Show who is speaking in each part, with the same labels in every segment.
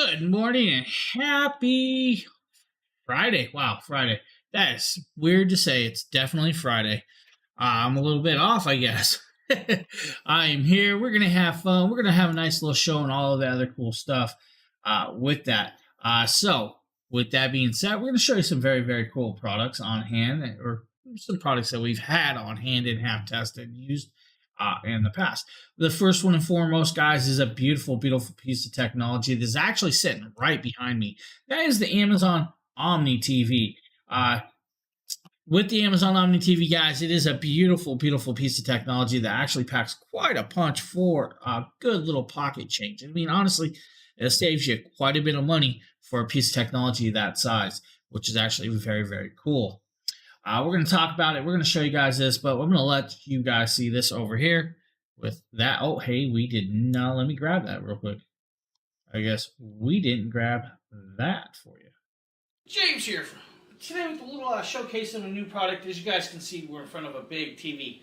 Speaker 1: Good morning and happy Friday. Wow, Friday. That is weird to say. It's definitely Friday. I'm a little bit off, I guess. I am here. We're going to have fun. We're going to have a nice little show and all of the other cool stuff with that. With that being said, we're going to show you some very, very cool products on hand, or some products that we've had on hand and have tested and used in the past. The first one and foremost, guys, is a beautiful, beautiful piece of technology that's actually sitting right behind me. That is the Amazon Omni TV. With the Amazon Omni TV, guys, it is a beautiful, beautiful piece of technology that actually packs quite a punch for a good little pocket change. I mean, honestly, it saves you quite a bit of money for a piece of technology that size, which is actually very, very cool. We're going to talk about it. We're going to show you guys this, but I'm going to let you guys see this over here with that. Oh, hey, we did not. Let me grab that real quick. I guess we didn't grab that for you. James here. Today with a little showcase of a new product. As you guys can see, we're in front of a big TV.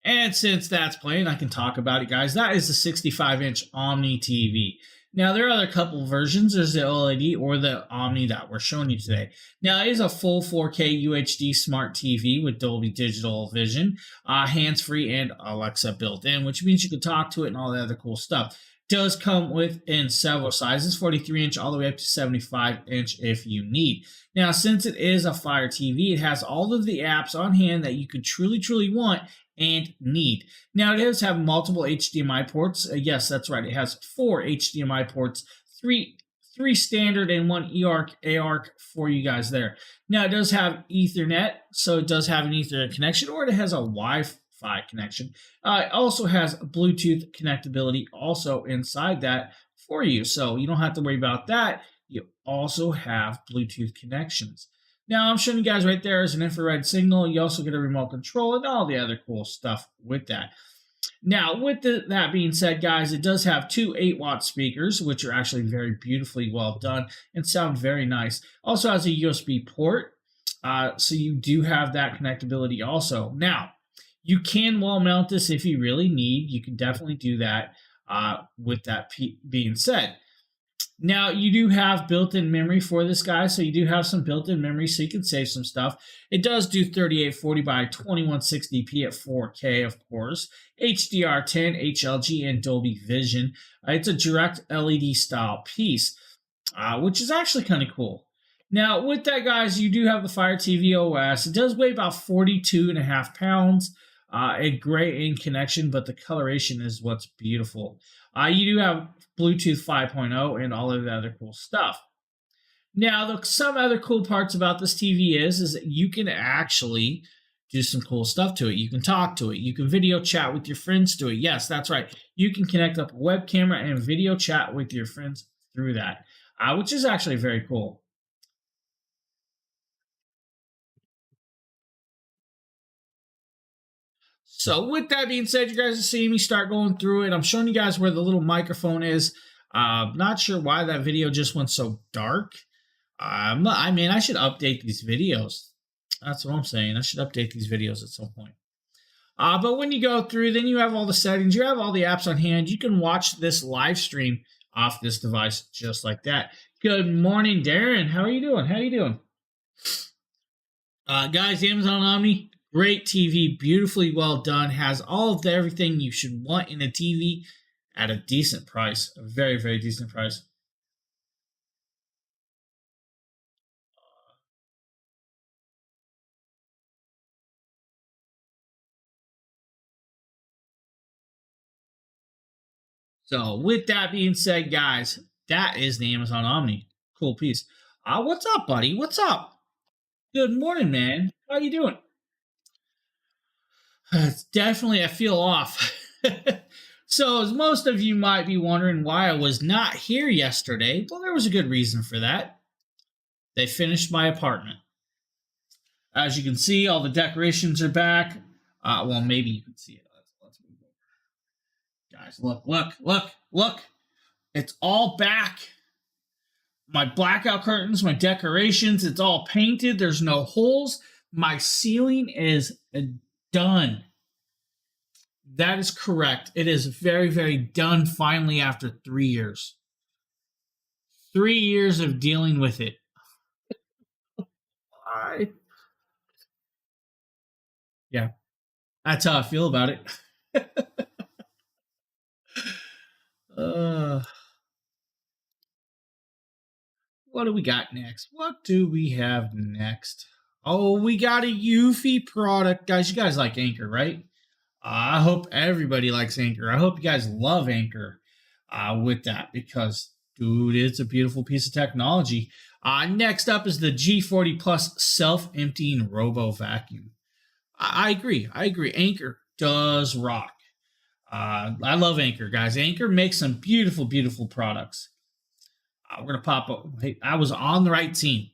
Speaker 1: And since that's playing, I can talk about it, guys. That is the 65-inch Omni TV. Now, there are other couple versions. There's the OLED or the Omni that we're showing you today. Now, it is a full 4K UHD smart TV with Dolby Digital Vision, hands-free, and Alexa built in, which means you can talk to it and all the other cool stuff. Does come with in several sizes, 43-inch all the way up to 75-inch if you need. Now, since it is a Fire TV, it has all of the apps on hand that you could truly, truly want and need. Now, it does have multiple HDMI ports. Yes, that's right. It has 4 HDMI ports, three standard and 1 ARC for you guys there. Now, it does have Ethernet, so it does have an Ethernet connection, or it has a Wi-Fi connection. It also has Bluetooth connectability also inside that for you, so you don't have to worry about that. You also have Bluetooth connections. Now, I'm showing you guys right there is an infrared signal. You also get a remote control and all the other cool stuff with that. Now, with that being said, guys, it does have 2 8-watt speakers, which are actually very beautifully well done and sound very nice. Also has a USB port, so you do have that connectability also. Now, you can wall mount this if you really need. You can definitely do that with that being said. Now, you do have built-in memory for this guy, so you do have some built-in memory so you can save some stuff. It does do 3840 by 2160p at 4K, of course, HDR10, HLG, and Dolby Vision. It's a direct LED style piece, which is actually kind of cool. Now, with that, guys, you do have the Fire TV OS. It does weigh about 42.5 pounds. A gray in connection, but the coloration is what's beautiful. You do have Bluetooth 5.0 and all of the other cool stuff. Now, some other cool parts about this TV is that you can actually do some cool stuff to it. You can talk to it. You can video chat with your friends to it. Yes, that's right. You can connect up a web camera and video chat with your friends through that, which is actually very cool. So with that being said, you guys are seeing me start going through it. I'm showing you guys where the little microphone is. Not sure why that video just went so dark. I mean, I should update these videos. That's what I'm saying. I should update these videos at some point. But when you go through, then you have all the settings. You have all the apps on hand. You can watch this live stream off this device just like that. Good morning, Darren. How are you doing? Guys, Amazon Omni. Great TV, beautifully well done, has all of everything you should want in a TV at a decent price, a very, very decent price. So with that being said, guys, that is the Amazon Omni. Cool piece. What's up, buddy? What's up? Good morning, man. How you doing? It's definitely, I feel off. So, as most of you might be wondering why I was not here yesterday, well, there was a good reason for that. They finished my apartment. As you can see, all the decorations are back. Well, maybe you can see it. Let's move over. Guys, look. It's all back. My blackout curtains, my decorations, it's all painted. There's no holes. My ceiling is done. That is correct. It is very, very done finally after 3 years. 3 years of dealing with it. Yeah, that's how I feel about it. uh, what do we got next? What do we have next? Oh, we got a Eufy product. Guys, you guys like Anchor, right? I hope everybody likes Anchor. I hope you guys love Anchor with that because, dude, it's a beautiful piece of technology. Next up is the G40 Plus self-emptying robo vacuum. I agree. Anchor does rock. I love Anchor, guys. Anchor makes some beautiful, beautiful products. We're going to pop up. Hey, I was on the right team.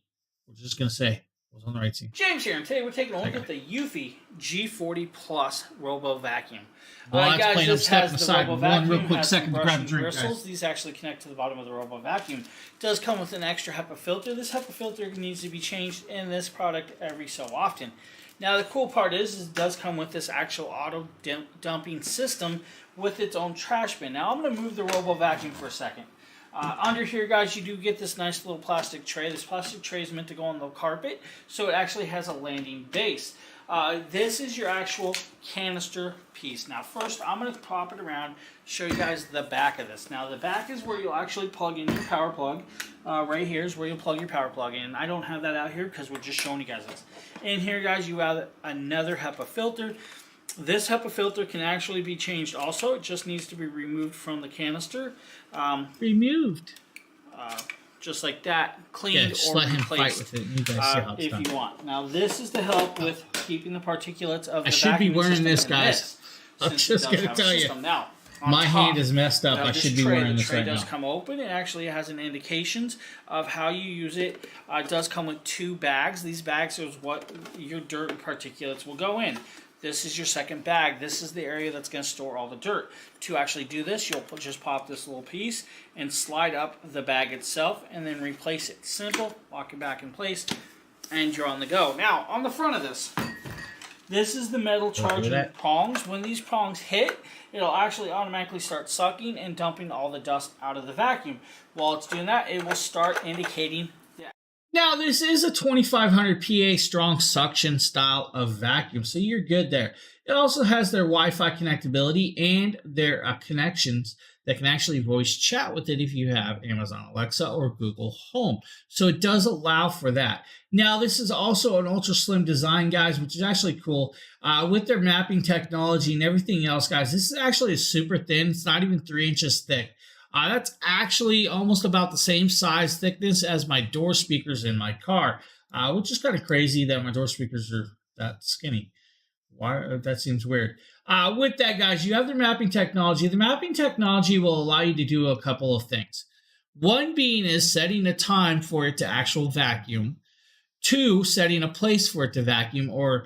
Speaker 1: We're just going to say I was on the right team.
Speaker 2: James here, and today we're taking a look at the Eufy G40 Plus Robo Vacuum.
Speaker 1: Well, guys, this has the Robo Vacuum, one real quick second to grab a drink,
Speaker 2: bristles. These actually connect to the bottom of the Robo Vacuum. It does come with an extra HEPA filter. This HEPA filter needs to be changed in this product every so often. Now, the cool part is it does come with this actual auto dumping system with its own trash bin. Now, I'm going to move the Robo Vacuum for a second. Under here, guys, you do get this nice little plastic tray. This plastic tray is meant to go on the carpet, so it actually has a landing base. This is your actual canister piece. Now, first, I'm going to pop it around, show you guys the back of this. Now, the back is where you'll actually plug in your power plug. Right here is where you'll plug your power plug in. I don't have that out here because we're just showing you guys this. In here, guys, you have another HEPA filter. This HEPA filter can actually be changed also. It just needs to be removed from the canister.
Speaker 1: Removed.
Speaker 2: Just like that, cleaned or
Speaker 1: let him
Speaker 2: replaced
Speaker 1: fight with it. You guys see how it's
Speaker 2: if
Speaker 1: done.
Speaker 2: you want. Now, this is to help with keeping the particulates of the
Speaker 1: I should be wearing this, guys. I'm just going to tell you.
Speaker 2: Now,
Speaker 1: my hand is messed up. I should be wearing this right now.
Speaker 2: The tray does come open. It actually has an indications of how you use it. It does come with 2 bags. These bags is what your dirt and particulates will go in. This is your second bag. This is the area that's going to store all the dirt. To actually do this, you'll just pop this little piece and slide up the bag itself and then replace it. Simple. Lock it back in place and you're on the go. Now, on the front of this is the metal charging prongs. When these prongs hit, it'll actually automatically start sucking and dumping all the dust out of the vacuum. While it's doing that, it will start indicating.
Speaker 1: Now, this is a 2500 PA strong suction style of vacuum, so you're good there. It also has their Wi-Fi connectability and their connections that can actually voice chat with it if you have Amazon Alexa or Google Home. So it does allow for that. Now, this is also an ultra slim design, guys, which is actually cool. With their mapping technology and everything else, guys, this is actually super thin. It's not even 3 inches thick. That's actually almost about the same size thickness as my door speakers in my car, which is kind of crazy that my door speakers are that skinny. Why? That seems weird. With that, guys, you have the mapping technology. The mapping technology will allow you to do a couple of things. One being is setting a time for it to actual vacuum. 2, setting a place for it to vacuum or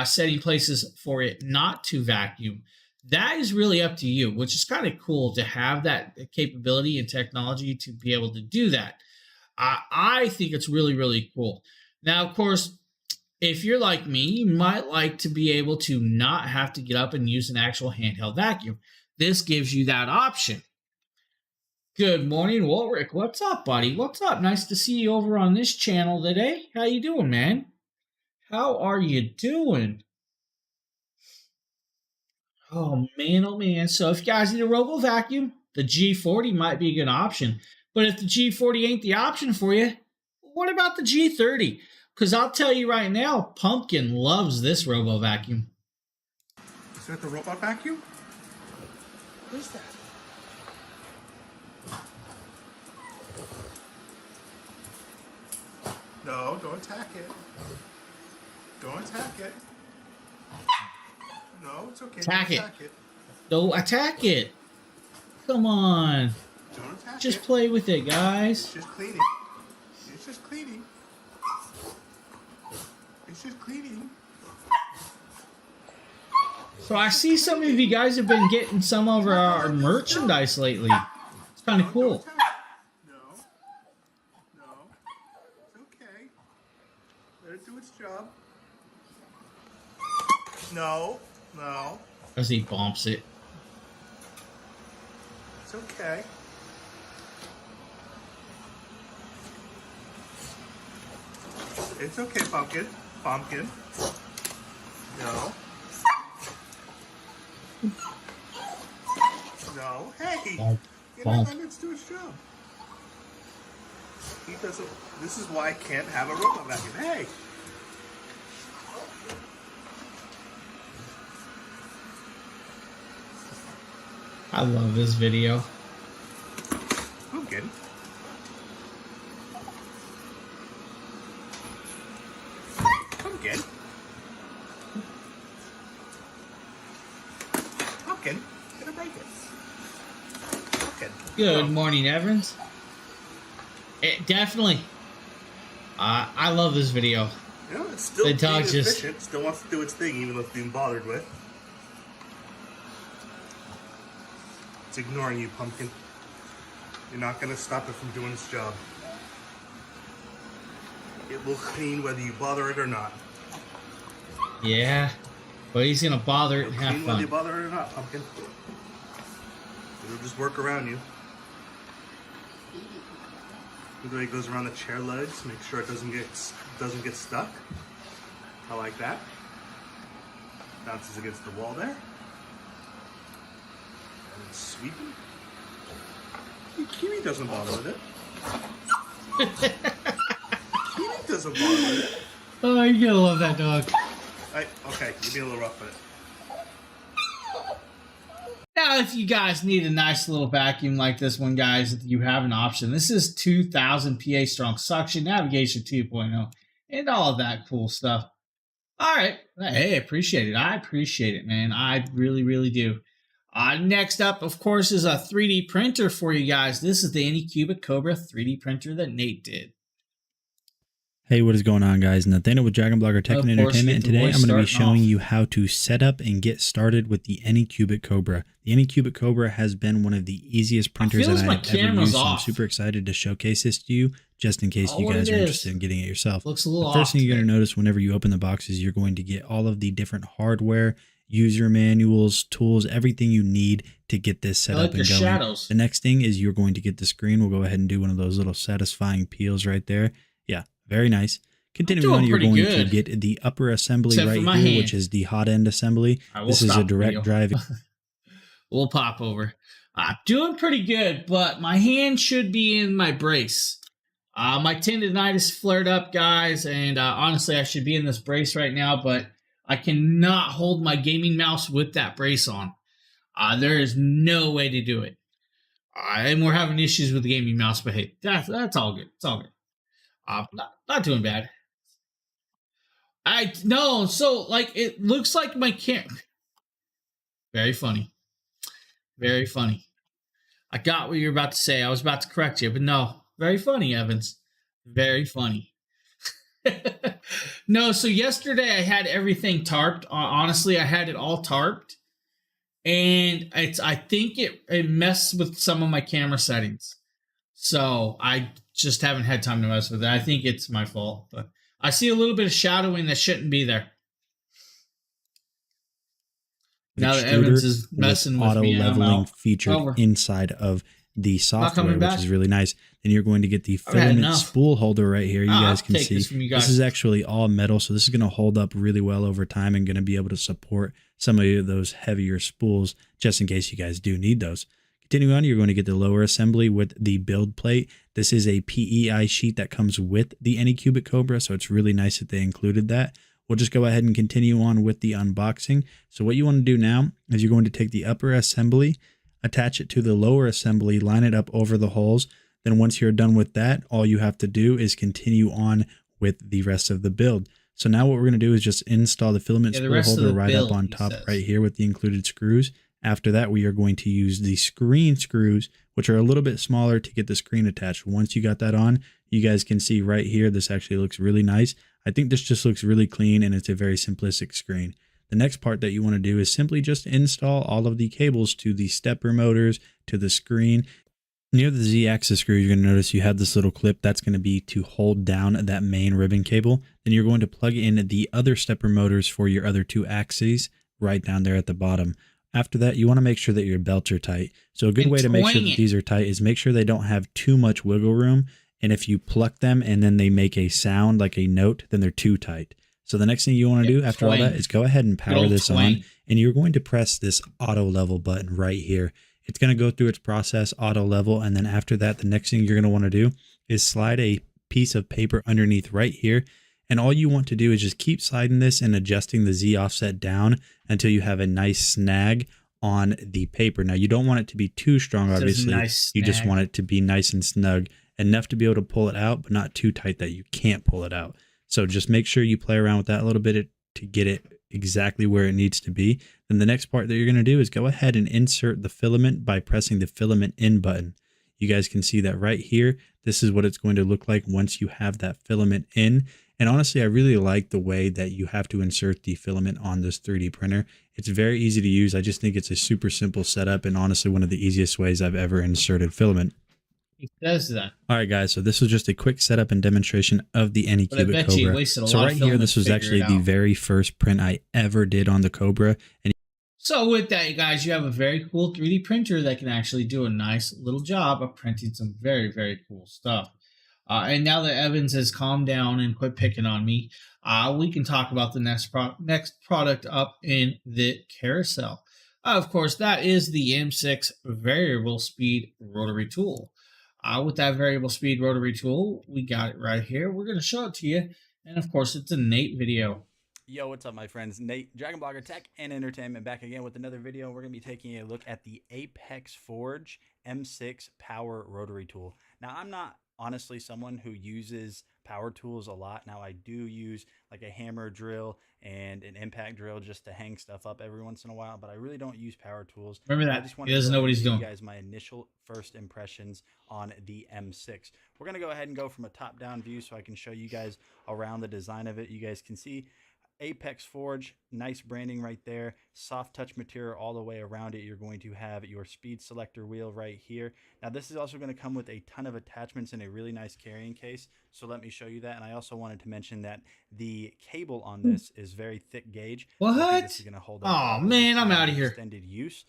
Speaker 1: setting places for it not to vacuum. That is really up to you, which is kind of cool to have that capability and technology to be able to do that. I think it's really, really cool. Now, of course, if you're like me, you might like to be able to not have to get up and use an actual handheld vacuum. This gives you that option. Good morning, Walrick. What's up, buddy? What's up? Nice to see you over on this channel today. How you doing, man? How are you doing? Oh, man. So if you guys need a robo vacuum, the G40 might be a good option. But if the G40 ain't the option for you, what about the G30? Because I'll tell you right now, Pumpkin loves this robo vacuum.
Speaker 3: Is that the robot vacuum?
Speaker 2: What is that?
Speaker 3: No, don't attack it. Don't attack it. No, it's okay.
Speaker 1: Attack
Speaker 3: don't
Speaker 1: it.
Speaker 3: attack it.
Speaker 1: Don't attack it. Come on.
Speaker 3: Don't attack
Speaker 1: Just
Speaker 3: it.
Speaker 1: play with it, guys.
Speaker 3: It's just cleaning. It's just cleaning. It's just cleaning.
Speaker 1: So I see some of you guys have been getting some of our merchandise lately. It's kind of
Speaker 3: No,
Speaker 1: cool.
Speaker 3: don't attack it. No. It's okay. Let it do its job. No.
Speaker 1: As he bumps it.
Speaker 3: It's okay. It's okay, Pumpkin. Pumpkin. No. No. Hey! You're not letting it do its job. He doesn't. This is why I can't have a robot vacuum. Hey!
Speaker 1: I love this video.
Speaker 3: Pumpkin. Pumpkin. Pumpkin. Gonna break it. Pumpkin.
Speaker 1: Good morning, Evans. Definitely. I love this video.
Speaker 3: You know, it's still
Speaker 1: The
Speaker 3: being
Speaker 1: dog just-
Speaker 3: efficient. Still wants to do its thing, even though it's being bothered with. It's ignoring you, Pumpkin. You're not going to stop it from doing its job. It will clean whether you bother it or not.
Speaker 1: Yeah, but he's gonna bother it
Speaker 3: It'll
Speaker 1: and have
Speaker 3: clean whether you
Speaker 1: fun.
Speaker 3: bother it or not, Pumpkin. It'll just work around you. Look the way it goes around the chair legs, make sure it doesn't get stuck. I like that. Bounces against the wall there. And it's sweeping. Kiwi doesn't bother with it. Kiwi doesn't bother with it.
Speaker 1: Oh, you're gonna love that dog.
Speaker 3: Okay, you're being a little rough with it.
Speaker 1: Now, if you guys need a nice little vacuum like this one, guys, you have an option. This is 2000 PA strong suction, navigation 2.0, and all of that cool stuff. All right. Hey, appreciate it. I appreciate it, man. I really, really do. Next up, of course, is a 3D printer for you guys. This is the Anycubic Cobra 3D printer that Nate did.
Speaker 4: Hey, what is going on, guys? Nathaniel with DragonBlogger Tech and Entertainment, and today I'm going to be showing you how to set up and get started with the Anycubic Cobra. The Anycubic Cobra has been one of the easiest printers that I have ever used, so I'm super excited to showcase this to you, just in case you guys are interested in getting it yourself.
Speaker 1: Looks a little
Speaker 4: the first thing you're going to notice whenever you open the box is you're going to get all of the different hardware, user manuals, tools, everything you need to get this set up and going.
Speaker 1: Shadows.
Speaker 4: The next thing is you're going to get the screen. We'll go ahead and do one of those little satisfying peels right there. Yeah, very nice. Continuing on, you're going to get the upper assembly right here, which is the hot end assembly. This is a direct drive.
Speaker 1: We'll pop over. Doing pretty good, but my hand should be in my brace. My tendonitis flared up, guys, and honestly, I should be in this brace right now, but I cannot hold my gaming mouse with that brace on. There is no way to do it. And we're having issues with the gaming mouse, but hey, that's all good. It's all good. Not doing bad. So like it looks like my camera. Very funny. Very funny. I got what you're about to say. I was about to correct you, but no. Very funny, Evans. Very funny. No, so yesterday I had everything tarped. Honestly, I had it all tarped. And I think it messed with some of my camera settings. So I just haven't had time to mess with it. I think it's my fault. But I see a little bit of shadowing that shouldn't be there. Now that Evans is messing with
Speaker 4: auto
Speaker 1: me,
Speaker 4: leveling featured inside of the software, which is really nice. Then you're going to get the filament spool holder right here. You guys can see this is actually all metal, so this is going to hold up really well over time and going to be able to support some of those heavier spools, just in case you guys do need those. Continuing on, you're going to get the lower assembly with the build plate. This is a PEI sheet that comes with the Anycubic Cobra, so it's really nice that they included that. We'll just go ahead and continue on with the unboxing. So what you want to do now is you're going to take the upper assembly, attach it to the lower assembly, line it up over the holes. Then once you're done with that, all you have to do is continue on with the rest of the build. So now what we're going to do is just install the filament spool holder right up on top right here with the included screws. After that, we are going to use the screen screws, which are a little bit smaller, to get the screen attached. Once you got that on, you guys can see right here, this actually looks really nice. I think this just looks really clean, and it's a very simplistic screen. The next part that you want to do is simply just install all of the cables to the stepper motors, to the screen. Near the Z-axis screw, you're going to notice you have this little clip that's going to be to hold down that main ribbon cable. Then you're going to plug in the other stepper motors for your other two axes right down there at the bottom. After that, you want to make sure that your belts are tight. So a good way to make sure that these are tight is make sure they don't have too much wiggle room. And if you pluck them and then they make a sound like a note, then they're too tight. So the next thing you want to do after all that is go ahead and power this on, and you're going to press this auto level button right here. It's going to go through its process, auto level, and then after that, the next thing you're going to want to do is slide a piece of paper underneath right here. And all you want to do is just keep sliding this and adjusting the Z offset down until you have a nice snag on the paper. Now, you don't want it to be too strong, obviously. You just want it to be nice and snug, enough to be able to pull it out, but not too tight that you can't pull it out. So just make sure you play around with that a little bit to get it exactly where it needs to be. Then the next part that you're going to do is go ahead and insert the filament by pressing the filament in button. You guys can see that right here. This is what it's going to look like once you have that filament in. And honestly, I really like the way that you have to insert the filament on this 3D printer. It's very easy to use. I just think it's a super simple setup and honestly one of the easiest ways I've ever inserted filament.
Speaker 1: It does that.
Speaker 4: All right, guys. So this was just a quick setup and demonstration of the Anycubic Cobra. So right here, this was actually the very first print I ever did on the Cobra. And
Speaker 1: so with that, you guys, you have a very cool 3D printer that can actually do a nice little job of printing some very, very cool stuff. And now that Evans has calmed down and quit picking on me, we can talk about the next product up in the carousel. Of course, that is the M6 variable speed rotary tool. With that variable speed rotary tool, we got it right here. We're going to show it to you. And of course, it's a Nate video.
Speaker 5: Yo, what's up, my friends? Nate, DragonBlogger Tech and Entertainment, back again with another video. We're going to be taking a look at the Apex Forge M6 Power Rotary Tool. Now, I'm not honestly someone who uses power tools a lot. Now, I do use like a hammer drill and an impact drill just to hang stuff up every once in a while, but I really don't use power tools.
Speaker 1: Remember that. He doesn't know what he's doing.
Speaker 5: You guys, my initial first impressions on the M6. We're going to go ahead and go from a top-down view so I can show you guys around the design of it. You guys can see Apex Forge, nice branding right there, soft touch material all the way around it. You're going to have your speed selector wheel right here. Now this is also going to come with a ton of attachments in a really nice carrying case, so let me show you that. And I also wanted to mention that the cable on this is very thick gauge.
Speaker 1: What?
Speaker 5: So this is going to hold up.
Speaker 1: Oh man, I'm out of here.
Speaker 5: Extended use.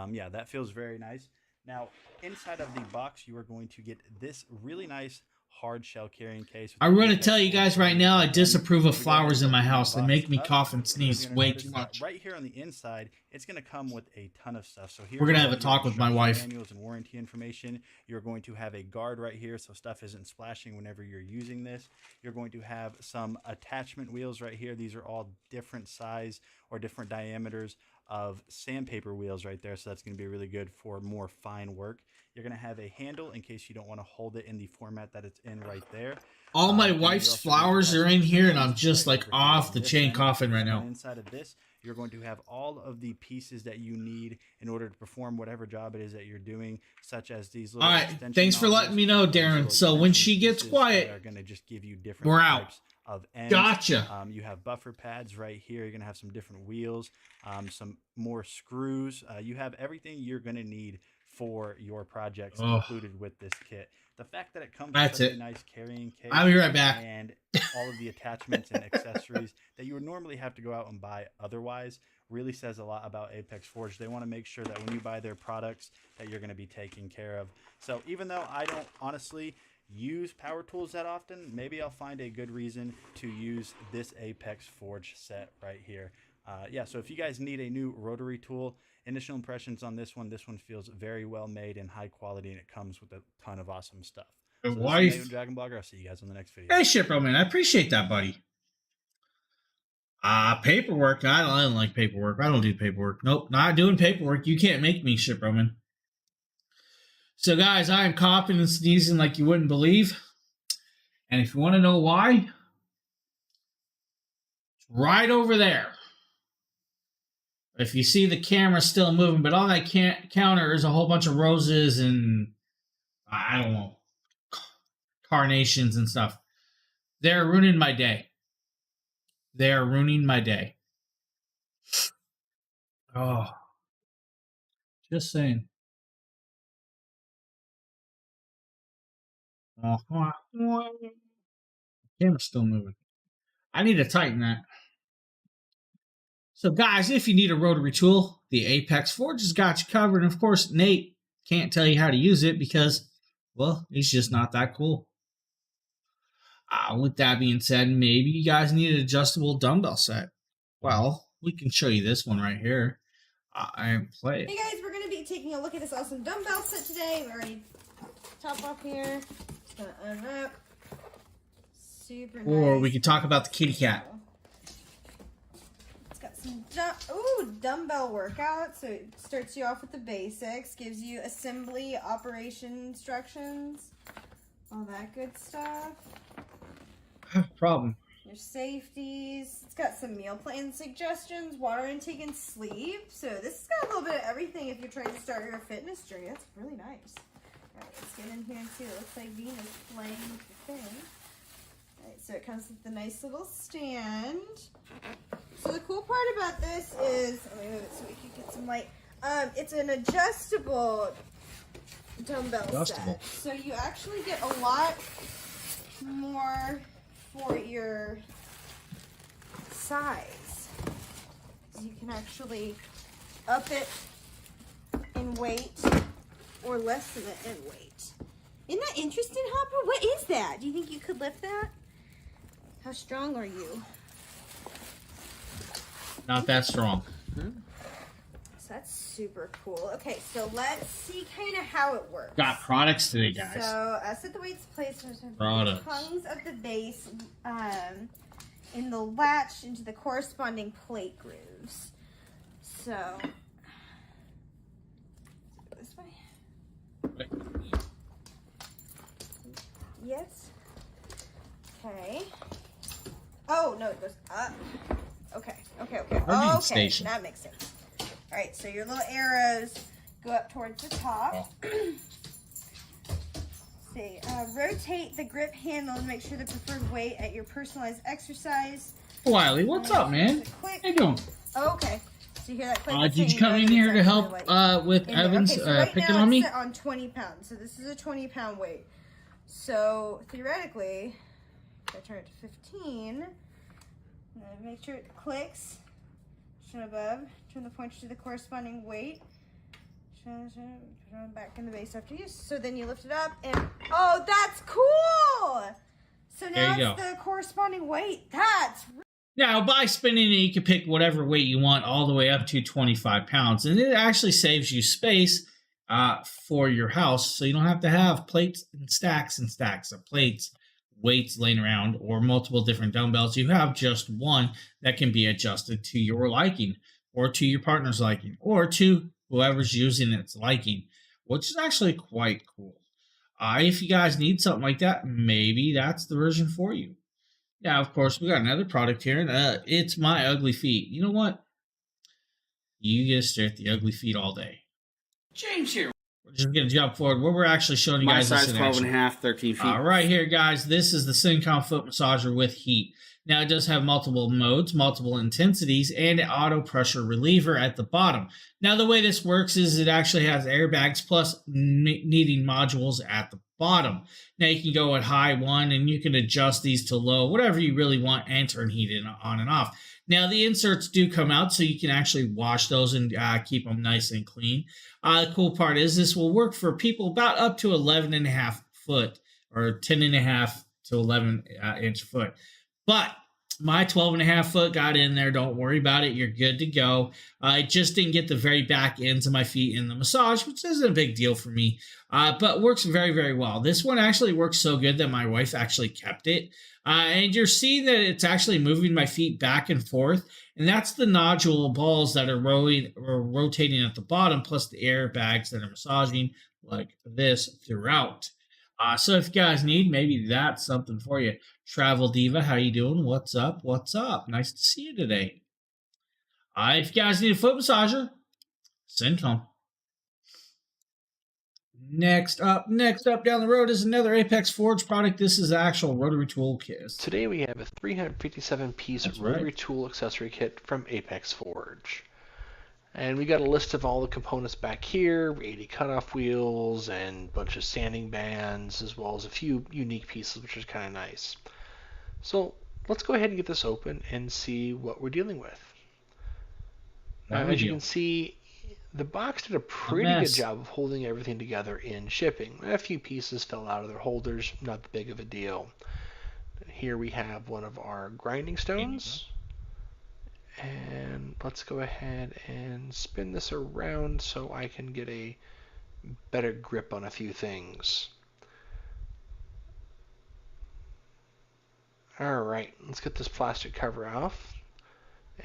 Speaker 5: Yeah, that feels very nice. Now inside of the box, you are going to get this really nice hard shell carrying case.
Speaker 1: I'm going to tell you guys right now, I disapprove of flowers in my house. They make me cough and sneeze way too much.
Speaker 5: Right here on the inside, it's going to come with a ton of stuff. So here
Speaker 1: we're going to have a talk with my wife.
Speaker 5: Manuals and warranty information. You're going to have a guard right here so stuff isn't splashing whenever you're using this. You're going to have some attachment wheels right here. These are all different size or different diameters of sandpaper wheels right there. So that's going to be really good for more fine work. You're going to have a handle in case you don't want to hold it in the format that it's in right there.
Speaker 1: All my wife's flowers are in here, and I'm just like off the chain coughing right now.
Speaker 5: Inside of this, you're going to have all of the pieces that you need in order to perform whatever job it is that you're doing, such as these little.
Speaker 1: All right, thanks for letting me know, Darren. So when she gets quiet,
Speaker 5: are going to just give you different
Speaker 1: we're out.
Speaker 5: Types of ends.
Speaker 1: Gotcha.
Speaker 5: You have buffer pads right here. You're going to have some different wheels, some more screws. You have everything you're going to need for your projects included with this kit. The fact that it comes with such a nice carrying case,
Speaker 1: I'll be right back,
Speaker 5: and all of the attachments and accessories that you would normally have to go out and buy otherwise really says a lot about Apex Forge. They want to make sure that when you buy their products that you're going to be taken care of. So even though I don't honestly use power tools that often, maybe I'll find a good reason to use this Apex Forge set right here. Yeah, so if you guys need a new rotary tool, initial impressions on this one feels very well made and high quality, and it comes with a ton of awesome stuff. So this is DragonBlogger. I'll see you guys on the next video.
Speaker 1: Hey, Shipro, man, I appreciate that, buddy. Paperwork. I don't like paperwork. I don't do paperwork. Nope, not doing paperwork. You can't make me, Shipro, man. So, guys, I am coughing and sneezing like you wouldn't believe. And if you want to know why, it's right over there. If you see the camera still moving, but on that counter is a whole bunch of roses and, I don't know, carnations and stuff. They're ruining my day. They are ruining my day. Oh. Just saying. Camera's still moving. I need to tighten that. So, guys, if you need a rotary tool, the Apex Forge has got you covered. And, of course, Nate can't tell you how to use it because, well, he's just not that cool. With that being said, maybe you guys need an adjustable dumbbell set. Well, we can show you this one right here. I play it.
Speaker 6: Hey guys, we're going to be taking a look at this awesome dumbbell set today. We already top off here. Just going to unwrap. Super nice.
Speaker 1: Or we could talk about the kitty cat.
Speaker 6: It's got some dumbbell workout. So it starts you off with the basics, gives you assembly, operation instructions, all that good stuff.
Speaker 1: Problem.
Speaker 6: Your safeties. It's got some meal plan suggestions, water intake, and sleep. So this has got a little bit of everything if you're trying to start your fitness journey. That's really nice. All right, let's get in here and see. It looks like Venus playing with the thing. All right, so it comes with the nice little stand. So the cool part about this is, let me move it so we can get some light. It's an adjustable dumbbell set. So you actually get a lot more for your size. You can actually up it in weight or lessen it in weight. Isn't that interesting, Hopper? What is that? Do you think you could lift that? How strong are you?
Speaker 1: Not that strong.
Speaker 6: So that's super cool. Okay, so let's see kind of how it works.
Speaker 1: Got products today, guys.
Speaker 6: So set the weights placed
Speaker 1: Products.
Speaker 6: tongues of the base in the latch into the corresponding plate grooves. So this way. Yes. Okay. Oh no, it goes up. Okay.
Speaker 1: Station.
Speaker 6: That makes sense. All right, so your little arrows go up towards the top. See, rotate the grip handle and make sure the preferred weight at your personalized exercise.
Speaker 1: Wiley, what's up, man? How you doing?
Speaker 6: Oh, okay. So you hear that click?
Speaker 1: Did you come in here to help with Evans picking on me?
Speaker 6: It's set on 20 pounds. So this is a 20-pound weight. So theoretically, if I turn it to 15, make sure it clicks. Turn above. Turn the pointer to the corresponding weight. Back in the base after use. So then you lift it up and oh, that's cool. So now it's the corresponding weight. That's
Speaker 1: now by spinning it, you can pick whatever weight you want all the way up to 25 pounds, and it actually saves you space for your house, so you don't have to have plates and stacks of plates, weights laying around, or multiple different dumbbells. You have just one that can be adjusted to your liking, or to your partner's liking, or to whoever's using its liking, which is actually quite cool. If you guys need something like that, maybe that's the version for you. Yeah, of course, we got another product here, and it's my ugly feet. You know what? You get to stare at the ugly feet all day.
Speaker 2: James here.
Speaker 1: We're just going to jump forward where we're actually showing you guys
Speaker 7: my
Speaker 1: this
Speaker 7: size
Speaker 1: in
Speaker 7: 12
Speaker 1: action.
Speaker 7: and a half, 13 feet.
Speaker 1: Right here, guys, this is the Syncom foot massager with heat. Now, it does have multiple modes, multiple intensities, and an auto pressure reliever at the bottom. Now, the way this works is it actually has airbags plus kneading modules at the bottom. Now, you can go at high 1, and you can adjust these to low, whatever you really want, and turn heat on and off. Now, the inserts do come out, so you can actually wash those and keep them nice and clean. The cool part is this will work for people about up to 11.5 foot, or 10.5 to 11 inch foot. But my 12.5 foot got in there. Don't worry about it. You're good to go. I just didn't get the very back ends of my feet in the massage, which isn't a big deal for me, but works very, very well. This one actually works so good that my wife actually kept it. And you're seeing that it's actually moving my feet back and forth. And that's the nodule balls that are rotating at the bottom, plus the airbags that are massaging like this throughout. So if you guys need, maybe that's something for you. Travel Diva, how you doing? What's up? What's up? Nice to see you today. If you guys need a foot massager, send home. Next up down the road is another Apex Forge product. This is the actual rotary tool kit.
Speaker 8: Today we have a 357-piece rotary tool accessory kit from Apex Forge. And we got a list of all the components back here, 80 cutoff wheels and a bunch of sanding bands, as well as a few unique pieces, which is kind of nice. So let's go ahead and get this open and see what we're dealing with. Now, as you can see, the box did a pretty good job of holding everything together in shipping. A few pieces fell out of their holders, not that big of a deal. here we have one of our grinding stones. And let's go ahead and spin this around so I can get a better grip on a few things. Alright, let's get this plastic cover off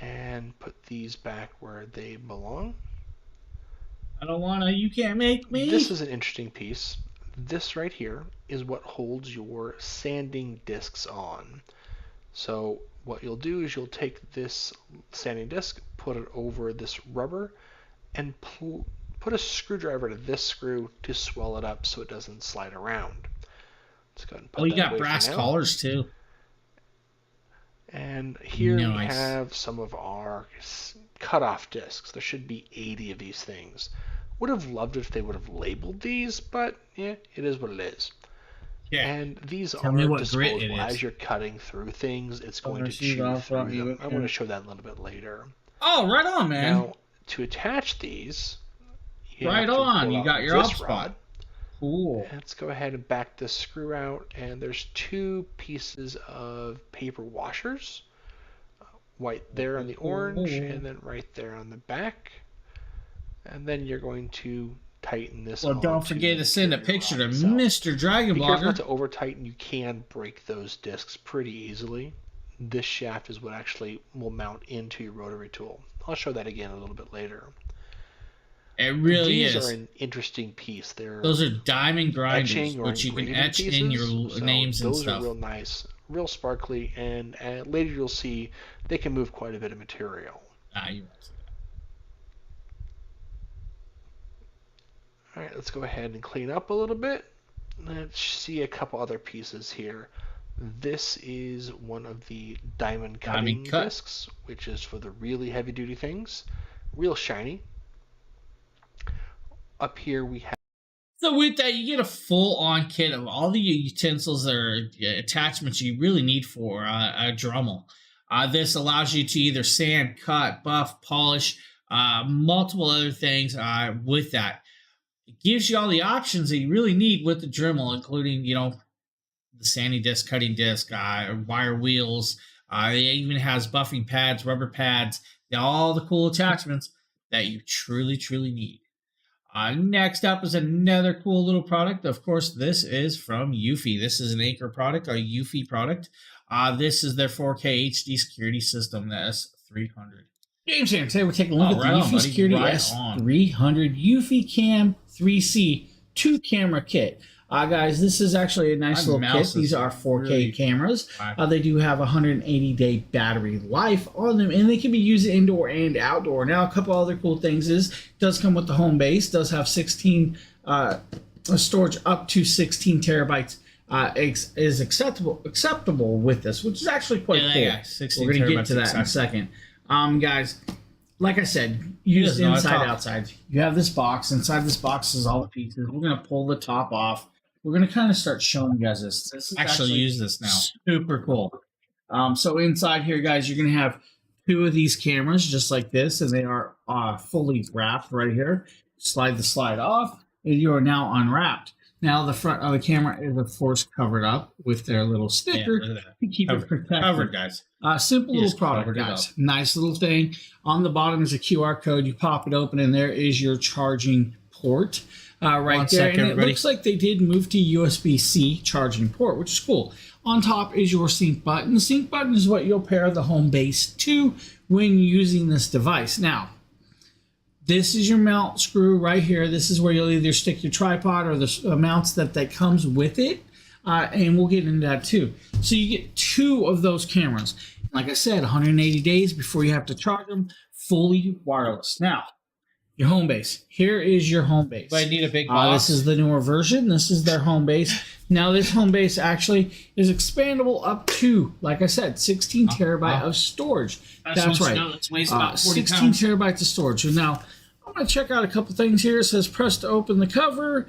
Speaker 8: and put these back where they belong.
Speaker 1: I don't wanna, you can't make me.
Speaker 8: This is an interesting piece. This right here is what holds your sanding discs on. So what you'll do is you'll take this sanding disc, put it over this rubber, and put a screwdriver to this screw to swell it up so it doesn't slide around. Let's go ahead and put
Speaker 1: you
Speaker 8: that
Speaker 1: got
Speaker 8: away
Speaker 1: brass
Speaker 8: for now.
Speaker 1: collars too.
Speaker 8: And here
Speaker 1: Nice.
Speaker 8: we have some of our cutoff discs. There should be 80 of these things. Would have loved it if they would have labeled these, but yeah, it is what it is.
Speaker 1: Yeah.
Speaker 8: And these
Speaker 1: Tell me
Speaker 8: are
Speaker 1: what grit it
Speaker 8: disposable.
Speaker 1: is.
Speaker 8: As you're cutting through things, it's going to
Speaker 1: receive
Speaker 8: chew
Speaker 1: off
Speaker 8: through
Speaker 1: of you,
Speaker 8: them. I'm
Speaker 1: okay.
Speaker 8: going to show that a little bit later.
Speaker 1: Oh, right on, man.
Speaker 8: Now, to attach these, you
Speaker 1: Right
Speaker 8: have to
Speaker 1: on.
Speaker 8: pull
Speaker 1: You
Speaker 8: out
Speaker 1: got your
Speaker 8: this
Speaker 1: op spot.
Speaker 8: rod.
Speaker 1: Cool.
Speaker 8: Let's go ahead and back this screw out, and there's two pieces of paper washers. White there on the orange, and then right there on the back. And then you're going to tighten this.
Speaker 1: Well, don't
Speaker 8: onto
Speaker 1: forget to
Speaker 8: the
Speaker 1: send a
Speaker 8: interior
Speaker 1: picture to
Speaker 8: rod itself.
Speaker 1: Mr. Dragon
Speaker 8: Be careful not
Speaker 1: Blogger.
Speaker 8: to over tighten. You can break those discs pretty easily. This shaft is what actually will mount into your rotary tool. I'll show that again a little bit later.
Speaker 1: It really
Speaker 8: These
Speaker 1: is.
Speaker 8: are an interesting piece. They're
Speaker 1: Those are diamond grinders,
Speaker 8: etching or
Speaker 1: which you can
Speaker 8: engraving
Speaker 1: etch
Speaker 8: pieces.
Speaker 1: in your
Speaker 8: So
Speaker 1: names and
Speaker 8: those
Speaker 1: stuff.
Speaker 8: are real nice, real sparkly, and later you'll see they can move quite a bit of material.
Speaker 1: You
Speaker 8: All right, let's go ahead and clean up a little bit. Let's see a couple other pieces here. This is one of the diamond cutting
Speaker 1: cut.
Speaker 8: discs, which is for the really heavy duty things. Real shiny. Up here we have
Speaker 1: So with that, you get a full-on kit of all the utensils or attachments you really need for a Dremel. This allows you to either sand, cut, buff, polish, multiple other things with that. It gives you all the options that you really need with the Dremel, including, the sanding disc, cutting disc, wire wheels. It even has buffing pads, rubber pads, all the cool attachments that you truly, truly need. Next up is another cool little product. Of course, this is from Eufy. This is an Anchor product, a Eufy product. This is their 4K HD security system, the S300. James here. Today we're taking a look at the Eufy Security S300 Eufy Cam 3C 2-camera kit. Guys, this is actually a nice little kit. These are 4K really cameras. They do have 180-day battery life on them, and they can be used indoor and outdoor. Now, a couple other cool things is it does come with the home base. Does have 16 storage up to 16 terabytes. Is acceptable with this, which is actually quite cool. Yeah,
Speaker 8: We're going to get to that in a second. Guys, like I said, use inside, outside. You have this box. Inside this box is all the pieces. We're going to pull the top off. We're going to kind of start showing you guys this. This is
Speaker 1: actually use this now.
Speaker 8: Super cool. So inside here, guys, you're going to have two of these cameras just like this, and they are fully wrapped right here. Slide the slide off, and you are now unwrapped. Now the front of the camera is, of course, covered up with their little sticker to keep it protected.
Speaker 1: Covered, guys.
Speaker 8: Simple little product, guys. Nice little thing. On the bottom is a QR code. You pop it open, and there is your charging port right there. And it looks like they did move to USB-C charging port, which is cool. On top is your sync button. The sync button is what you'll pair the home base to when using this device. Now, this is your mount screw right here. This is where you'll either stick your tripod or the mounts that comes with it. And we'll get into that too. So you get two of those cameras. Like I said, 180 days before you have to charge them, fully wireless. Now, your home base. Here is your home base.
Speaker 1: But I need a big box.
Speaker 8: This is the newer version. This is their home base. Now, this home base actually is expandable up to, like I said, 16 terabyte of storage. That's right.
Speaker 1: It weighs about 40
Speaker 8: 16
Speaker 1: pounds.
Speaker 8: terabytes of storage. So now, I'm going to check out a couple things here. It says press to open the cover.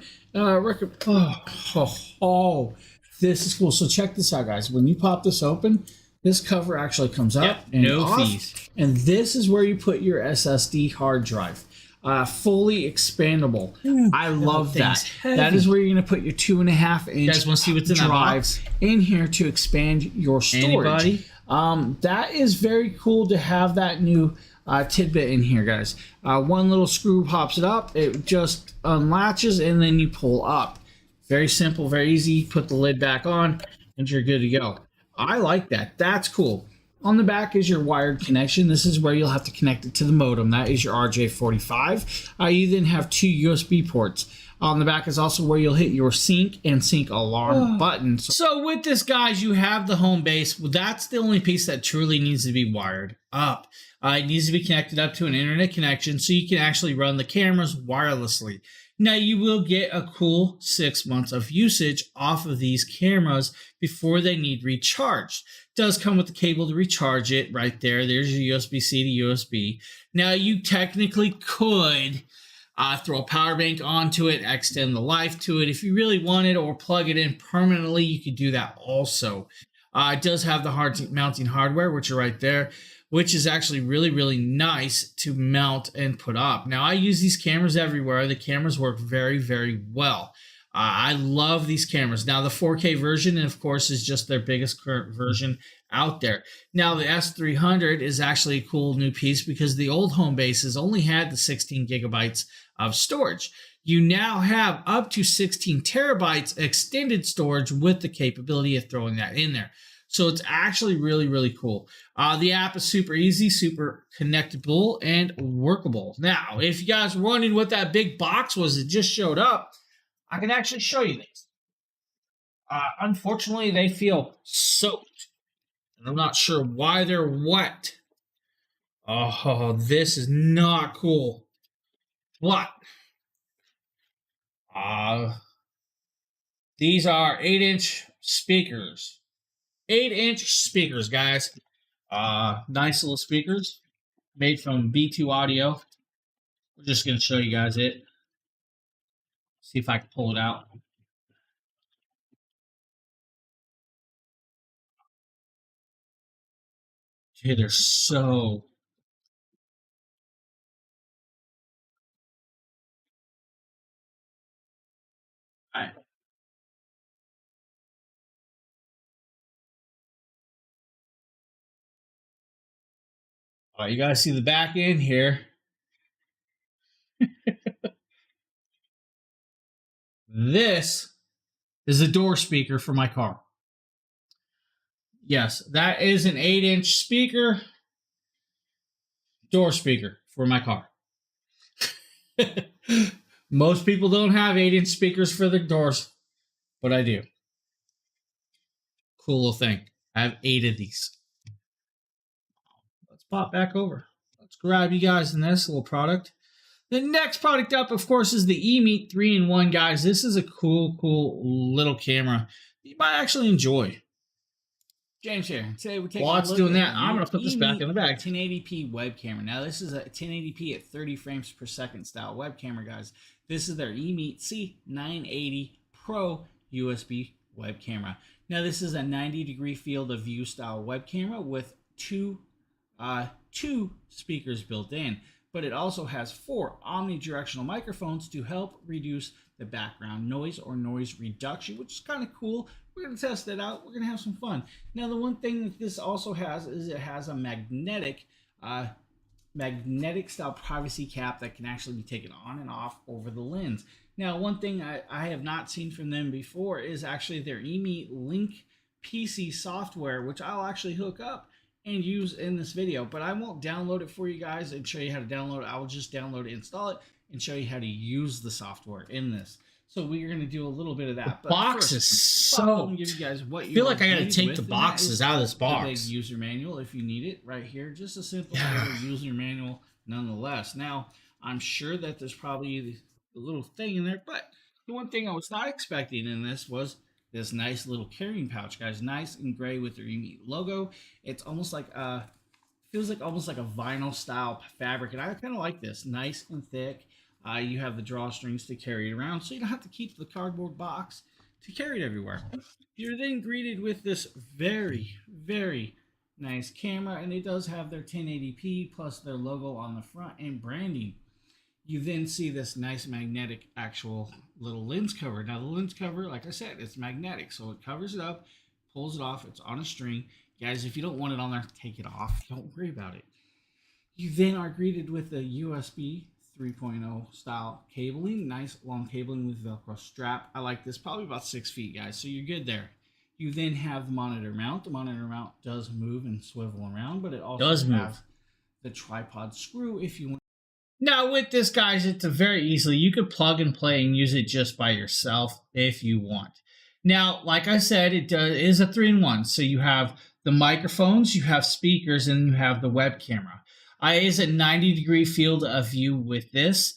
Speaker 8: This is cool. So check this out, guys. When you pop this open, this cover actually comes up and
Speaker 1: no
Speaker 8: off.
Speaker 1: fees.
Speaker 8: And this is where you put your SSD hard drive.
Speaker 1: fully expandable. I love that. That is where you're going to put your 2.5 inch
Speaker 2: You guys want to see what's in
Speaker 1: drives in here to expand your storage. That is very cool to have that new tidbit in here, guys. One little screw pops it up, it just unlatches, and then you pull up. Very simple, very easy. Put the lid back on and you're good to go. I like that. That's cool. On the back is your wired connection. This is where you'll have to connect it to the modem. That is your RJ45. You then have 2 USB ports. On the back is also where you'll hit your sync and sync alarm button. So with this, guys, you have the home base. That's the only piece that truly needs to be wired up. It needs to be connected up to an internet connection so you can actually run the cameras wirelessly. Now, you will get a cool 6 months of usage off of these cameras before they need recharged. It does come with the cable to recharge it right there. There's your USB-C to USB. Now, you technically could throw a power bank onto it, extend the life to it. If you really wanted, or plug it in permanently, you could do that also. It does have the hard mounting hardware, which are right there, which is actually really, really nice to mount and put up. Now, I use these cameras everywhere. The cameras work very, very well. I love these cameras. Now, the 4K version, of course, is just their biggest current version out there. Now, the S300 is actually a cool new piece because the old home bases only had the 16 gigabytes of storage. You now have up to 16 terabytes extended storage with the capability of throwing that in there. So it's actually really, really cool. The app is super easy, super connectable, and workable. Now, if you guys were wondering what that big box was that just showed up, I can actually show you these. Unfortunately, they feel soaked. And I'm not sure why they're wet. Oh, this is not cool. But these are 8-inch speakers. 8-inch speakers, guys. Nice little speakers made from B2 Audio. We're just going to show you guys it. See if I can pull it out. Okay, they're so... All right. All right, you guys see the back end here. This is a door speaker for my car. Yes, that is an 8-inch speaker. Door speaker for my car. Most people don't have 8-inch speakers for their doors, but I do. Cool little thing. I have 8 of these. Let's pop back over. Let's grab you guys in this little product. The next product up, of course, is the eMeet 3-in-1, guys. This is a cool little camera you might actually enjoy.
Speaker 2: James here. Today we're taking
Speaker 1: While it's doing that, I'm going to put this back in the bag.
Speaker 2: 1080p web camera. Now, this is a 1080p at 30 frames per second style web camera, guys. This is their eMeet C980 Pro USB web camera. Now, this is a 90-degree field of view style web camera with two speakers built in. But it also has 4 omnidirectional microphones to help reduce the background noise or noise reduction, which is kind of cool. We're going to test that out. We're going to have some fun. Now, the one thing that this also has is it has a magnetic style privacy cap that can actually be taken on and off over the lens. Now, one thing I have not seen from them before is actually their eMeet Link PC software, which I'll actually hook up and use in this video, but I won't download it for you guys and show you how to download it. I will just download it, install it, and show you how to use the software in this. So we're going to do a little bit of that.
Speaker 1: The box is so...
Speaker 2: give you guys what you
Speaker 1: I feel like I got to take the boxes out of this box.
Speaker 2: The big user manual, if you need it, right here. Just a simple user manual nonetheless. Now, I'm sure that there's probably a little thing in there, but the one thing I was not expecting in this was this nice little carrying pouch, guys. Nice and gray with their eMeet logo. It's almost like feels like almost like a vinyl style fabric, and I kind of like this. Nice and thick. You have the drawstrings to carry it around, so you don't have to keep the cardboard box to carry it everywhere. You're then greeted with this very, very nice camera, and it does have their 1080p plus their logo on the front and branding.
Speaker 1: You then see this nice magnetic actual little lens cover. Now the lens cover, like I said, it's magnetic, so it covers it up, pulls it off. It's on a string. Guys, if you don't want it on there, take it off. Don't worry about it. You then are greeted with the USB 3.0 style cabling. Nice long cabling with Velcro strap. I like this, probably about 6 feet, guys, so you're good there. You then have the monitor mount. The monitor mount does move and swivel around, but it also has the tripod screw if you want. Now with this, guys, it's a very easily, you could plug and play and use it just by yourself if you want. Now, like I said, it is a 3-in-1. So you have the microphones, you have speakers, and you have the web camera. It is a 90-degree field of view with this,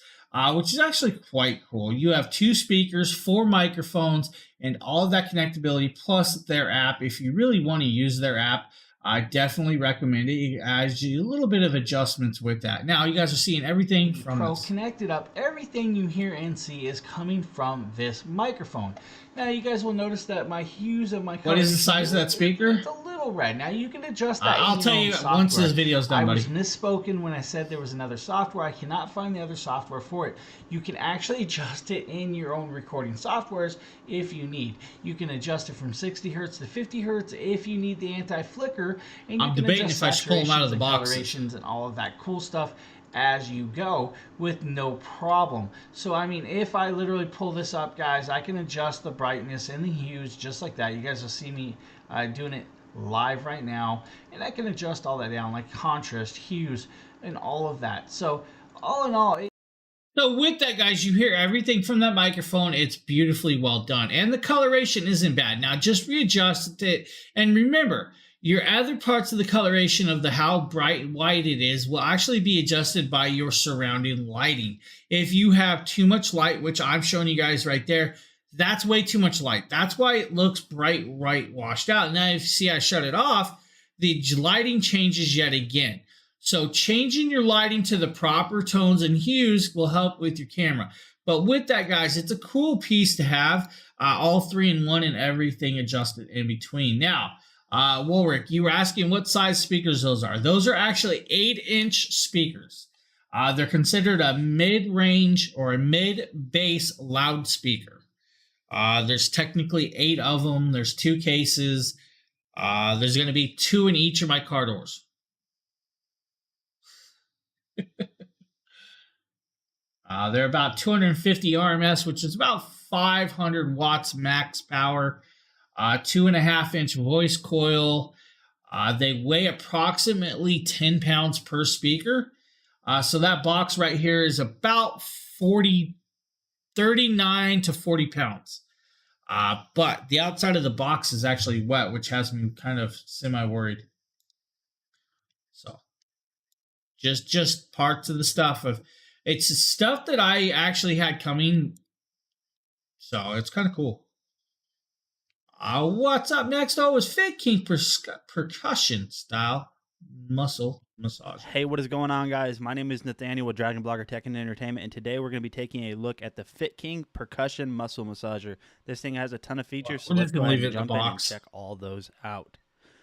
Speaker 1: which is actually quite cool. You have 2 speakers, 4 microphones, and all of that connectability, plus their app. If you really want to use their app, I definitely recommend it. It adds you a little bit of adjustments with that. Now, you guys are seeing everything from this. Connected up. Everything you hear and see is coming from this microphone. Now, you guys will notice that my hues of my... What is the size of that speaker? It's a little red. Now, you can adjust that. I'll tell you once this video's done, buddy. I was misspoken when I said there was another software. I cannot find the other software for it. You can actually adjust it in your own recording softwares if you need. You can adjust it from 60 hertz to 50 hertz if you need the anti-flicker. And you can debating if I should pull them out of the box. Colorations and all of that cool stuff as you go with no problem. So I mean, if I literally pull this up, guys, I can adjust the brightness and the hues just like that. You guys will see me doing it live right now, and I can adjust all that down, like contrast, hues, and all of that. So all in all, so with that, guys, you hear everything from that microphone. It's beautifully well done, and the coloration isn't bad. Now just readjust it, and remember, your other parts of the coloration of the how bright and white it is will actually be adjusted by your surrounding lighting. If you have too much light, which I'm showing you guys right there, that's way too much light. That's why it looks bright, white, washed out. Now, if you see I shut it off, the lighting changes yet again. So changing your lighting to the proper tones and hues will help with your camera. But with that, guys, it's a cool piece to have, all 3-in-1 and everything adjusted in between. Now, Woolrick, you were asking what size speakers those are. Those are actually 8-inch speakers. They're considered a mid-range or a mid-bass loudspeaker. There's technically 8 of them. There's 2 cases. There's going to be 2 in each of my car doors. They're about 250 RMS, which is about 500 watts max power. 2.5-inch voice coil. They weigh approximately 10 pounds per speaker. So that box right here is about 39 to 40 pounds. But the outside of the box is actually wet, which has me kind of semi-worried. So just parts of the stuff of it's stuff that I actually had coming. So it's kind of cool. What's up next? Oh, is Fit King percussion style muscle massage.
Speaker 5: Hey, what is going on, guys? My name is Nathaniel with DragonBlogger Tech and Entertainment, and today we're going to be taking a look at the Fit King percussion muscle massager. This thing has a ton of features, so let's go ahead and jump in and check all those out.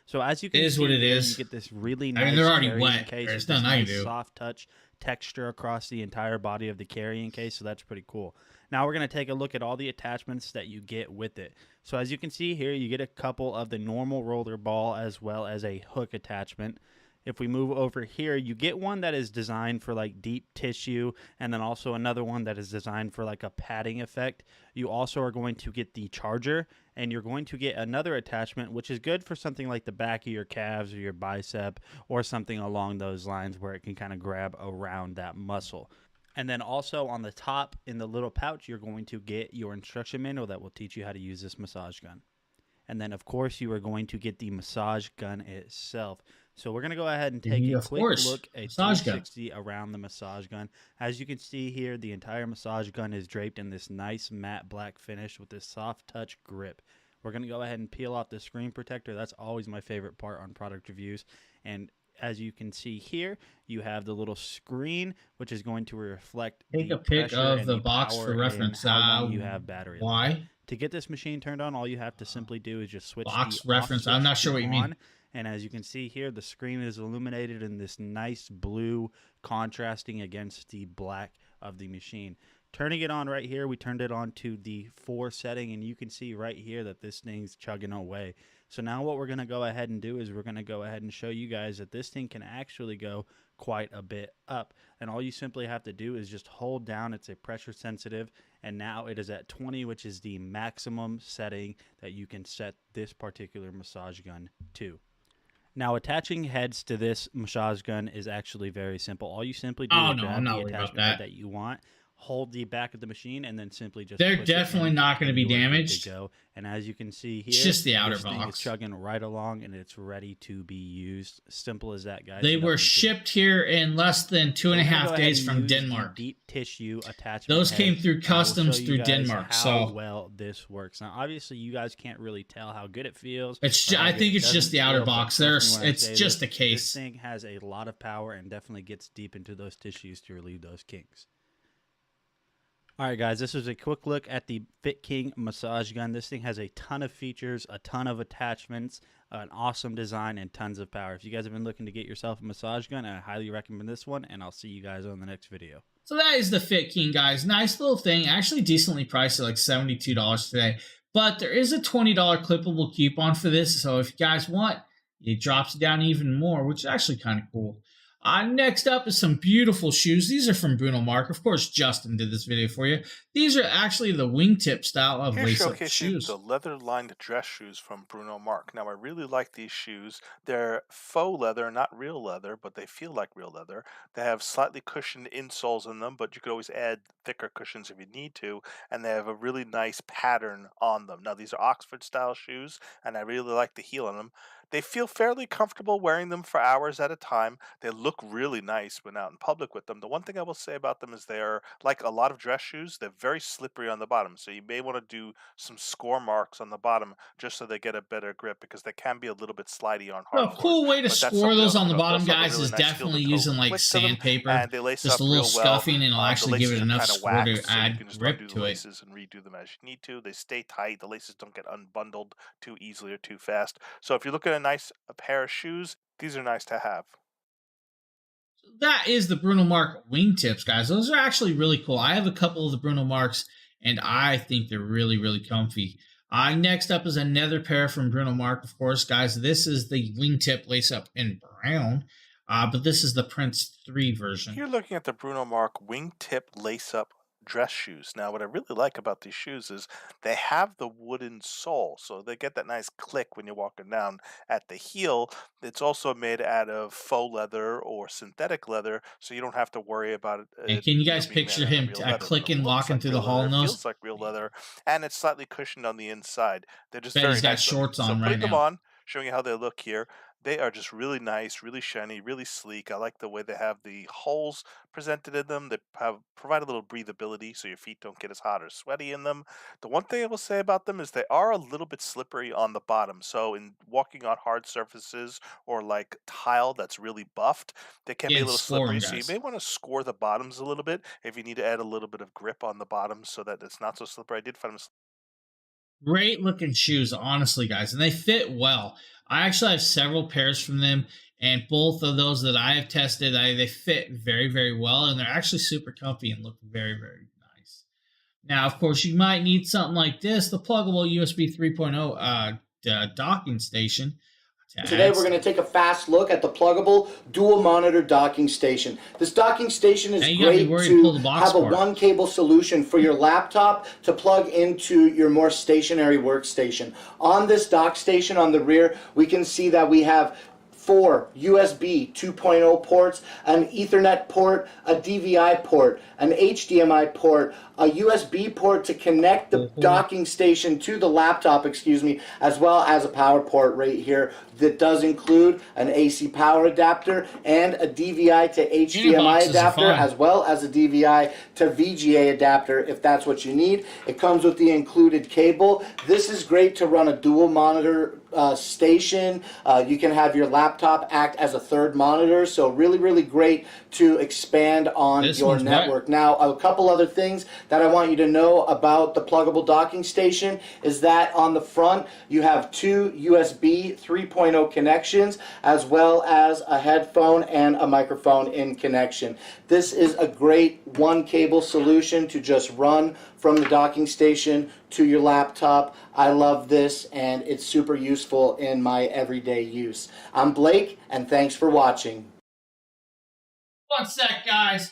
Speaker 5: So as you can see, what it is. You get this really nice
Speaker 1: they're already wet.
Speaker 5: Case.
Speaker 1: There's nothing I can do.
Speaker 5: Soft touch texture across the entire body of the carrying case, so that's pretty cool. Now we're going to take a look at all the attachments that you get with it. So as you can see here, you get a couple of the normal roller ball as well as a hook attachment. If we move over here, you get one that is designed for like deep tissue, and then also another one that is designed for like a padding effect. You also are going to get the charger, and you're going to get another attachment, which is good for something like the back of your calves or your bicep or something along those lines where it can kind of grab around that muscle. And then also on the top in the little pouch, you're going to get your instruction manual that will teach you how to use this massage gun. And then, of course, you are going to get the massage gun itself. So we're going to go ahead and take a quick look at 360 around the massage gun. As you can see here, the entire massage gun is draped in this nice matte black finish with this soft touch grip. We're going to go ahead and peel off the screen protector. That's always my favorite part on product reviews. And as you can see here, you have the little screen, which is going to reflect
Speaker 1: take a pic of the box for reference.
Speaker 5: How long you have battery
Speaker 1: why?
Speaker 5: Life. To get this machine turned on, all you have to simply do is just switch
Speaker 1: box
Speaker 5: the
Speaker 1: reference. I'm not sure what you mean.
Speaker 5: And as you can see here, the screen is illuminated in this nice blue, contrasting against the black of the machine. Turning it on right here, we turned it on to the 4 setting, and you can see right here that this thing's chugging away. So now what we're going to go ahead and do is we're going to go ahead and show you guys that this thing can actually go quite a bit up. And all you simply have to do is just hold down. It's a pressure sensitive, and now it is at 20, which is the maximum setting that you can set this particular massage gun to. Now, attaching heads to this massage gun is actually very simple. All you simply do is grab the attachment head that you want, hold the back of the machine, and then simply just
Speaker 1: they're definitely not going to be damaged.
Speaker 5: Go. And as you can see here,
Speaker 1: it's just the outer
Speaker 5: this
Speaker 1: box.
Speaker 5: Thing is chugging right along, and it's ready to be used. Simple as that, guys.
Speaker 1: They were shipped here in less than 2.5 days from Denmark.
Speaker 5: Deep tissue attachment.
Speaker 1: Those came through customs through Denmark.
Speaker 5: How well this works. Now, obviously, you guys can't really tell how good it feels.
Speaker 1: It's I think it's just the outer box. It's just a case.
Speaker 5: This thing has a lot of power and definitely gets deep into those tissues to relieve those kinks. All right, guys, this is a quick look at the Fit King massage gun. This thing has a ton of features, a ton of attachments, an awesome design, and tons of power. If you guys have been looking to get yourself a massage gun, I highly recommend this one, and I'll see you guys on the next video.
Speaker 1: So that is the Fit King, guys. Nice little thing. Actually decently priced at like $72 today. But there is a $20 clippable coupon for this. So if you guys want, it drops it down even more, which is actually kind of cool. Next up is some beautiful shoes. These are from Bruno Mars. Of course, Justin did this video for you. These are actually the wingtip style of lace-up shoes.
Speaker 7: The leather-lined dress shoes from Bruno Mars. Now, I really like these shoes. They're faux leather, not real leather, but they feel like real leather. They have slightly cushioned insoles in them, but you could always add thicker cushions if you need to, and they have a really nice pattern on them. Now, these are Oxford-style shoes, and I really like the heel on them. They feel fairly comfortable wearing them for hours at a time. They look really nice when out in public with them. The one thing I will say about them is they're like a lot of dress shoes. They're very slippery on the bottom. So you may want to do some score marks on the bottom just so they get a better grip because they can be a little bit slidey on hard.
Speaker 1: A cool way to score those on the bottom, guys, is definitely using like sandpaper. Just a little scuffing and it'll actually give it enough score to add grip to it.
Speaker 7: And redo them as you need to. They stay tight. The laces don't get unbundled too easily or too fast. So if you're looking at a pair of shoes, these are nice to have.
Speaker 1: That is the Bruno Mars wingtips, guys. Those are actually really cool. I have a couple of the Bruno Mars, and I think they're really, really comfy. Next up is another pair from Bruno Mars, of course, guys. This is the wingtip lace-up in brown, but this is the Prince 3 version.
Speaker 7: You're looking at the Bruno Mars wingtip lace-up dress shoes. Now, what I really like about these shoes is they have the wooden sole, so they get that nice click when you're walking down at the heel. It's also made out of faux leather or synthetic leather, so you don't have to worry about it.
Speaker 1: And can you guys picture him clicking, walking through the hall in those?
Speaker 7: It feels like real leather, and it's slightly cushioned on the inside. They're just very
Speaker 1: nice. He's got shorts on right now.
Speaker 7: Putting them on, showing you how they look here. They are just really nice, really shiny, really sleek. I like the way they have the holes presented in them. They provide a little breathability so your feet don't get as hot or sweaty in them. The one thing I will say about them is they are a little bit slippery on the bottom. So in walking on hard surfaces or like tile that's really buffed, they can be a little slippery. So you may want to score the bottoms a little bit if you need to add a little bit of grip on the bottom so that it's not so slippery. I did find them
Speaker 1: great looking shoes, honestly, guys, and they fit well. I actually have several pairs from them, and both of those that I have tested, they fit very, very well, and they're actually super comfy and look very, very nice. Now, of course, you might need something like this, the pluggable USB 3.0 docking station.
Speaker 9: Today we're going to take a fast look at the pluggable dual monitor docking station. This docking station is great to have a one cable solution for your laptop to plug into your more stationary workstation. On this dock station on the rear, we can see that we have 4 USB 2.0 ports, an Ethernet port, a DVI port, an HDMI port, a USB port to connect the docking station to the laptop, as well as a power port right here that does include an AC power adapter and a DVI to HDMI adapter, as well as a DVI to VGA adapter if that's what you need. It comes with the included cable. This is great to run a dual monitor station. You can have your laptop act as a third monitor. So really great to expand on your network. Right. Now, a couple other things that I want you to know about the pluggable docking station is that on the front you have two USB 3.0 connections, as well as a headphone and a microphone in connection. This is a great one cable solution to just run from the docking station to your laptop. I love this, and it's super useful in my everyday use. I'm Blake, and thanks for watching.
Speaker 1: One sec, guys.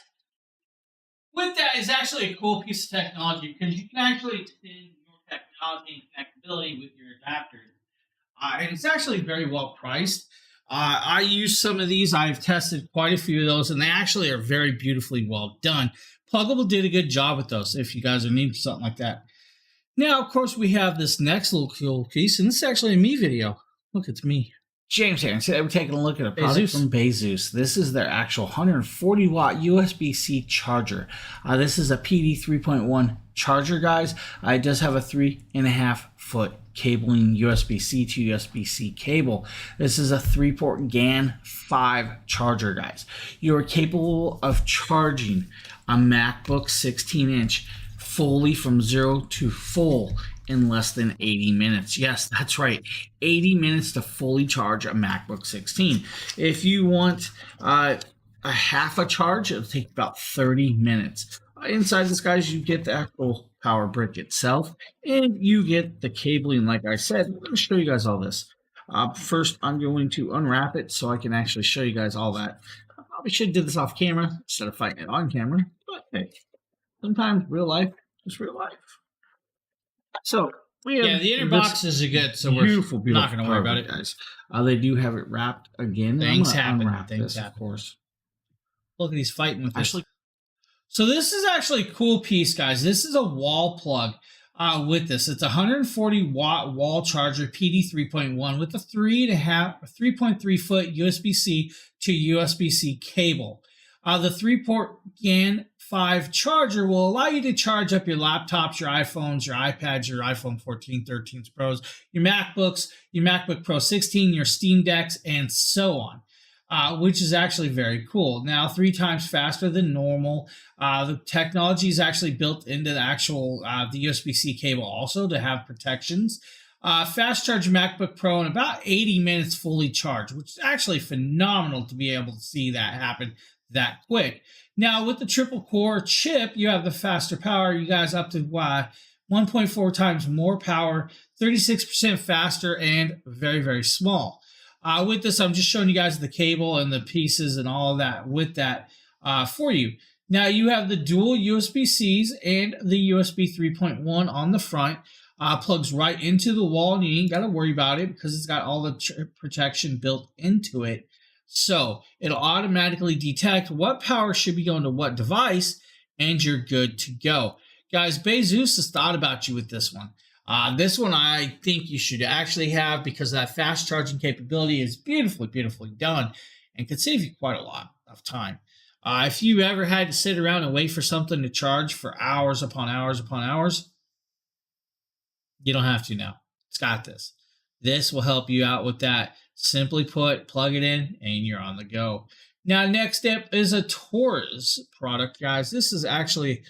Speaker 1: With that is actually a cool piece of technology, because you can actually extend your technology and connectability with your adapters. And it's actually very well priced. I use some of these. I've tested quite a few of those, and they actually are very beautifully well done. Pluggable did a good job with those, if you guys are needing something like that. Now, of course, we have this next little cool piece, and this is actually a me video. Look, it's me. James here, and today we're taking a look at a product from Bezus. This is their actual 140-watt USB-C charger. This is a PD 3.1 charger, guys. It does have a 3.5-foot cabling USB-C to USB-C cable. This is a 3-port GAN 5 charger, guys. You are capable of charging a MacBook 16-inch fully from 0 to full in less than 80 minutes. Yes, that's right. 80 minutes to fully charge a MacBook 16. If you want a half a charge, it'll take about 30 minutes. Inside this, guys, you get the actual power brick itself, and you get the cabling, like I said. I'm going to show you guys all this. First, I'm going to unwrap it so I can actually show you guys all that. I probably should have did this off camera instead of fighting it on camera, but hey, sometimes real life is real life. So, we have
Speaker 2: the inner boxes are good, so we're not going to worry about it,
Speaker 1: guys. They do have it wrapped again.
Speaker 2: Things happen.
Speaker 1: Of course. Look at he's fighting with this. So this is actually a cool piece, guys. This is a wall plug with this. It's a 140-watt wall charger, PD 3.1, with a 3.3-foot USB-C to USB-C cable. The 3-port GAN 5 charger will allow you to charge up your laptops, your iPhones, your iPads, your iPhone 14, 13 Pros, your MacBooks, your MacBook Pro 16, your Steam Decks, and so on. Which is actually very cool. Now, 3 times faster than normal. The technology is actually built into the actual the USB-C cable also to have protections. Fast charge MacBook Pro in about 80 minutes fully charged, which is actually phenomenal to be able to see that happen that quick. Now, with the triple core chip, you have the faster power. You guys up to 1.4 times more power, 36% faster, and very small. With this, I'm just showing you guys the cable and the pieces and all of that with that for you. Now, you have the dual USB-Cs and the USB 3.1 on the front. Plugs right into the wall, and you ain't got to worry about it because it's got all the protection built into it. So it'll automatically detect what power should be going to what device, and you're good to go. Guys, Bezus has thought about you with this one. This one I think you should actually have because that fast charging capability is beautifully done and could save you quite a lot of time. If you ever had to sit around and wait for something to charge for hours upon hours, you don't have to now. It's got this. This will help you out with that. Simply put, plug it in, and you're on the go. Now, next step is a Taurus product, guys. This is actually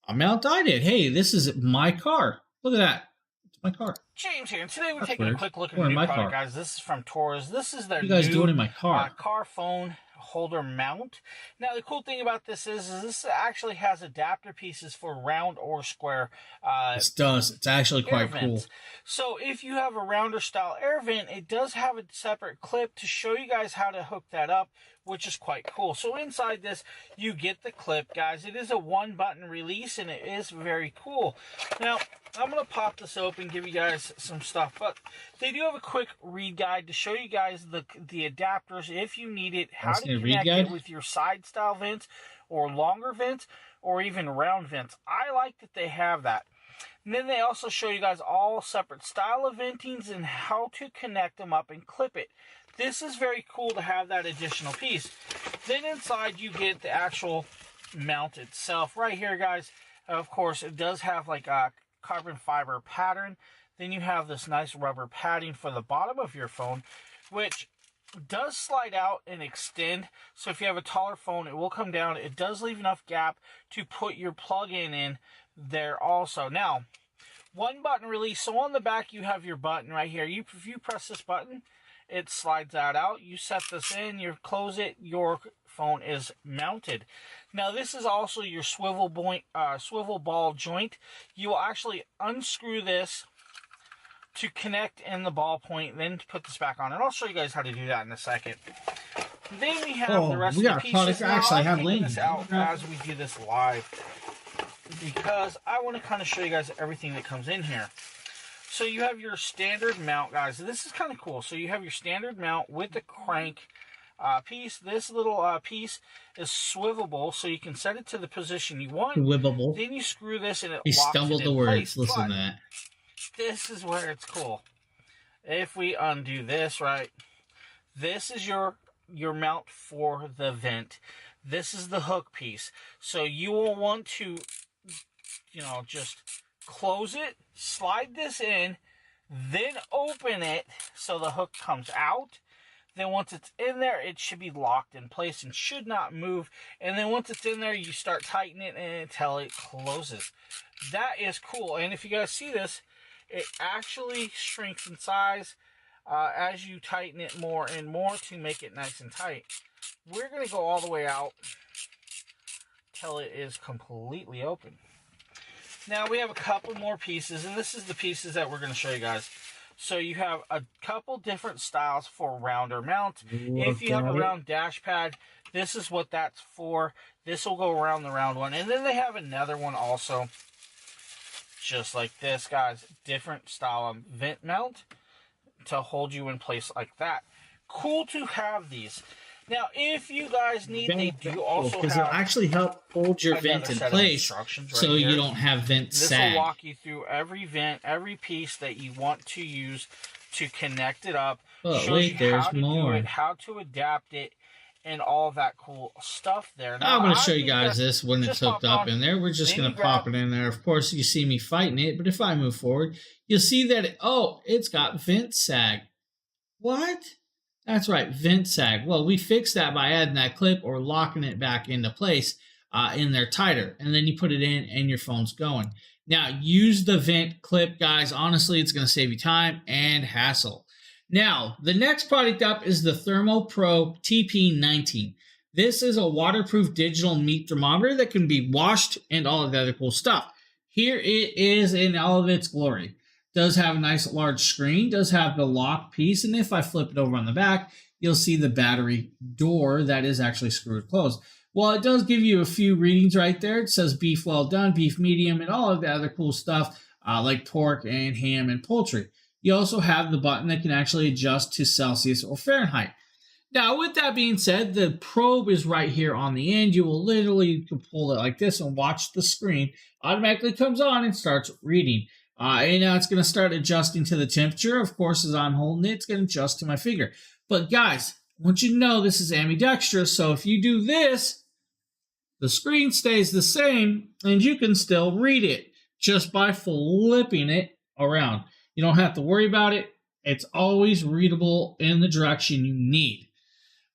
Speaker 1: a mount I did. Hey, this is my car. Look at that. My car.
Speaker 2: James here, and today we're taking a quick look at the new product, guys. This is from Taurus. This is their new
Speaker 1: doing in my car?
Speaker 2: Car phone holder mount. Now, the cool thing about this is this actually has adapter pieces for round or square.
Speaker 1: This does. It's actually quite cool.
Speaker 2: So, if you have a rounder style air vent, it does have a separate clip to show you guys how to hook that up, which is quite cool. So inside this, you get the clip, guys. It is a 1-button release, and it is very cool. Now, I'm going to pop this open, give you guys some stuff, but they do have a quick read guide to show you guys the adapters, if you need it, how to connect it with your side style vents, or longer vents, or even round vents. I like that they have that. And then they also show you guys all separate style of ventings and how to connect them up and clip it. This is very cool to have that additional piece. Then inside you get the actual mount itself. Right here, guys, of course, it does have like a carbon fiber pattern Then you have this nice rubber padding for the bottom of your phone, which does slide out and extend. So if you have a taller phone, it will come down. It does leave enough gap to put your plug-in in there also. Now, one button release. So on the back, you have your button right here. If you press this button, it slides that out. You set this in, you close it, your phone is mounted. Now this is also your swivel ball joint. You will actually unscrew this to connect in the ball point, then to put this back on. And I'll show you guys how to do that in a second. Then we have the rest of the pieces. Now, I'm taking this out as we do this live because I want to kind of show you guys everything that comes in here. So you have your standard mount, guys. This is kind of cool. So you have your standard mount with the crank piece. This little piece is swivelable, so you can set it to the position you want.
Speaker 1: Swivelable.
Speaker 2: Then you screw this and it
Speaker 1: He
Speaker 2: locks
Speaker 1: stumbled
Speaker 2: it in
Speaker 1: the words.
Speaker 2: place.
Speaker 1: Listen to that.
Speaker 2: This is where it's cool. If we undo this, right, this is your mount for the vent. This is the hook piece. So you will want to, just close it, slide this in, then open it so the hook comes out. Then once it's in there, it should be locked in place and should not move. And then once it's in there, you start tightening it until it closes. That is cool. And if you guys see this, it actually shrinks in size as you tighten it more and more to make it nice and tight. We're going to go all the way out till it is completely open. Now we have a couple more pieces, and this is the pieces that we're going to show you guys. So you have a couple different styles for rounder mounts. If you have a round dash pad, this is what that's for. This will go around the round one. And then they have another one also, just like this, guys. Different style of vent mount to hold you in place like that. Cool to have these. Now, if you guys need, they do also
Speaker 1: because it'll actually help hold your vent in place, so you don't have vent sag.
Speaker 2: This will walk you through every vent, every piece that you want to use to connect it up.
Speaker 1: Oh, wait, there's more.
Speaker 2: How to adapt it, and all that cool stuff there.
Speaker 1: Now, I'm going to show you guys this when it's hooked up in there. We're just going to pop it in there. Of course, you see me fighting it, but if I move forward, you'll see that, it's got vent sag. What? That's right, vent sag. Well, we fixed that by adding that clip or locking it back into place in there tighter. And then you put it in and your phone's going. Now, use the vent clip, guys. Honestly, it's going to save you time and hassle. Now, the next product up is the ThermoPro TP19. This is a waterproof digital meat thermometer that can be washed and all of the other cool stuff. Here it is in all of its glory. Does have a nice large screen, does have the lock piece, and if I flip it over on the back, you'll see the battery door that is actually screwed closed. Well, it does give you a few readings right there. It says beef well done, beef medium, and all of the other cool stuff like pork and ham and poultry. You also have the button that can actually adjust to Celsius or Fahrenheit. Now, with that being said, the probe is right here on the end. You will literally pull it like this and watch the screen. Automatically comes on and starts reading. And now it's going to start adjusting to the temperature. Of course, as I'm holding it, it's going to adjust to my finger. But guys, I want you to know this is ambidextrous. So if you do this, the screen stays the same and you can still read it just by flipping it around. You don't have to worry about it. It's always readable in the direction you need.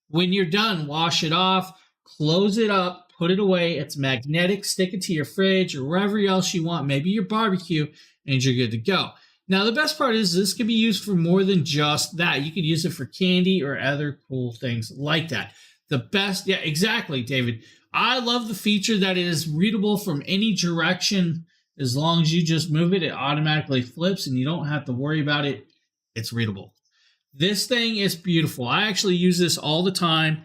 Speaker 1: When you're done, wash it off, close it up, put it away. It's magnetic. Stick it to your fridge or wherever else you want, maybe your barbecue, and you're good to go. Now, the best part is this can be used for more than just that. You could use it for candy or other cool things like that. The best, yeah, exactly, David. I love the feature that it is readable from any direction. As long as you just move it, it automatically flips and you don't have to worry about it. It's readable. This thing is beautiful. I actually use this all the time.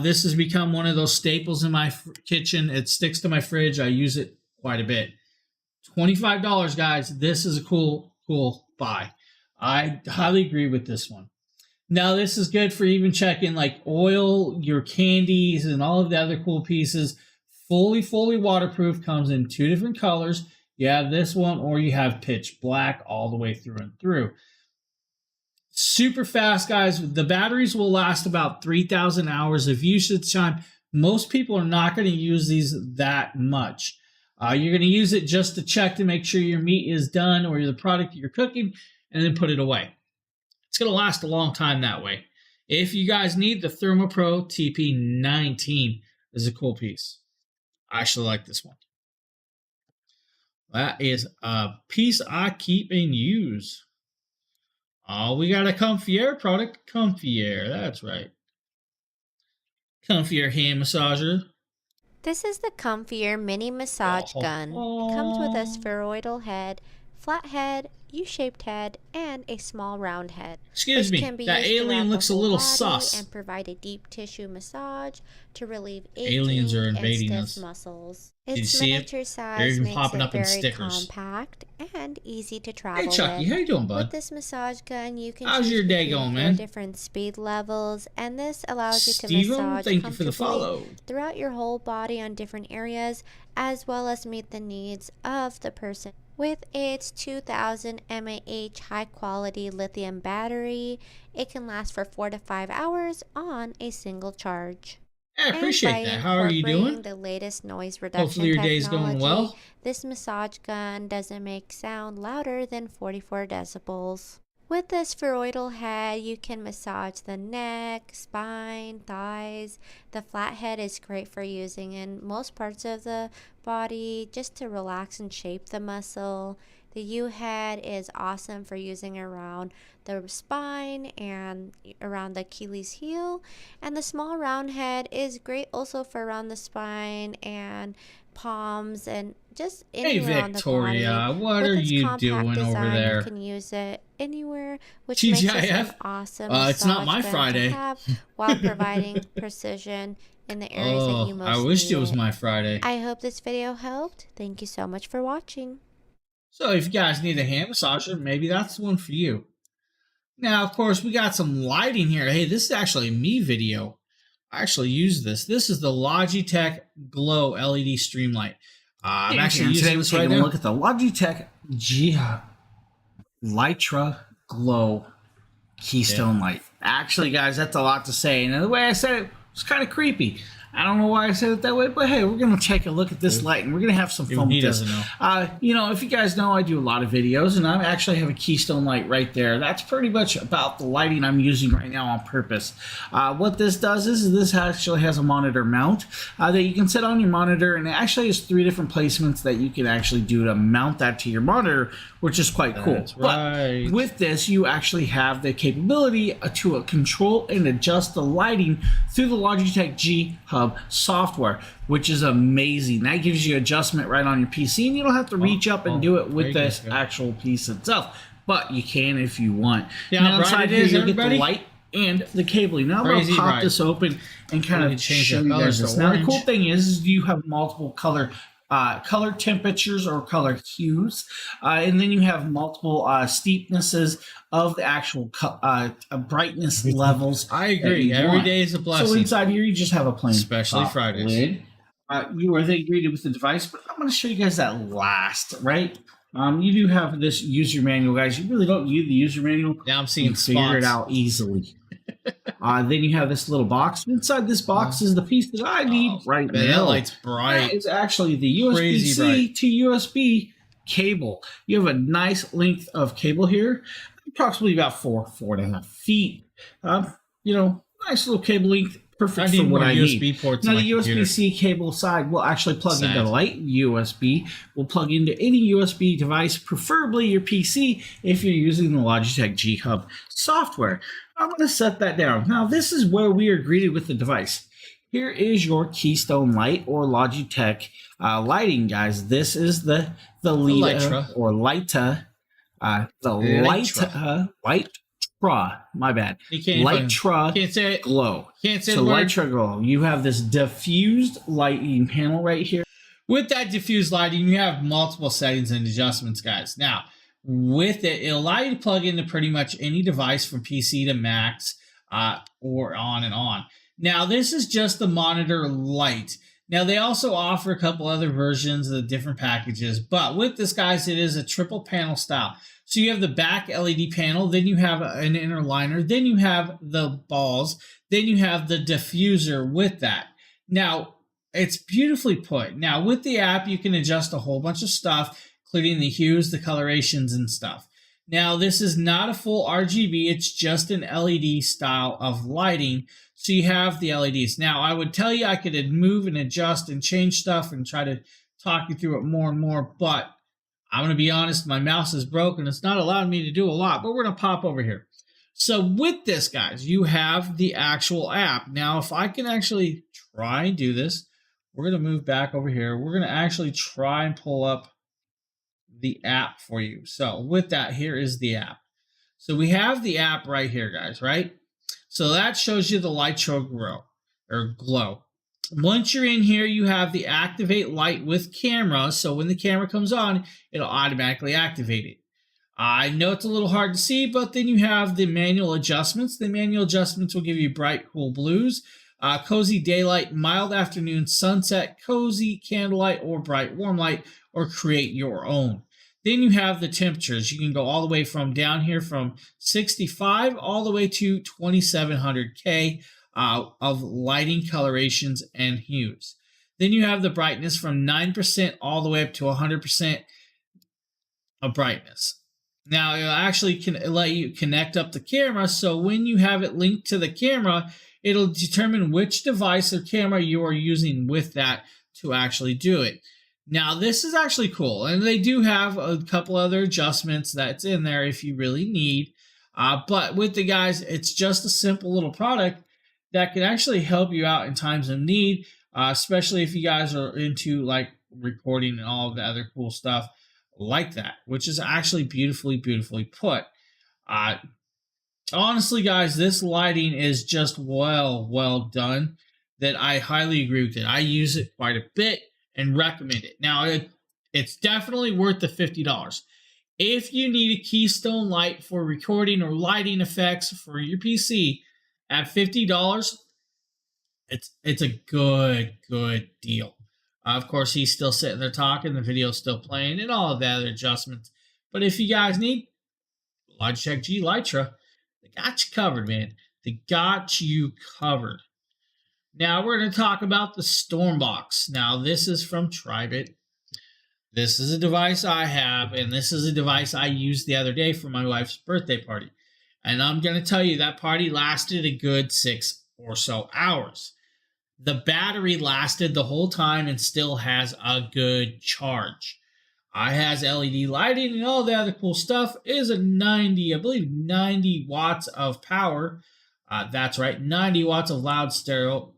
Speaker 1: This has become one of those staples in my kitchen. It sticks to my fridge. I use it quite a bit. $25, guys. This is a cool buy. I highly agree with this one. Now, this is good for even checking like oil, your candies, and all of the other cool pieces. Fully waterproof. Comes in 2 different colors. You have this one or you have pitch black all the way through and through. Super fast, guys. The batteries will last about 3,000 hours of usage time. Most people are not going to use these that much. You're going to use it just to check to make sure your meat is done or the product you're cooking, and then put it away. It's going to last a long time that way. If you guys need, the ThermoPro TP19 is a cool piece. I actually like this one. That is a piece I keep and use. Oh, we got a Comfy Air product. Comfy Air, that's right. Comfy Air hand massager.
Speaker 10: This is the Comfy Air mini massage gun. It comes with a spheroidal head, flat head, U-shaped head, and a small round head.
Speaker 1: Excuse me, that alien looks a little sus.
Speaker 10: And provide a deep tissue massage to relieve
Speaker 1: aliens are invading
Speaker 10: and
Speaker 1: us.
Speaker 10: stiff muscles.
Speaker 1: Did you
Speaker 10: Its
Speaker 1: see
Speaker 10: miniature
Speaker 1: it?
Speaker 10: size
Speaker 1: They're even
Speaker 10: makes
Speaker 1: popping
Speaker 10: it
Speaker 1: up in
Speaker 10: very
Speaker 1: stickers.
Speaker 10: compact and easy to travel
Speaker 1: Hey Chucky,
Speaker 10: with.
Speaker 1: how you doing, bud?
Speaker 10: With this massage gun, you can
Speaker 1: How's
Speaker 10: choose
Speaker 1: your day
Speaker 10: between
Speaker 1: going,
Speaker 10: 4
Speaker 1: man?
Speaker 10: different speed levels, and this allows you to
Speaker 1: Steven,
Speaker 10: massage
Speaker 1: thank you for the
Speaker 10: comfortably
Speaker 1: follow.
Speaker 10: throughout your whole body on different areas, as well as meet the needs of the person. With its 2000 mAh high-quality lithium battery, it can last for 4 to 5 hours on a single charge.
Speaker 1: I appreciate that. How are you doing?
Speaker 10: The latest noise reduction
Speaker 1: Hopefully your day's going well.
Speaker 10: This massage gun doesn't make sound louder than 44 decibels. With this spheroidal head, you can massage the neck, spine, thighs. The flat head is great for using in most parts of the body just to relax and shape the muscle. The U-head is awesome for using around the spine and around the Achilles heel. And the small round head is great also for around the spine and palms and just anywhere on the body.
Speaker 1: Hey Victoria, what are you doing over there?
Speaker 10: You can use it anywhere, which makes it an awesome
Speaker 1: it's not my
Speaker 10: massage gun
Speaker 1: Friday.
Speaker 10: to have while providing precision in the areas that you most
Speaker 1: I wished
Speaker 10: need
Speaker 1: it was my Friday.
Speaker 10: I hope this video helped. Thank you so much for watching.
Speaker 1: So if you guys need a hand massager, maybe that's the one for you. Now, of course, we got some lighting here. Hey, this is actually a me video. I actually use this. This is the Logitech Glow LED stream light. I'm actually using this right now. Look at the Logitech G Litra Glow Keystone Light. Actually, guys, that's a lot to say. And the way I said it was kind of creepy. I don't know why I said it that way, but hey, we're going to take a look at this light and we're going to have some fun with this. You know, if you guys know, I do a lot of videos and I actually have a Keystone light right there. That's pretty much about the lighting I'm using right now on purpose. What this does is this actually has a monitor mount that you can set on your monitor, and it actually has 3 different placements that you can actually do to mount that to your monitor, which is quite cool. That's right. But with this, you actually have the capability to control and adjust the lighting through the Logitech G Hub software, which is amazing. That gives you adjustment right on your PC, and you don't have to reach up and do it with this actual piece itself, but you can if you want. Yeah, now inside here you get the light and the cabling. Now I'm going to pop this open and kind of show you guys this. Now the cool thing is you have multiple color temperatures or color hues, and then you have multiple steepnesses of the actual brightness levels.
Speaker 2: I agree. Every day is a blessing.
Speaker 1: So inside here, you just have a plain,
Speaker 2: especially Fridays.
Speaker 1: Lid. You are then greeted with the device, but I'm going to show you guys that last, right? You do have this user manual, guys. You really don't need the user manual.
Speaker 2: Now I'm seeing
Speaker 1: figure it out easily. Then you have this little box. Inside this box is the piece that I need right now.
Speaker 2: That light's bright.
Speaker 1: It's actually the USB-C to USB cable. You have a nice length of cable here, approximately about 4.5 feet. You know, nice little cable length. Perfect for what I need.
Speaker 2: Ports
Speaker 1: now the USB-C cable side will actually plug into light USB. Will plug into any USB device, preferably your PC if you're using the Logitech G Hub software. I'm going to set that down. Now this is where we are greeted with the device. Here is your Keystone light or Logitech lighting, guys. This is the Litra or Lita, my bad. Litra
Speaker 2: can't say it.
Speaker 1: Glow.
Speaker 2: Can't say
Speaker 1: so Litra Glow. You have this diffused lighting panel right here.
Speaker 2: With that diffused lighting, you have multiple settings and adjustments, guys. Now, with it, it'll allow you to plug into pretty much any device from PC to Macs or on and on. Now, this is just the monitor light. Now, they also offer a couple other versions of the different packages, but with this, guys, it is a triple panel style. So you have the back LED panel, then you have an inner liner, then you have the balls, then you have the diffuser with that. Now,
Speaker 1: it's beautifully put. Now, with the app, you can adjust a whole bunch of stuff, including the hues, the colorations, and stuff. Now, this is not a full RGB. It's just an LED style of lighting. So you have the LEDs. Now, I would tell you I could move and adjust and change stuff and try to talk you through it more and more, but I'm going to be honest, my mouse is broken. It's not allowing me to do a lot, but we're going to pop over here. So with this, guys, you have the actual app. Now, if I can actually try and do this, we're going to move back over here. We're going to actually try and pull up the app for you. So with that, here is the app. So we have the app right here, guys, right? So that shows you the light show glow. Once you're in here, you have the activate light with camera. So when the camera comes on, it'll automatically activate it. I know it's a little hard to see, but then you have the manual adjustments. The manual adjustments will give you bright, cool blues, cozy daylight, mild afternoon, sunset, cozy candlelight, or bright, warm light, or create your own. Then you have the temperatures. You can go all the way from down here from 65 all the way to 2700K of lighting, colorations, and hues. Then you have the brightness from 9% all the way up to 100% of brightness. Now, it'll actually let you connect up the camera, so when you have it linked to the camera, it'll determine which device or camera you are using with that to actually do it. Now, this is actually cool, and they do have a couple other adjustments that's in there if you really need. But with the guys, it's just a simple little product that can actually help you out in times of need, especially if you guys are into like recording and all of the other cool stuff like that, which is actually beautifully put. Honestly, guys, this lighting is just well done, that I highly agree with it. I use it quite a bit and recommend it. Now, it's definitely worth the $50. If you need a Keystone light for recording or lighting effects for your PC at $50, it's a good deal. Of course, he's still sitting there talking, the video's still playing, and all of the other adjustments. But if you guys need Logitech G Litra, they got you covered, man. They got you covered. Now, we're going to talk about the Stormbox. Now, this is from Tribit. This is a device I have, and this is a device I used the other day for my wife's birthday party. And I'm going to tell you, that party lasted a good 6 or so hours. The battery lasted the whole time and still has a good charge. It has LED lighting and all the other cool stuff. It is a 90 watts of power. That's right, 90 watts of loud stereo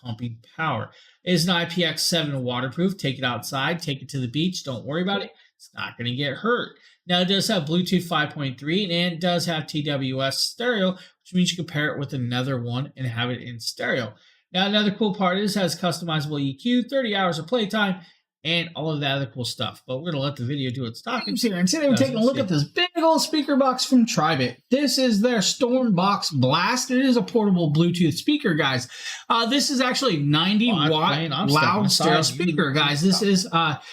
Speaker 1: pumping power. It is an IPX7 waterproof. Take it outside, take it to the beach. Don't worry about it. It's not going to get hurt. Now, it does have Bluetooth 5.3 and it does have TWS stereo, which means you can pair it with another one and have it in stereo. Now, another cool part is it has customizable EQ, 30 hours of playtime, and all of that other cool stuff. But we're going to let the video do its talking.
Speaker 11: Here, and today we're taking a look at this big old speaker box from Tribit. This is their Stormbox Blast. It is a portable Bluetooth speaker, guys. This is actually 90-watt loud stereo speaker, guys. This is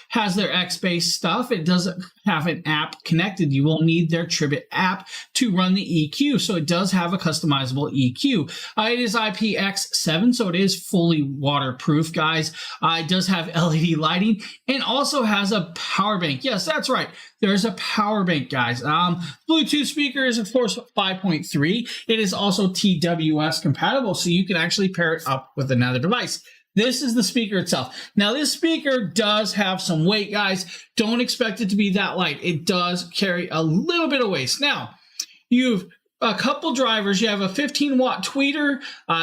Speaker 11: has their X-Base stuff. It doesn't have an app connected. You will need their Tribit app to run the EQ. So it does have a customizable EQ. It is IPX7, so it is fully waterproof, guys. It does have LED lighting. And also has a power bank. Yes, that's right. There's a power bank, guys. Bluetooth speaker is, of course, 5.3. It is also TWS compatible, so you can actually pair it up with another device. This is the speaker itself. Now, this speaker does have some weight, guys. Don't expect it to be that light. It does carry a little bit of weight. Now, you've a couple drivers. You have a 15-watt tweeter.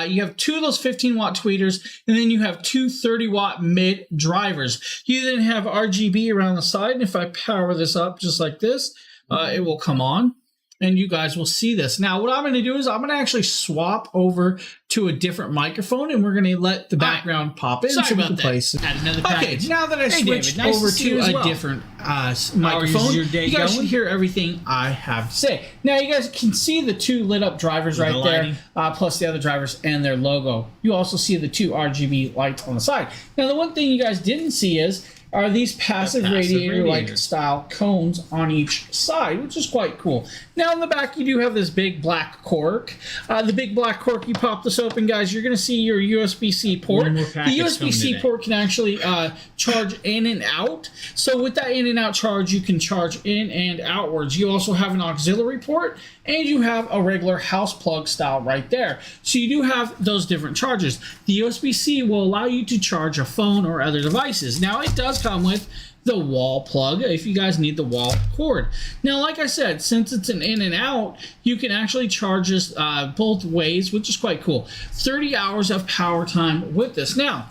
Speaker 11: You have 2 of those 15-watt tweeters, and then you have 2 30-watt mid drivers. You then have RGB around the side, and if I power this up just like this, it will come on, and you guys will see this. Now, what I'm going to do is I'm going to actually swap over to a different microphone, and we're going to let the background pop in.
Speaker 1: Sorry about that.
Speaker 11: Okay, now that I switched over to a different microphone, you guys should hear everything I have to say. Now, you guys can see the 2 lit up drivers right there, plus the other drivers and their logo. You also see the 2 RGB lights on the side. Now, the one thing you guys didn't see is are these passive radiator-like style cones on each side, which is quite cool. Now in the back, you do have this big black cork. The big black cork, you pop this open, guys, you're going to see your USB-C port. The USB-C port can actually charge in and out. So with that in and out charge, you can charge in and outwards. You also have an auxiliary port, and you have a regular house plug style right there. So you do have those different chargers. The USB-C will allow you to charge a phone or other devices. Now it does come with the wall plug if you guys need the wall cord. Now, like I said, since it's an in and out, you can actually charge this both ways, which is quite cool. 30 hours of power time with this. Now,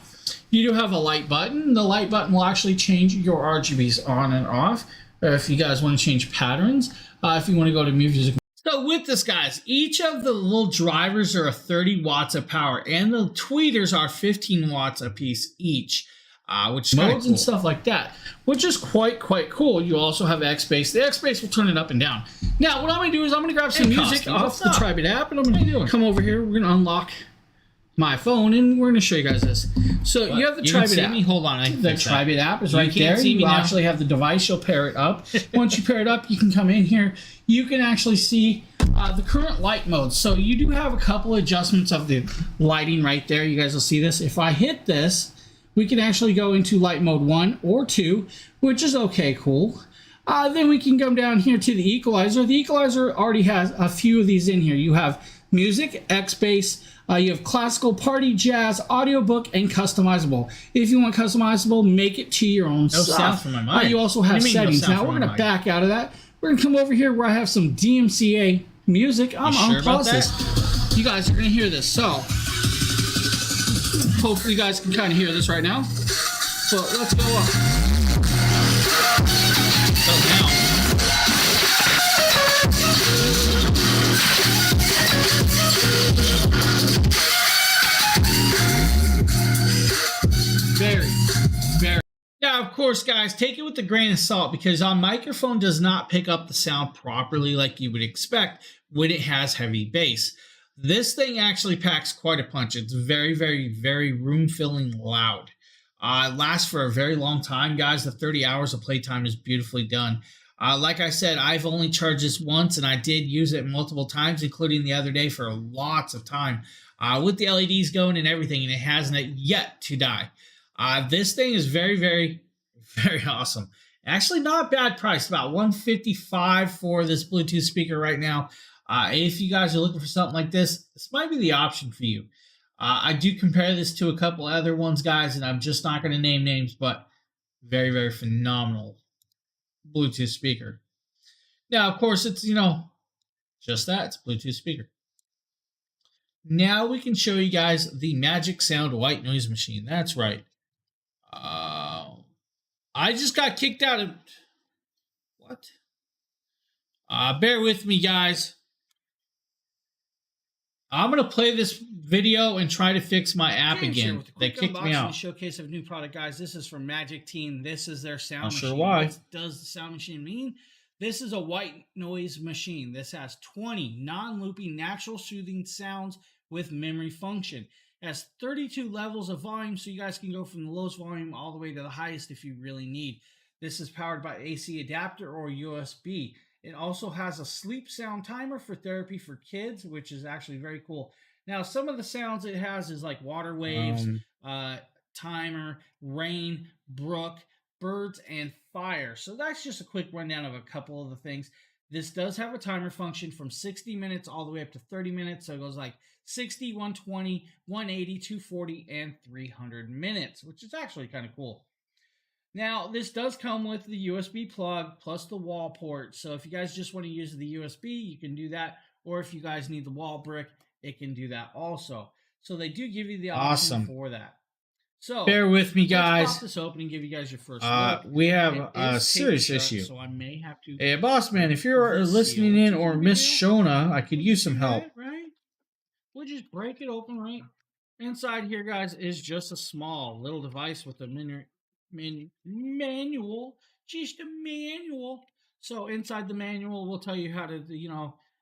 Speaker 11: you do have a light button. The light button will actually change your RGBs on and off, if you guys want to change patterns, if you want to go to music. So with this, guys, each of the little drivers are 30 watts of power, and the tweeters are 15 watts a piece each. Which is modes cool. And stuff like that, which is quite cool. You also have X-Bass. The X-Bass will turn it up and down. Now, what I'm going to do is I'm going to grab some music off the Tribit app, and I'm going to come over here. We're going to unlock my phone, and we're going to show you guys this. So you have the Tribit app. Hold on. The Tribit app is right there. You actually have the device. You'll pair it up. Once you pair it up, you can come in here. You can actually see the current light mode. So you do have a couple adjustments of the lighting right there. You guys will see this. If I hit this, we can actually go into light mode 1 or 2, which is okay, cool. Then we can come down here to the equalizer. The equalizer already has a few of these in here. You have music, X-Bass, you have classical, party, jazz, audiobook, and customizable. If you want customizable, make it to your own
Speaker 1: no
Speaker 11: stuff.
Speaker 1: Sound from my mind.
Speaker 11: You also have settings. Now we're going to back out of that. We're going to come over here where I have some DMCA music. I'm on process. You guys are going to hear this. So hopefully you guys can kind of hear this right now. So let's go up. So now. Very. Now, of course, guys, take it with a grain of salt because our microphone does not pick up the sound properly like you would expect when it has heavy bass. This thing actually packs quite a punch. It's very room-filling loud. It lasts for a very long time, guys. The 30 hours of playtime is beautifully done. Like I said, I've only charged this once, and I did use it multiple times, including the other day for lots of time, with the LEDs going and everything, and it hasn't yet to die. This thing is very awesome. Actually, not a bad price. About $155 for this Bluetooth speaker right now. If you guys are looking for something like this, this might be the option for you. I do compare this to a couple other ones, guys, and I'm just not going to name names, but very phenomenal Bluetooth speaker. Now, of course, it's, just that. It's a Bluetooth speaker. Now we can show you guys the Magic Sound white noise machine. That's right. I just got kicked out of... What? Bear with me, guys. I'm going to play this video and try to fix my app again. They kicked me out. Showcase of a new product, guys. This is from Magic Team. This is their sound machine. Not sure why. What does the sound machine mean? This is a white noise machine. This has 20 non-looping, natural soothing sounds with memory function. It has 32 levels of volume, so you guys can go from the lowest volume all the way to the highest if you really need. This is powered by AC adapter or USB. It also has a sleep sound timer for therapy for kids, which is actually very cool. Now, some of the sounds it has is like water waves, timer, rain, brook, birds, and fire. So that's just a quick rundown of a couple of the things. This does have a timer function from 60 minutes all the way up to 30 minutes. So it goes like 60, 120, 180, 240, and 300 minutes, which is actually kind of cool. Now, this does come with the USB plug plus the wall port. So if you guys just want to use the USB, you can do that. Or if you guys need the wall brick, it can do that also. So they do give you the option for that. So bear with me, guys. Let's pop this open and give you guys your first look. We have a serious issue. So I may have to. Hey, boss man, if you're listening in, or Miss Shona, I could use some help. Right? We'll just break it open, right? Inside here, guys, is just a small little device with a manual. Just a manual. So inside the manual, we'll tell you how to,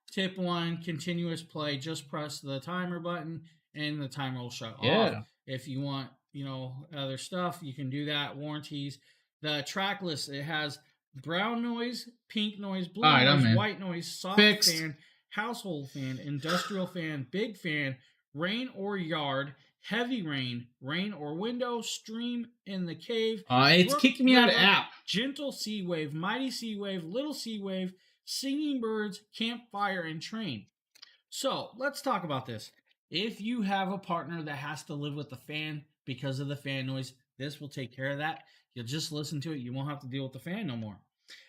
Speaker 11: tip 1, continuous play. Just press the timer button, and the timer will shut off. If you want, other stuff, you can do that. Warranties,
Speaker 2: The track list, it has brown noise, pink noise, blue noise, white noise, soft fan, household fan, industrial fan, big fan, rain or yard, heavy rain, rain or window, stream in the cave.
Speaker 11: It's kicking me out of app.
Speaker 2: Gentle sea wave, mighty sea wave, little sea wave, singing birds, campfire, and train. So let's talk about this. If you have a partner that has to live with the fan because of the fan noise, this will take care of that. You'll just listen to it. You won't have to deal with the fan no more.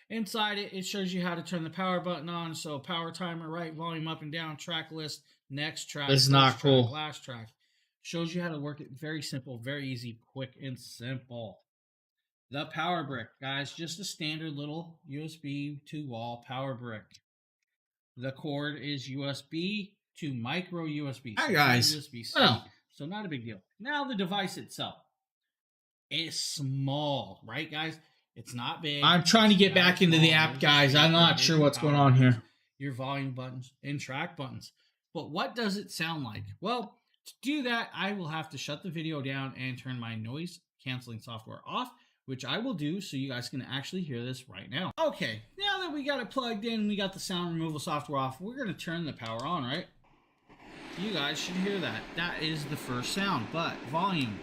Speaker 2: Inside it, it shows you how to turn the power button on. So power timer, right, volume up and down, track list, next track.
Speaker 11: This is not cool.
Speaker 2: Last track. Shows you how to work it. Very simple, very easy, quick and simple. The power brick, guys, just a standard little USB to wall power brick. The cord is USB to micro USB.
Speaker 11: Hi, guys.
Speaker 2: USB-C, so not a big deal. Now the device itself is small, right, guys? It's not big.
Speaker 11: I'm trying to get back into the app, guys. I'm not sure what's going on here.
Speaker 2: Your volume buttons and track buttons. But what does it sound like? Well, to do that, I will have to shut the video down and turn my noise canceling software off, which I will do so you guys can actually hear this right now. Okay, now that we got it plugged in, we got the sound removal software off, we're going to turn the power on, right? You guys should hear that. That is the first sound, but volume.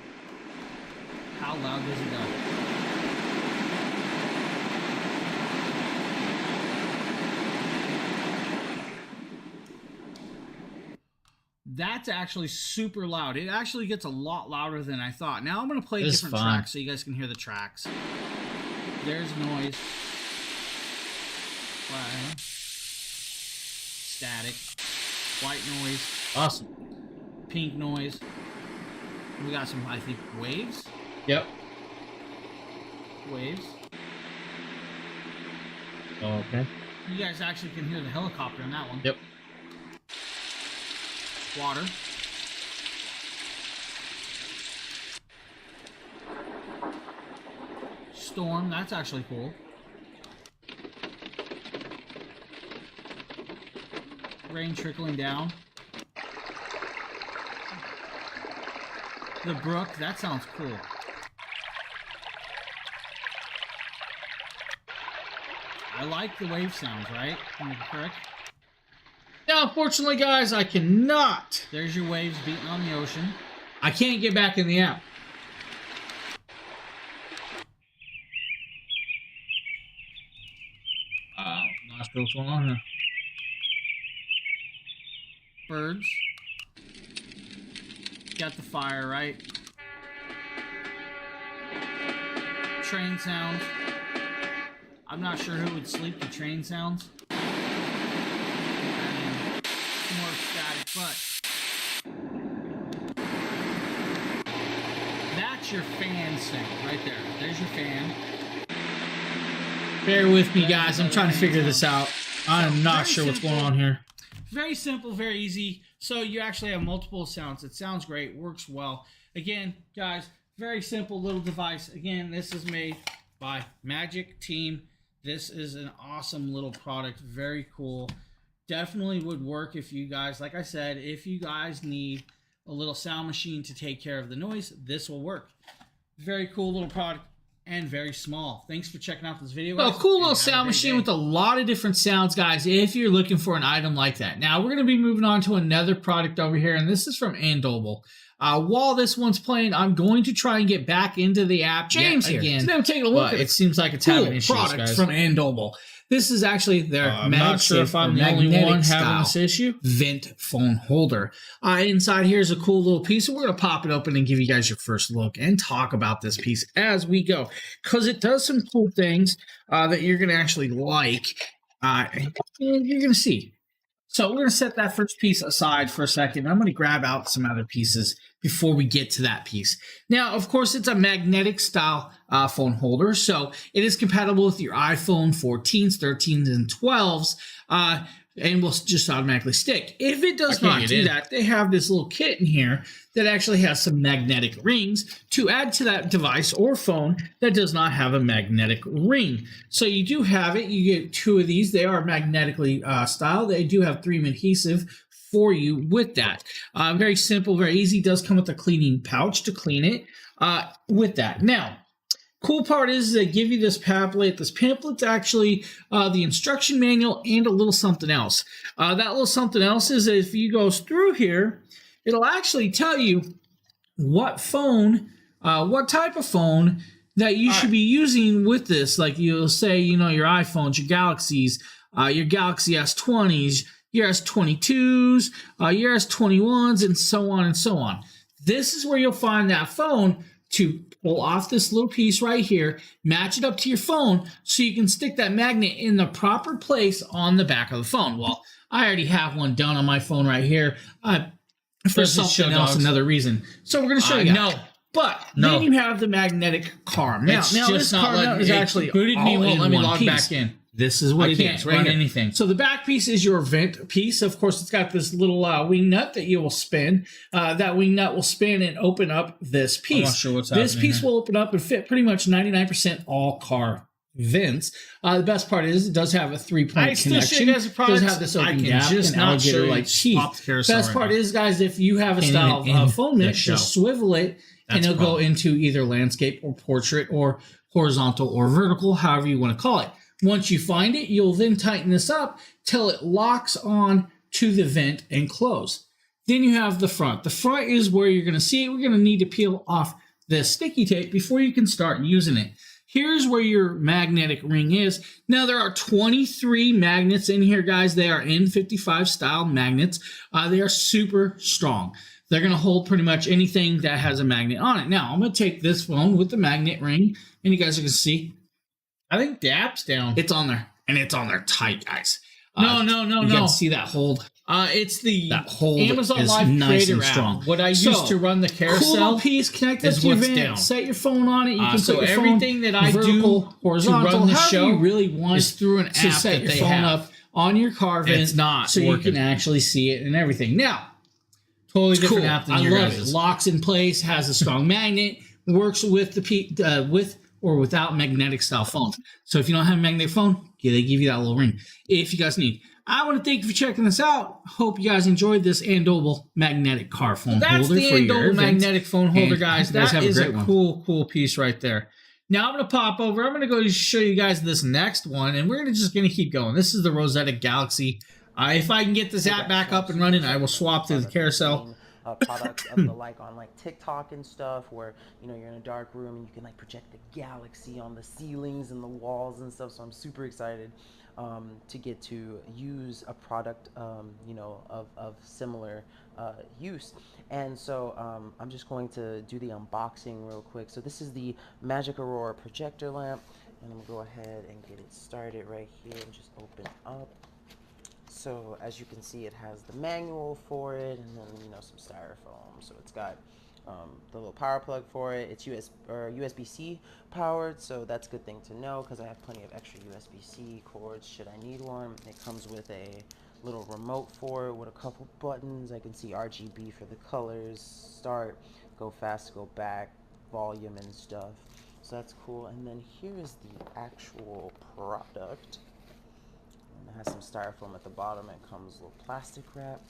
Speaker 2: How loud does it go? That's actually super loud. It actually gets a lot louder than I thought. Now I'm going to play different tracks so you guys can hear the tracks. There's noise. Static. White noise.
Speaker 11: Awesome.
Speaker 2: Pink noise. We got some, I think, waves.
Speaker 11: Yep.
Speaker 2: Waves.
Speaker 11: Okay.
Speaker 2: You guys actually can hear the helicopter in that one.
Speaker 11: Yep.
Speaker 2: Water. Storm, that's actually cool. Rain trickling down. The brook, that sounds cool. I like the wave sounds, right? Am I correct?
Speaker 11: Now, unfortunately, guys, I cannot.
Speaker 2: There's your waves beating on the ocean.
Speaker 11: I can't get back in the app. Not sure what's going on here.
Speaker 2: Birds. Got the fire, right? Train sounds. I'm not sure who would sleep to train sounds. More static, but that's your fan sound right there. There's your fan.
Speaker 11: Bear with me, guys. I'm trying to figure this out. I'm not sure what's going on here.
Speaker 2: Very simple, very easy. So you actually have multiple sounds. It sounds great, works well. Again, guys, very simple little device. Again, this is made by Magic Team. This is an awesome little product. Very cool. Definitely would work if you guys, like I said, if you guys need a little sound machine to take care of the noise, this will work. Very cool little product and very small. Thanks for checking out this video, guys.
Speaker 11: A cool little sound machine with a lot of different sounds, guys, if you're looking for an item like that. Now, we're going to be moving on to another product over here, and this is from Andoble. While this one's playing, I'm going to try and get back into the app. James here.
Speaker 2: Again. So taking a look at
Speaker 11: it seems like it's having issues,
Speaker 2: product
Speaker 11: guys.
Speaker 2: from Andoble.
Speaker 11: This is actually their
Speaker 2: I'm not sure if I'm the only one having this issue.
Speaker 11: Vent phone holder. Inside here is a cool little piece. And we're going to pop it open and give you guys your first look and talk about this piece as we go. Because it does some cool things that you're going to actually like. And you're going to see. So we're going to set that first piece aside for a second. I'm going to grab out some other pieces before we get to that piece. Now, of course, it's a magnetic style phone holder. So it is compatible with your iPhone 14s, 13s, and 12s. And will just automatically stick. If it does not do that, they have this little kit in here that actually has some magnetic rings to add to that device or phone that does not have a magnetic ring. So you do have it. You get two of these. They are magnetically styled. They do have 3M adhesive for you with that. Very simple, very easy. Does come with a cleaning pouch to clean it with that. Now, Cool part is they give you this pamphlet. This pamphlet's actually the instruction manual and a little something else. That little something else is that if you go through here, it'll actually tell you what phone, what type of phone that you should be using with this. Like you'll say, you know, your iPhones, your Galaxies, your Galaxy S20s, your S22s, your S21s, and so on and so on. This is where you'll find that phone to pull off this little piece right here, match it up to your phone so you can stick that magnet in the proper place on the back of the phone. Well, I already have one done on my phone right here for something else, another reason. So we're going to show you.
Speaker 1: No.
Speaker 11: But then you have the magnetic car mount. Now
Speaker 1: this car mount
Speaker 11: is actually
Speaker 1: booted me. Won't let me log
Speaker 11: piece.
Speaker 1: back in.
Speaker 11: This is what it is right
Speaker 1: run
Speaker 11: here.
Speaker 1: Anything.
Speaker 11: So the back piece is your vent piece. Of course, it's got this little wing nut that you will spin. That wing nut will spin and open up this piece.
Speaker 1: I'm not sure what's
Speaker 11: this
Speaker 1: happening
Speaker 11: piece
Speaker 1: here.
Speaker 11: will open up and fit pretty much 99% all car vents. The best part is it does have a 3-point connection. It does have this open gap and alligator-like teeth. Best part is, guys, if you have a style of phone mix, just swivel it and it'll go into either landscape or portrait or horizontal or vertical, however you want to call it. Once you find it, you'll then tighten this up till it locks on to the vent and close. Then you have the front. The front is where you're going to see it. We're going to need to peel off this sticky tape before you can start using it. Here's where your magnetic ring is. Now, there are 23 magnets in here, guys. They are N55 style magnets. They are super strong. They're going to hold pretty much anything that has a magnet on it. Now, I'm going to take this phone with the magnet ring, and you guys are going to see.
Speaker 1: I think the app's down.
Speaker 11: It's on there, and it's on there tight, guys.
Speaker 1: No.
Speaker 11: You can see that hold.
Speaker 1: It's the
Speaker 11: Amazon Live
Speaker 1: nice
Speaker 11: Creator
Speaker 1: and strong.
Speaker 11: app.
Speaker 1: What I used to run the carousel
Speaker 11: cool piece connected to your vent. Set your phone on it. You can
Speaker 1: so
Speaker 11: put your
Speaker 1: everything
Speaker 11: phone
Speaker 1: that I
Speaker 11: vertical,
Speaker 1: do
Speaker 11: horizontal,
Speaker 1: to run the
Speaker 11: however
Speaker 1: show
Speaker 11: you really want
Speaker 1: is through an
Speaker 11: to
Speaker 1: app
Speaker 11: set
Speaker 1: that
Speaker 11: your
Speaker 1: they
Speaker 11: phone
Speaker 1: have.
Speaker 11: up on your car vent.
Speaker 1: It's not
Speaker 11: so
Speaker 1: working.
Speaker 11: You can actually see it and everything. Now,
Speaker 1: Totally different
Speaker 11: cool.
Speaker 1: app than
Speaker 11: I
Speaker 1: your
Speaker 11: love
Speaker 1: guys'.
Speaker 11: it. Locks in place, has a strong magnet, works with the with or without magnetic style phones. So if you don't have a magnetic phone, they give you that little ring if you guys need. I want to thank you for checking this out. Hope you guys enjoyed this Andoble magnetic car phone holder.
Speaker 1: That's the
Speaker 11: for your
Speaker 1: Andoble
Speaker 11: event.
Speaker 1: magnetic phone holder, guys.
Speaker 11: You guys
Speaker 1: That
Speaker 11: have a
Speaker 1: is
Speaker 11: great
Speaker 1: a
Speaker 11: one.
Speaker 1: cool piece right there. Now I'm going to pop over. I'm going to go show you guys this next one, and we're just going to keep going. This is the Rosetta Galaxy. If I can get this app back up and running, I will swap to the carousel.
Speaker 12: Products of the like on like TikTok and stuff, where you know you're in a dark room and you can like project the galaxy on the ceilings and the walls and stuff. So I'm super excited to get to use a product you know of similar use. And so I'm just going to do the unboxing real quick. So this is the Magic Aurora projector lamp, and I'm gonna go ahead and get it started right here and just open up. So as you can see, it has the manual for it, and then you know some styrofoam. So it's got the little power plug for it. It's USB-C powered, so that's a good thing to know because I have plenty of extra USB-C cords should I need one. It comes with a little remote for it with a couple buttons. I can see RGB for the colors, start, go fast, go back, volume and stuff. So that's cool. And then here is the actual product. It has some styrofoam at the bottom. It comes with a little plastic wrap.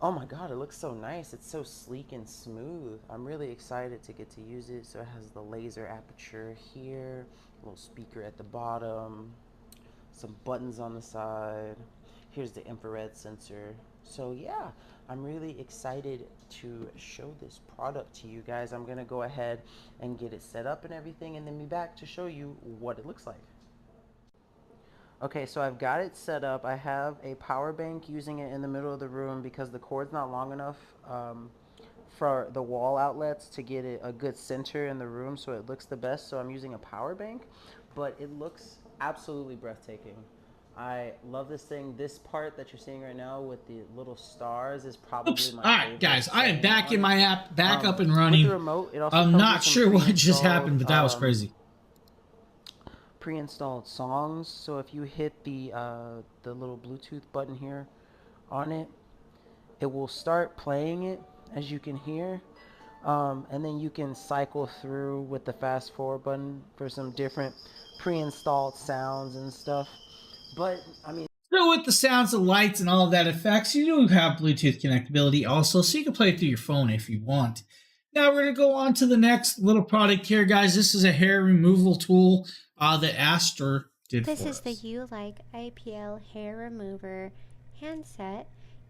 Speaker 12: Oh my god, it looks so nice. It's so sleek and smooth. I'm really excited to get to use it. So it has the laser aperture here, a little speaker at the bottom, some buttons on the side. Here's the infrared sensor. So yeah, I'm really excited to show this product to you guys. I'm gonna go ahead and get it set up and everything, and then be back to show you what it looks like. Okay, so I've got it set up. I have a power bank using it in the middle of the room because the cord's not long enough for the wall outlets to get it a good center in the room so it looks the best. So I'm using a power bank, but it looks absolutely breathtaking. I love this thing. This part that you're seeing right now with the little stars is probably my favorite.
Speaker 11: All right, guys, I am back in my app, back up and
Speaker 12: with
Speaker 11: running.
Speaker 12: the remote, it also
Speaker 11: I'm
Speaker 12: comes
Speaker 11: not
Speaker 12: with some
Speaker 11: sure what just
Speaker 12: pre-installed,
Speaker 11: happened, but that was crazy.
Speaker 12: Pre-installed songs. So if you hit the little Bluetooth button here on it, it will start playing it, as you can hear, and then you can cycle through with the fast forward button for some different pre-installed sounds and stuff. But I mean,
Speaker 11: so with the sounds, the lights, and all of that effects, you do have Bluetooth connectability also, so you can play it through your phone if you want. Now we're going to go on to the next little product here, guys. This is a hair removal tool that Aster did for us.
Speaker 10: This is the You Like IPL hair remover handset,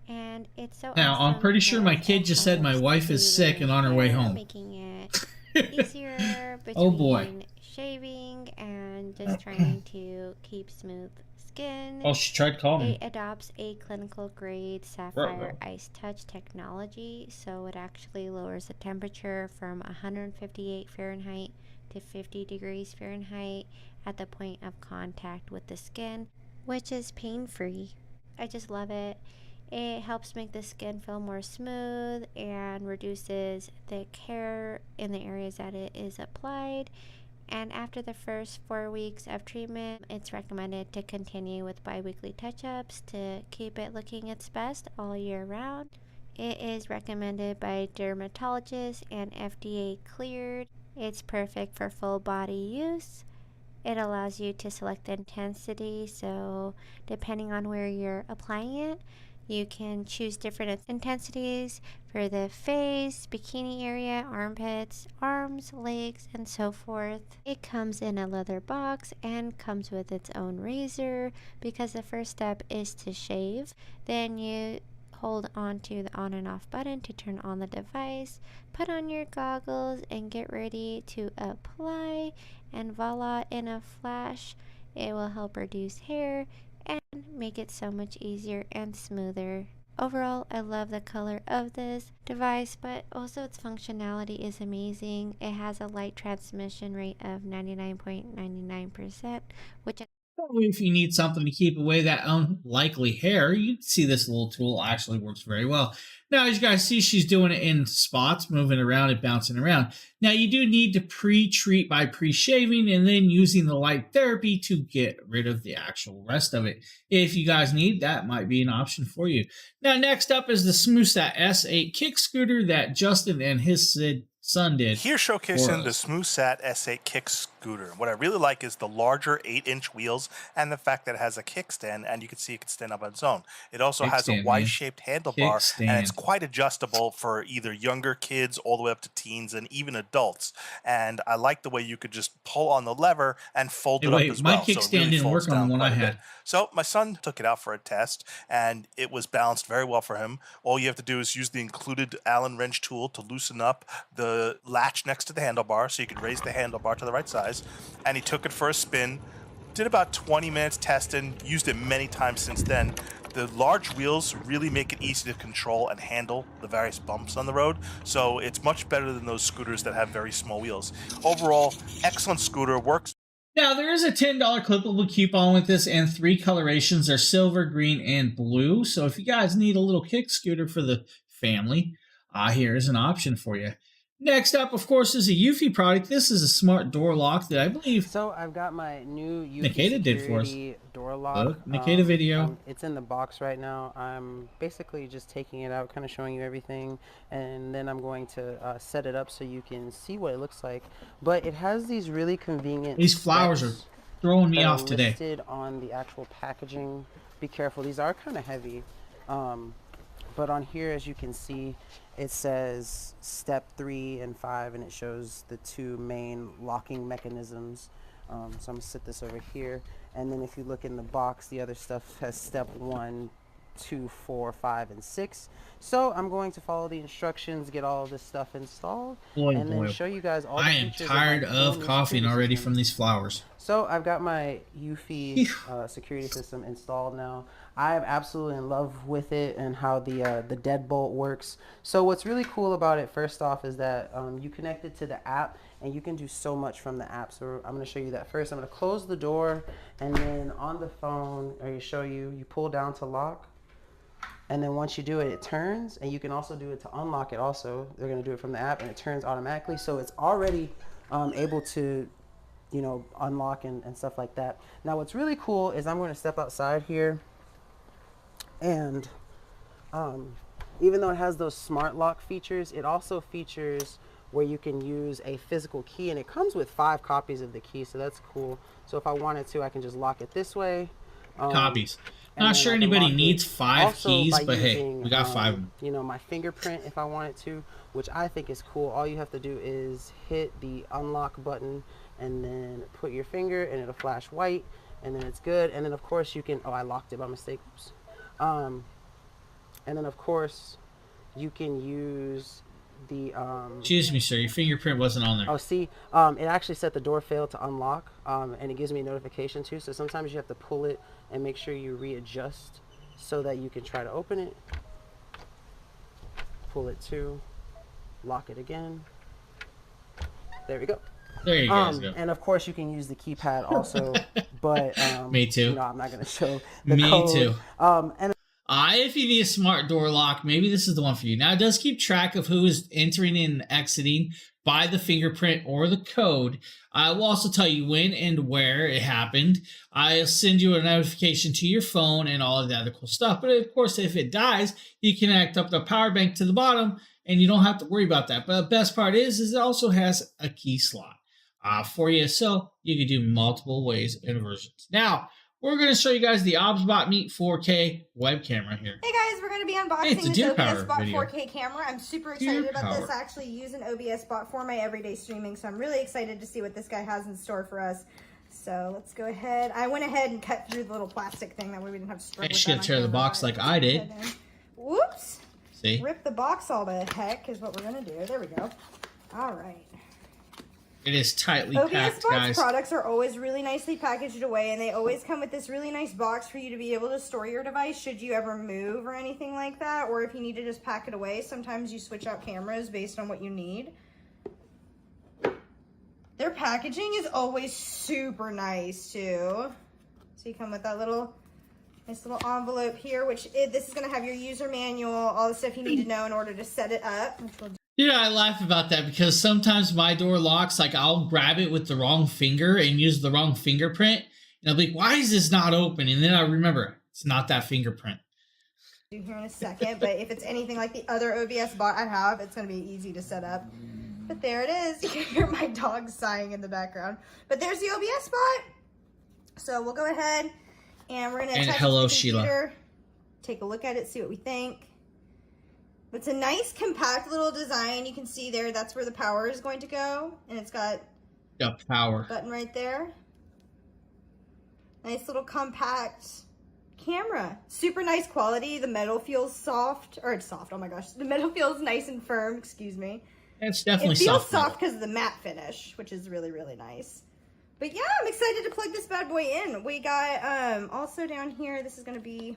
Speaker 10: and it's so
Speaker 11: now,
Speaker 10: awesome.
Speaker 11: I'm pretty sure my kid just said my wife is sick and on her way home.
Speaker 10: Making it easier between shaving and just trying to keep smooth skin.
Speaker 11: Oh, she tried calling me.
Speaker 10: It adopts a clinical grade sapphire ice touch technology, so it actually lowers the temperature from 158 Fahrenheit to 50 degrees Fahrenheit at the point of contact with the skin, which is pain-free. I just love it. It helps make the skin feel more smooth and reduces the hair in the areas that it is applied. And after the first 4 weeks of treatment, it's recommended to continue with bi-weekly touch-ups to keep it looking its best all year round. It is recommended by dermatologists and FDA cleared. It's perfect for full body use. It allows you to select the intensity, so depending on where you're applying it, you can choose different intensities for the face, bikini area, armpits, arms, legs, and so forth. It comes in a leather box and comes with its own razor, because the first step is to shave. Then you hold on to the on and off button to turn on the device, put on your goggles, and get ready to apply. And voila, in a flash, it will help reduce hair and make it so much easier and smoother. Overall, I love the color of this device, but also its functionality is amazing. It has a light transmission rate of 99.99%, which
Speaker 11: if you need something to keep away that unlikely hair, you can see this little tool actually works very well. Now, as you guys see, she's doing it in spots, moving around and bouncing around. Now, you do need to pre-treat by pre-shaving and then using the light therapy to get rid of the actual rest of it. If you guys need, that might be an option for you. Now, next up is the SmoothSat S8 kick scooter that Justin and his son did.
Speaker 7: Here showcasing the SmoothSat S8 kick scooter. What I really like is the larger 8-inch wheels and the fact that it has a kickstand, and you can see it can stand up on its own. It also has a Y-shaped handlebar, and it's quite adjustable for either younger kids all the way up to teens and even adults. And I like the way you could just pull on the lever and fold it up as well.
Speaker 11: My kickstand didn't work on the one I had.
Speaker 7: So my son took it out for a test, and it was balanced very well for him. All you have to do is use the included Allen wrench tool to loosen up the latch next to the handlebar, so you can raise the handlebar to the right size. And he took it for a spin, did about 20 minutes testing, used it many times since then. The large wheels really make it easy to control and handle the various bumps on the road, so it's much better than those scooters that have very small wheels. Overall, excellent scooter, works.
Speaker 11: Now, there is a $10 clippable coupon with this, and 3 colorations are silver, green, and blue. So if you guys need a little kick scooter for the family, here's an option for you. Next up, of course, is a Eufy product. This is a smart door lock that I believe
Speaker 12: I've got my new Eufy
Speaker 11: Nikita did for us.
Speaker 12: Door lock.
Speaker 11: Look, Nikita video.
Speaker 12: It's in the box right now. I'm basically just taking it out, kind of showing you everything, and then I'm going to set it up so you can see what it looks like. But it has these really convenient.
Speaker 11: These flowers are throwing me off today.
Speaker 12: Listed on the actual packaging. Be careful. These are kind of heavy. But on here, as you can see, it says step 3 and 5, and it shows the 2 main locking mechanisms. So I'm gonna sit this over here, and then if you look in the box, the other stuff has step 1, 2, 4, 5, and 6. So I'm going to follow the instructions, get all of this stuff installed, and then show you guys all the features.
Speaker 11: I am tired of coughing already from these flowers.
Speaker 12: So I've got my Eufy security system installed now. I'm absolutely in love with it and how the deadbolt works. So what's really cool about it, first off, is that you connect it to the app, and you can do so much from the app. So I'm going to show you that first. I'm going to close the door, and then on the phone, you pull down to lock. And then once you do it, it turns, and you can also do it to unlock it also. They're going to do it from the app, and it turns automatically. So it's already able to, unlock and stuff like that. Now what's really cool is I'm going to step outside here, and even though it has those smart lock features, it also features where you can use a physical key, and it comes with 5 copies of the key, so that's cool. So if I wanted to, I can just lock it this way.
Speaker 11: Copies.
Speaker 1: Not sure anybody needs 5
Speaker 12: also
Speaker 1: keys,
Speaker 12: by
Speaker 1: but
Speaker 12: using,
Speaker 1: hey, we got 5.
Speaker 12: You know, my fingerprint if I wanted to, which I think is cool. All you have to do is hit the unlock button and then put your finger and it'll flash white, and then it's good. And then of course you can, oh, I locked it by mistake. Oops. And then of course you can use the
Speaker 1: excuse me, sir, your fingerprint wasn't on there.
Speaker 12: Oh, see, it actually said the door failed to unlock, and it gives me a notification too. So sometimes you have to pull it and make sure you readjust so that you can try to open it. Pull it to lock it again. There we go.
Speaker 1: There you guys go.
Speaker 12: And of course you can use the keypad also, but
Speaker 1: me too.
Speaker 12: No, I'm not going to show the
Speaker 1: me
Speaker 12: code.
Speaker 1: Too.
Speaker 12: And
Speaker 1: if you need a smart door lock, maybe this is the one for you. Now, it does keep track of who is entering and exiting by the fingerprint or the code. I will also tell you when and where it happened. I'll send you a notification to your phone and all of the other cool stuff. But of course, if it dies, you connect up the power bank to the bottom and you don't have to worry about that. But the best part is it also has a key slot for you. So you can do multiple ways and versions. Now, we're going to show you guys the OBSBot Meet 4K web camera here.
Speaker 6: Hey guys, we're going to be unboxing this OBSBot 4K camera. I'm super excited about this. I actually use an OBSBot for my everyday streaming, so I'm really excited to see what this guy has in store for us. So let's go ahead. I went ahead and cut through the little plastic thing, that way we didn't have to struggle with that.
Speaker 1: She's going to tear the box like I did.
Speaker 6: Whoops.
Speaker 1: See?
Speaker 6: Rip the box all the heck is what we're going to do. There we go. All right.
Speaker 1: It is tightly packed, guys.
Speaker 6: OBSBot's products are always really nicely packaged away, and they always come with this really nice box for you to be able to store your device should you ever move or anything like that, or if you need to just pack it away. Sometimes you switch out cameras based on what you need. Their packaging is always super nice, too. So you come with that nice little envelope here, which this is going to have your user manual, all the stuff you need to know in order to set it up, which we'll do.
Speaker 1: Yeah, I laugh about that because sometimes my door locks, like I'll grab it with the wrong finger and use the wrong fingerprint. And I'll be like, why is this not open? And then I remember, it's not that fingerprint.
Speaker 6: Do here in a second, but if it's anything like the other OBSBot I have, it's going to be easy to set up. But there it is. You can hear my dog sighing in the background. But there's the OBSBot. So we'll go ahead and we're going to attach it to the computer,
Speaker 1: Sheila.
Speaker 6: take a look at it, see what we think. It's a nice compact little design. You can see there, that's where the power is going to go. And it's got
Speaker 1: the power
Speaker 6: button right there. Nice little compact camera. Super nice quality. The metal feels soft, or it's soft, oh my gosh. The metal feels nice and firm, excuse me.
Speaker 1: It's definitely
Speaker 6: soft. It feels
Speaker 1: soft
Speaker 6: soft because of the matte finish, which is really, really nice. But yeah, I'm excited to plug this bad boy in. We got also down here, this is going to be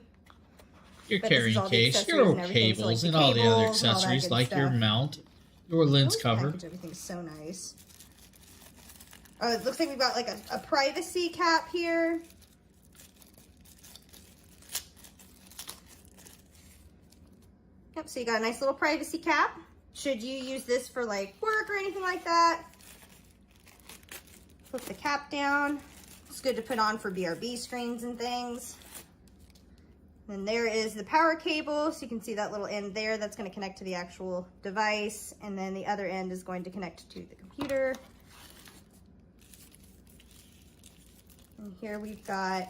Speaker 1: your carrying case, your little cables, and all the other accessories like your mount, your lens cover.
Speaker 6: Everything's so nice. Oh, it looks like we've got like a privacy cap here. Yep, so you got a nice little privacy cap. Should you use this for like work or anything like that, flip the cap down. It's good to put on for BRB screens and things. And there is the power cable, so you can see that little end there. That's going to connect to the actual device, and then the other end is going to connect to the computer. And here we've got,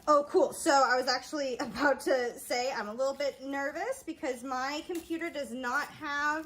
Speaker 6: oh cool, so I was actually about to say I'm a little bit nervous because my computer does not have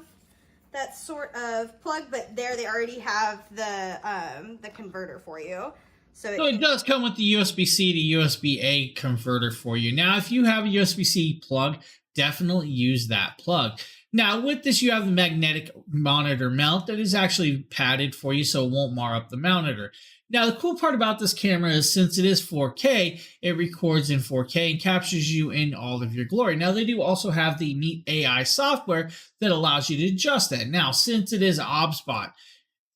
Speaker 6: that sort of plug, but there they already have the converter for you. So it
Speaker 1: does come with the USB-C to USB-A converter for you. Now, if you have a USB-C plug, definitely use that plug. Now, with this, you have the magnetic monitor mount that is actually padded for you so it won't mar up the monitor. Now, the cool part about this camera is since it is 4K, it records in 4K and captures you in all of your glory. Now, they do also have the Meet AI software that allows you to adjust that. Now, since it is OBSBot,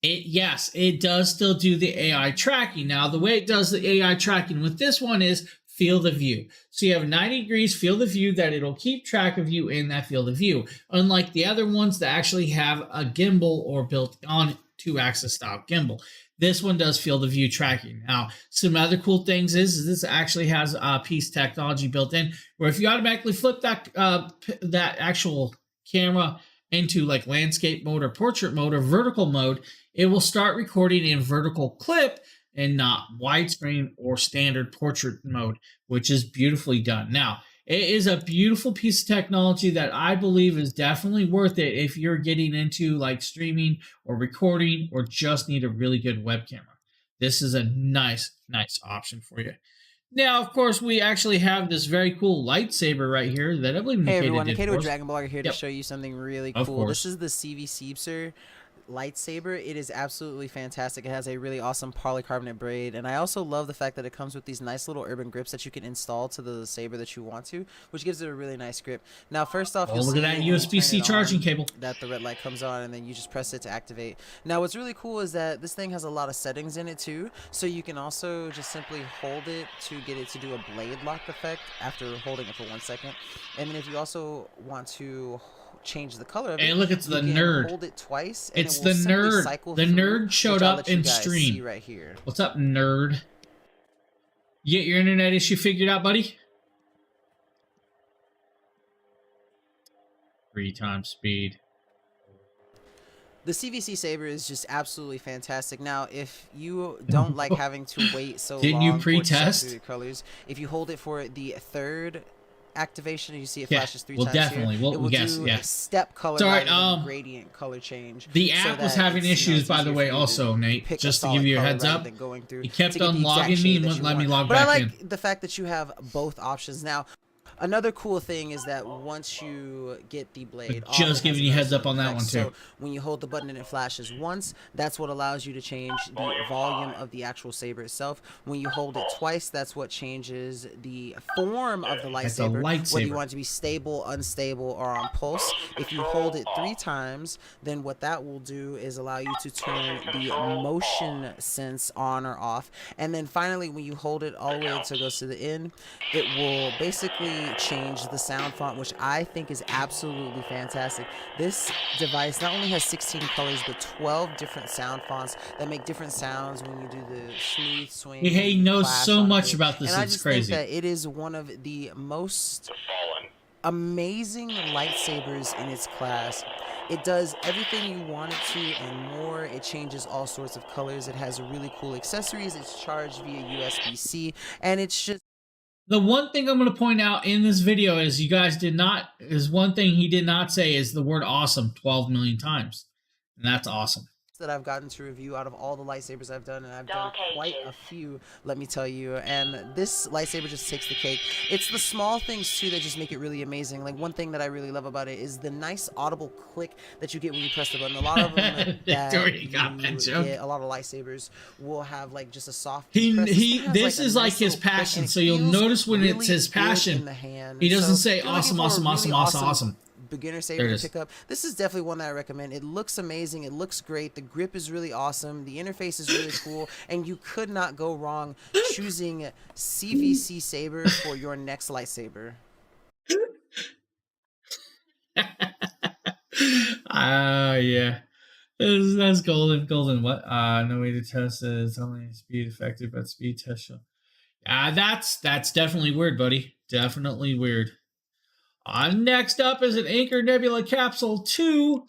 Speaker 1: yes, it does still do the AI tracking. Now, the way it does the AI tracking with this one is field of view. So you have 90 degrees field of view that it'll keep track of you in that field of view. Unlike the other ones that actually have a gimbal or built on 2-axis style gimbal. This one does field of view tracking. Now, some other cool things is this actually has piece technology built in where if you automatically flip that actual camera into like landscape mode or portrait mode or vertical mode, it will start recording in vertical clip in widescreen or standard portrait mode, which is beautifully done. Now, it is a beautiful piece of technology that I believe is definitely worth it if you're getting into like streaming or recording or just need a really good web camera. This is a nice option for you. Now, of course, we actually have this very cool lightsaber right here that I believe Nikita
Speaker 13: Hey everyone,
Speaker 1: did
Speaker 13: Nikita
Speaker 1: for
Speaker 13: with
Speaker 1: us.
Speaker 13: DragonBlogger here to show you something really cool.
Speaker 1: Of course.
Speaker 13: This is the CVC Sir lightsaber. It is absolutely fantastic. It has a really awesome polycarbonate braid, and I also love the fact that it comes with these nice little urban grips that you can install to the saber that you want to, which gives it a really nice grip. Now, first off, you'll
Speaker 1: look
Speaker 13: see
Speaker 1: at that USB-C charging cable.
Speaker 13: That the red light comes on, and then you just press it to activate. Now, what's really cool is that this thing has a lot of settings in it too, so you can also just simply hold it to get it to do a blade lock effect after holding it for 1 second. And then if you also want to change the color of it.
Speaker 1: Hey, look, it's the nerd.
Speaker 13: Hold it twice. And
Speaker 1: it's the nerd. The nerd showed up in stream.
Speaker 13: Right here.
Speaker 1: What's up, nerd? You get your internet issue figured out, buddy? 3 times speed.
Speaker 13: The CVC saber is just absolutely fantastic. Now, if you don't like having to wait so long,
Speaker 1: didn't you pre-test
Speaker 13: the colors? If you hold it for the third activation, you see it flashes 3 times.
Speaker 1: Definitely.
Speaker 13: Here.
Speaker 1: We'll guess.
Speaker 13: Do step color, gradient color change.
Speaker 1: The app was having issues, by the way, also, Nate. Just to give you a heads up, he kept on logging me and wouldn't let me log back in.
Speaker 13: But I like the fact that you have both options now. Another cool thing is that once you get the blade off,
Speaker 1: just giving you heads up on that one too.
Speaker 13: So when you hold the button and it flashes once, that's what allows you to change the volume of the actual saber itself. When you hold it twice, that's what changes the form of the lightsaber, whether you want it to be stable, unstable, or on pulse. If you hold it 3 times, then what that will do is allow you to turn the motion sense on or off. And then finally, when you hold it all the way until it goes to the end, it will basically change the sound font, which I think is absolutely fantastic. This device not only has 16 colors, but 12 different sound fonts that make different sounds when you do the smooth swing.
Speaker 1: He knows so much about this.
Speaker 13: And
Speaker 1: it's crazy.
Speaker 13: I just think that it is one of the most amazing lightsabers in its class. It does everything you want it to and more. It changes all sorts of colors. It has really cool accessories. It's charged via USB-C, and it's just.
Speaker 1: The one thing I'm going to point out in this video is one thing he did not say is the word awesome 12 million times. And that's awesome.
Speaker 13: That I've gotten to review out of all the lightsabers I've done, and I've done quite a few, let me tell you, and this lightsaber just takes the cake. It's the small things too that just make it really amazing. Like, one thing that I really love about it is the nice audible click that you get when you press the button. A lot of them a lot of lightsabers will have like just a soft
Speaker 1: this is like his passion, so you'll notice when it's his passion, he doesn't say awesome.
Speaker 13: Beginner saber to pick up. This is definitely one that I recommend. It looks amazing. It looks great. The grip is really awesome. The interface is really cool, and you could not go wrong choosing CVC saber for your next lightsaber.
Speaker 1: Yeah. That's golden. What? No way to test it. It's only speed effective, but speed test show. That's definitely weird, buddy. Definitely weird. Next up is an Anchor Nebula Capsule 2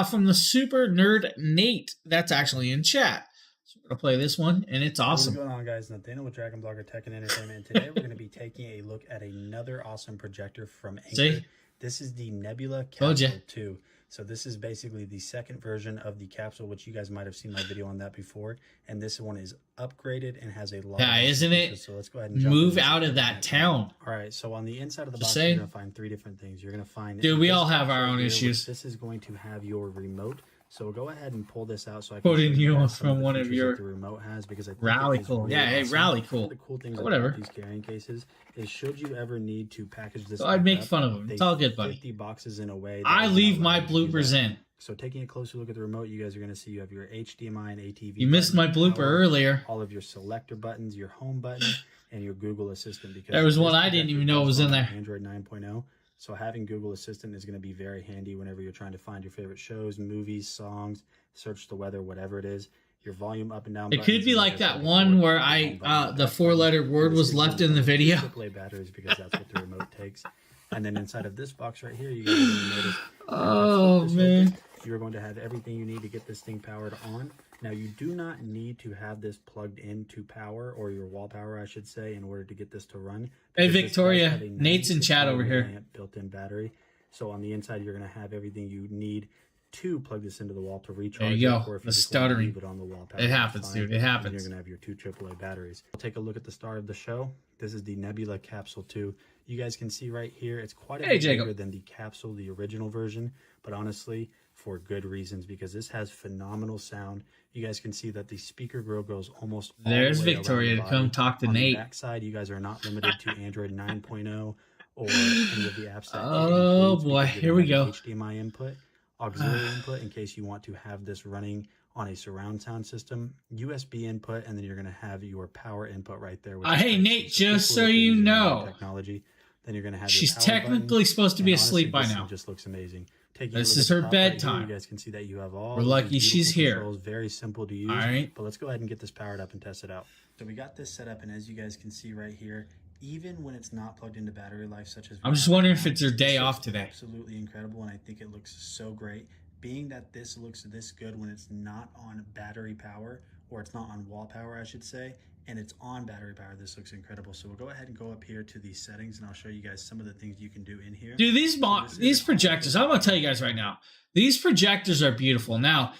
Speaker 1: from the Super Nerd Nate. That's actually in chat. So we're going to play this one, and it's awesome.
Speaker 5: What's going on, guys? Nathaniel with DragonBlogger Tech and Entertainment. And today we're going to be taking a look at another awesome projector from Anchor.
Speaker 1: See?
Speaker 5: This is the Nebula Capsule 2. So this is basically the second version of the capsule, which you guys might have seen my video on that before. And this one is upgraded and has a lot of
Speaker 1: isn't it?
Speaker 5: So let's go ahead and
Speaker 1: move out of that town.
Speaker 5: All right, so on the inside of the box, you're going to find 3 different things. You're going to find...
Speaker 1: Dude, we all have our own issues.
Speaker 5: This is going to have your remote. So we'll go ahead and pull this out so I can
Speaker 1: putting you from one of your
Speaker 5: the remote has, because I think
Speaker 1: rally cool.
Speaker 5: Really
Speaker 1: hey, rally cool.
Speaker 5: One of the cool things
Speaker 1: whatever.
Speaker 5: about these carrying cases is, should you ever need to package this,
Speaker 1: I'd make fun of them. It's all good, buddy.
Speaker 5: The boxes in a way.
Speaker 1: I leave my bloopers in.
Speaker 5: So taking a closer look at the remote, you guys are going to see you have your HDMI and ATV.
Speaker 1: You missed my blooper earlier.
Speaker 5: All of your selector buttons, your home button, and your Google Assistant. Because
Speaker 1: there was one I didn't even know was in there.
Speaker 5: Android 9.0. So having Google Assistant is going to be very handy whenever you're trying to find your favorite shows, movies, songs, search the weather, whatever it is. Your volume up and down.
Speaker 1: It could be like that one where the 4-letter word was left in the video.
Speaker 5: AAA batteries, because that's what the remote takes. And then inside of this box right here, you guys are going to notice.
Speaker 1: Oh man!
Speaker 5: You're going to have everything you need to get this thing powered on. Now, you do not need to have this plugged into power, or your wall power, I should say, in order to get this to run.
Speaker 1: Hey, Victoria, Nate's in chat over here.
Speaker 5: Built-in battery. So on the inside, you're going to have everything you need to plug this into the wall to recharge.
Speaker 1: There you go.
Speaker 5: Or if
Speaker 1: The
Speaker 5: you
Speaker 1: stuttering.
Speaker 5: leave it on the wall,
Speaker 1: it happens, dude. It happens.
Speaker 5: You're going to have your 2 AAA batteries. I'll take a look at the star of the show. This is the Nebula Capsule 2. You guys can see right here, it's quite a bit bigger than the capsule, the original version. But honestly, for good reasons, because this has phenomenal sound. You guys can see that the speaker grill goes almost all
Speaker 1: There's
Speaker 5: the way
Speaker 1: Victoria to come talk to
Speaker 5: on
Speaker 1: Nate.
Speaker 5: The backside, you guys are not limited to Android 9.0 or any of the apps that
Speaker 1: oh boy, here we go.
Speaker 5: HDMI input, auxiliary input in case you want to have this running on a surround sound system, USB input, and then you're going to have your power input right there.
Speaker 1: Hey Nate, just so you know,
Speaker 5: technology. Then you're going to have.
Speaker 1: She's technically supposed to be asleep by now.
Speaker 5: Just looks amazing.
Speaker 1: This is her bedtime.
Speaker 5: You guys can see that you have all.
Speaker 1: We're lucky she's here.
Speaker 5: Very simple to use.
Speaker 1: All right.
Speaker 5: But let's go ahead and get this powered up and test it out. So we got this set up, and as you guys can see right here, even when it's not plugged into battery life, such as
Speaker 1: I'm just wondering if it's her day off today.
Speaker 5: Absolutely incredible, and I think it looks so great. Being that this looks this good when it's not on battery power, or it's not on wall power, I should say, and it's on battery power, this looks incredible. So we'll go ahead and go up here to the settings, and I'll show you guys some of the things you can do in here.
Speaker 1: Dude, these projectors, I'm gonna tell you guys right now, these projectors are beautiful. Now,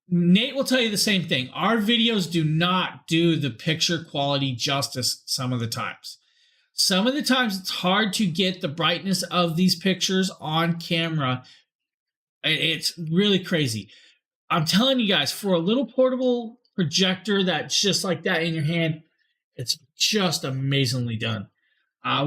Speaker 1: Nate will tell you the same thing. Our videos do not do the picture quality justice some of the times. Some of the times it's hard to get the brightness of these pictures on camera. It's really crazy. I'm telling you guys, for a little portable projector that's just like that in your hand, it's just amazingly done.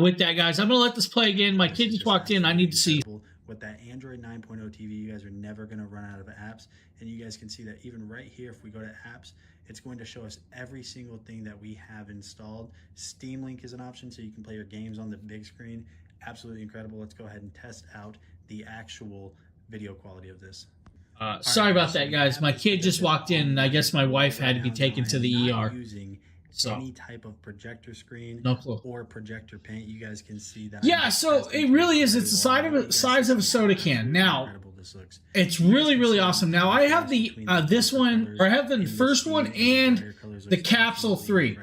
Speaker 1: With that, guys, I'm going to let this play again. My kid just walked in. I need to see.
Speaker 5: With that Android 9.0 TV, you guys are never going to run out of apps. And you guys can see that even right here, if we go to apps, it's going to show us every single thing that we have installed. Steam Link is an option, so you can play your games on the big screen. Absolutely incredible. Let's go ahead and test out the actual video quality of this.
Speaker 1: Sorry about that, guys. My kid just walked in, and I guess my wife had to be taken to the ER. So,
Speaker 5: any type of projector screen,
Speaker 1: no clue,
Speaker 5: or projector paint, you guys can see that.
Speaker 1: Yeah, so it really is. It's the size of a soda can. Now, it's really, really awesome. Now, I have the this one, or I have the first one and the Capsule 3.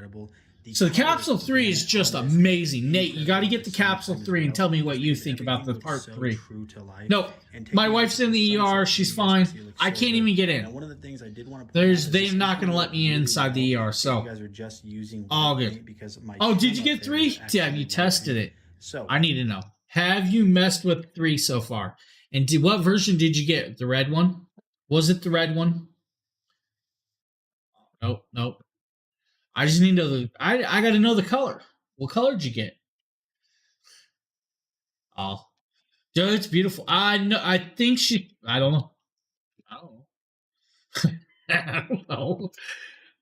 Speaker 1: So the Capsule 3 is just amazing. Nate, you got to get the Capsule 3 and tell me what you think about the Part 3. No, my wife's in the ER. She's fine. I can't even get in. They're not going to let me inside the ER. So all good. Oh, did you get 3? Yeah, have you tested it? I need to know. Have you messed with 3 so far? And what version did you get? The red one? Was it the red one? Nope. I just need to know I got to know the color. What color did you get? Oh, dude, it's beautiful. I know. I think I don't know. I don't know.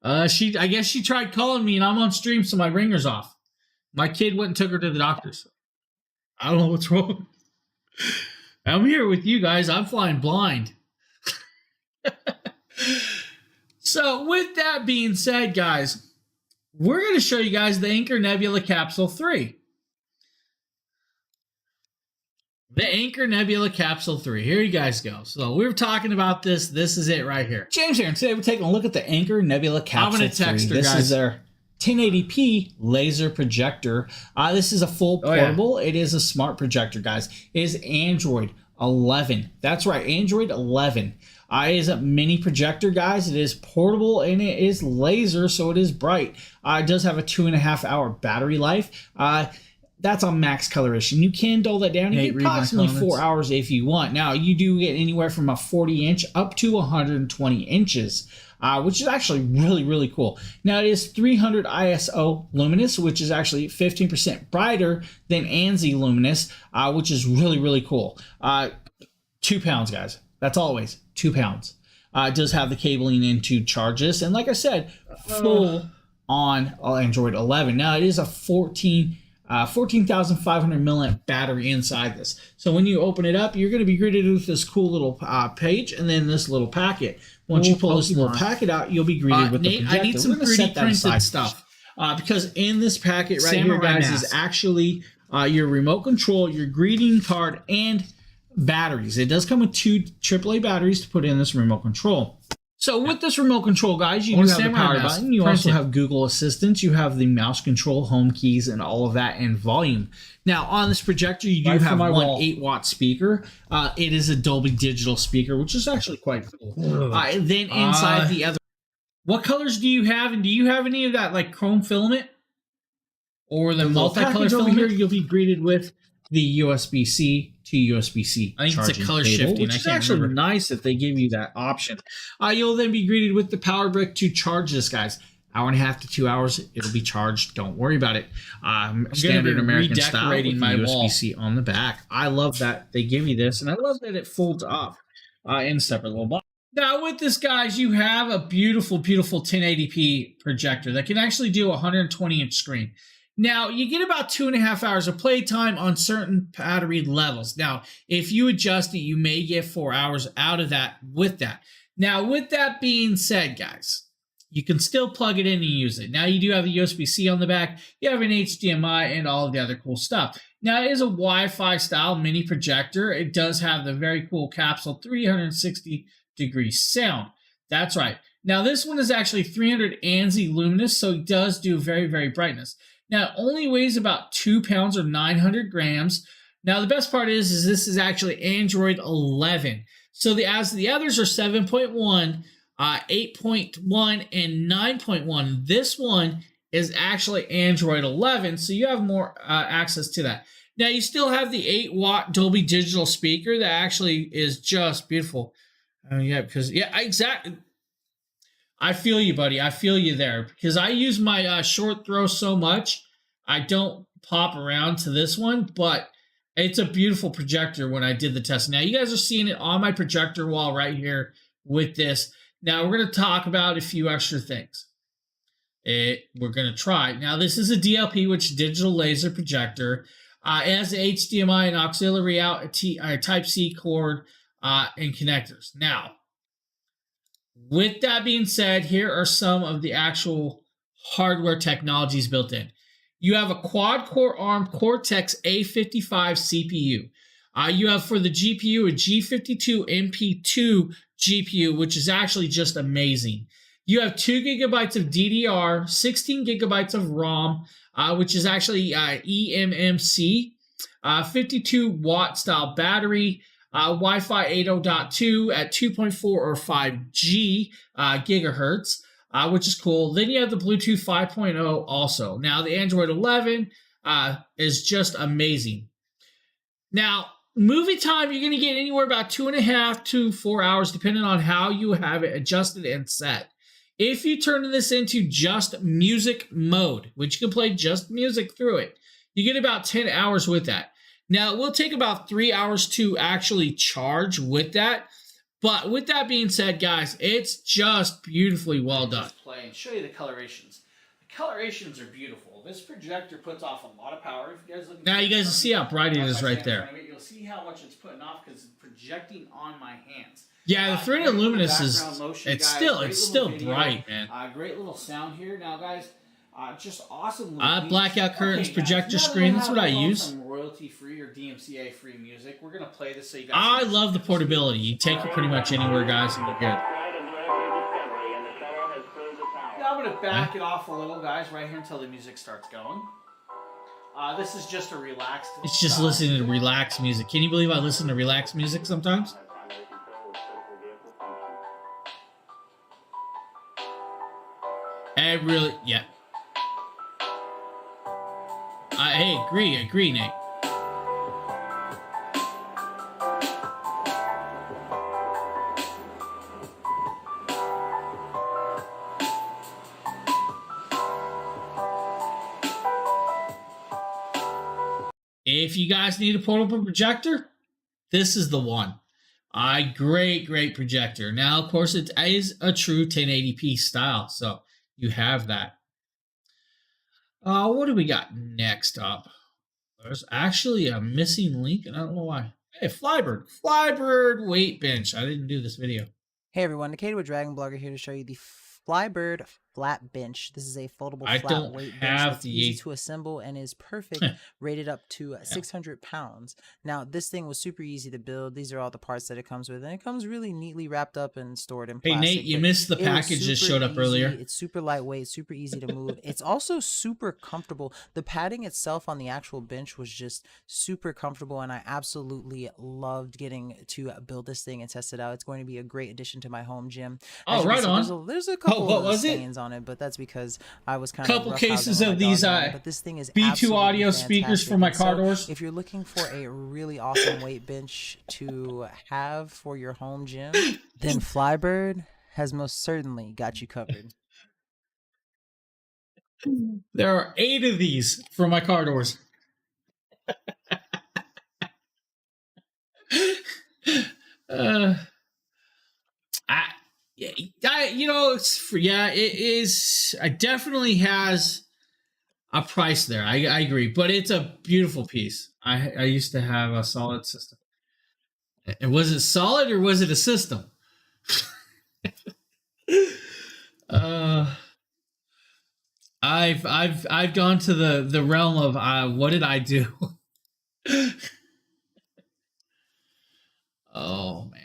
Speaker 1: I guess she tried calling me, and I'm on stream, so my ringer's off. My kid went and took her to the doctor's. I don't know what's wrong. I'm here with you guys. I'm flying blind. So, with that being said, guys, we're going to show you guys the Anchor Nebula Capsule 3. The Anchor Nebula Capsule 3. Here you guys go. So we were talking about this. This is it right here.
Speaker 11: James here, and today we're taking a look at the Anchor Nebula Capsule 3.
Speaker 1: I'm going to text her,
Speaker 11: this
Speaker 1: guys.
Speaker 11: Is their 1080p laser projector. This is a full portable. It is a smart projector, guys. It is Android 11. That's right, Android 11. It is a mini projector, guys. It is portable and it is laser, so it is bright. It does have a 2.5-hour battery life. That's on max coloration. You can dull that down. You get approximately 4 hours if you want. Now, you do get anywhere from a 40-inch up to 120 inches, which is actually really, really cool. Now, it is 300 ISO luminous, which is actually 15% brighter than ANSI luminous, which is really, really cool. 2 pounds, guys. That's always 2 pounds. It does have the cabling in to charge this. And like I said, full on Android 11. Now, it is a 14,500 milliamp battery inside this. So when you open it up, you're going to be greeted with this cool little page and then this little packet. Once you pull this little packet out, you'll be greeted with the projector.
Speaker 1: I need some 3D printed stuff.
Speaker 11: Because in this packet right here, guys, is actually your remote control, your greeting card, and batteries. It does come with 2 AAA batteries to put in this remote control. So with this remote control, guys, you do have the power button. You also have Google Assistant. You have the mouse control, home keys, and all of that, and volume. Now, on this projector, you do have one 8-watt speaker. It is a Dolby Digital speaker, which is actually quite cool. Then inside the other... What colors do you have? And do you have any of that, like, chrome filament? Or the multicolor filament? Here, you'll be greeted with the USB-C to USB-C. I think it's a color shifting. Which is actually nice that they give you that option. You'll then be greeted with the power brick to charge this, guys. 1.5 to 2 hours, it'll be charged. Don't worry about it. Standard American style with USB-C on the back. I love that they give you this, and I love that it folds up in a separate little box. Now with this, guys, you have a beautiful, beautiful 1080p projector that can actually do a 120-inch screen. Now, you get about 2.5 hours of playtime on certain battery levels. Now, if you adjust it, you may get 4 hours out of that with that. Now, with that being said, guys, you can still plug it in and use it. Now, you do have a USB-C on the back. You have an HDMI and all of the other cool stuff. Now, it is a Wi-Fi style mini projector. It does have the very cool capsule 360-degree sound. That's right. Now, this one is actually 300 ANSI luminous, so it does do very, very brightness. Now, it only weighs about 2 pounds or 900 grams. Now, the best part is this is actually Android 11. So as the others are 7.1, 8.1, and 9.1, this one is actually Android 11, so you have more access to that. Now, you still have the 8-watt Dolby Digital speaker that actually is just beautiful. Exactly. I feel you, buddy. I feel you there because I use my short throw so much. I don't pop around to this one, but it's a beautiful projector when I did the test. Now, you guys are seeing it on my projector wall right here with this. Now, we're going to talk about a few extra things. We're going to try. Now, this is a DLP, which is digital laser projector. It has the HDMI and auxiliary out, Type-C cord, and connectors. Now, with that being said, here are some of the actual hardware technologies built in. You have a quad-core ARM Cortex A55 CPU. You have for the GPU a G52 MP2 GPU, which is actually just amazing. You have 2 gigabytes of DDR, 16 gigabytes of ROM, which is actually eMMC, 52-watt style battery, Wi-Fi 8.0.2 at 2.4 or 5G gigahertz, which is cool. Then you have the Bluetooth 5.0 also. Now, the Android 11 is just amazing. Now, movie time, you're going to get anywhere about 2.5 to 4 hours, depending on how you have it adjusted and set. If you turn this into just music mode, which you can play just music through it, you get about 10 hours with that. Now, it will take about 3 hours to actually charge with that. But with that being said, guys, it's just beautifully well done.
Speaker 2: Play and show you the colorations. The colorations are beautiful. This projector puts off a lot of power. If you guys look
Speaker 11: now, you guys see how bright it is right there.
Speaker 2: You'll see how much it's putting off because it's projecting on my hands.
Speaker 11: Yeah, the 300 luminous is it's still bright, man.
Speaker 2: Great little sound here. Now, guys, just awesome.
Speaker 11: Blackout curtains, projector screen. That's what I use.
Speaker 2: Some royalty-free or DMCA-free music. We're gonna play this so you guys.
Speaker 11: I love the portability. You take it pretty much anywhere, guys, and you're good.
Speaker 2: Now I'm gonna back it off a little, guys, right here until the music starts going. This is just a relaxed.
Speaker 11: It's just listening to relaxed music. Can you believe I listen to relaxed music sometimes? I really, yeah. Hey, agree, Nate. If you guys need a portable projector, this is the one. Great projector. Now, of course, it is a true 1080p style, so you have that. What do we got next up? There's actually a missing link, and I don't know why. Hey, Flybird weight bench. I didn't do this video.
Speaker 13: Hey everyone, Nikita with DragonBlogger here to show you the Flybird flat bench. This is a foldable flat weight bench that's easy to assemble and is perfect, rated up to 600 pounds. Now, this thing was super easy to build. These are all the parts that it comes with, and it comes really neatly wrapped up and stored in plastic.
Speaker 1: Hey, Nate, you missed the package that showed up earlier.
Speaker 13: It's super lightweight, super easy to move. It's also super comfortable. The padding itself on the actual bench was just super comfortable, and I absolutely loved getting to build this thing and test it out. It's going to be a great addition to my home gym.
Speaker 1: Oh, right on.
Speaker 13: There's a couple of stains on it, but that's because I was kind of
Speaker 1: couple cases of these
Speaker 13: but this thing is
Speaker 1: B2 audio
Speaker 13: fantastic.
Speaker 1: speakers for my car doors.
Speaker 13: If you're looking for a really awesome weight bench to have for your home gym, then Flybird has most certainly got you covered.
Speaker 1: There are 8 of these for my car doors. It is. It definitely has a price there. I agree, but it's a beautiful piece. I used to have a solid system. And was it solid or was it a system? I've gone to the realm of what did I do? Oh man.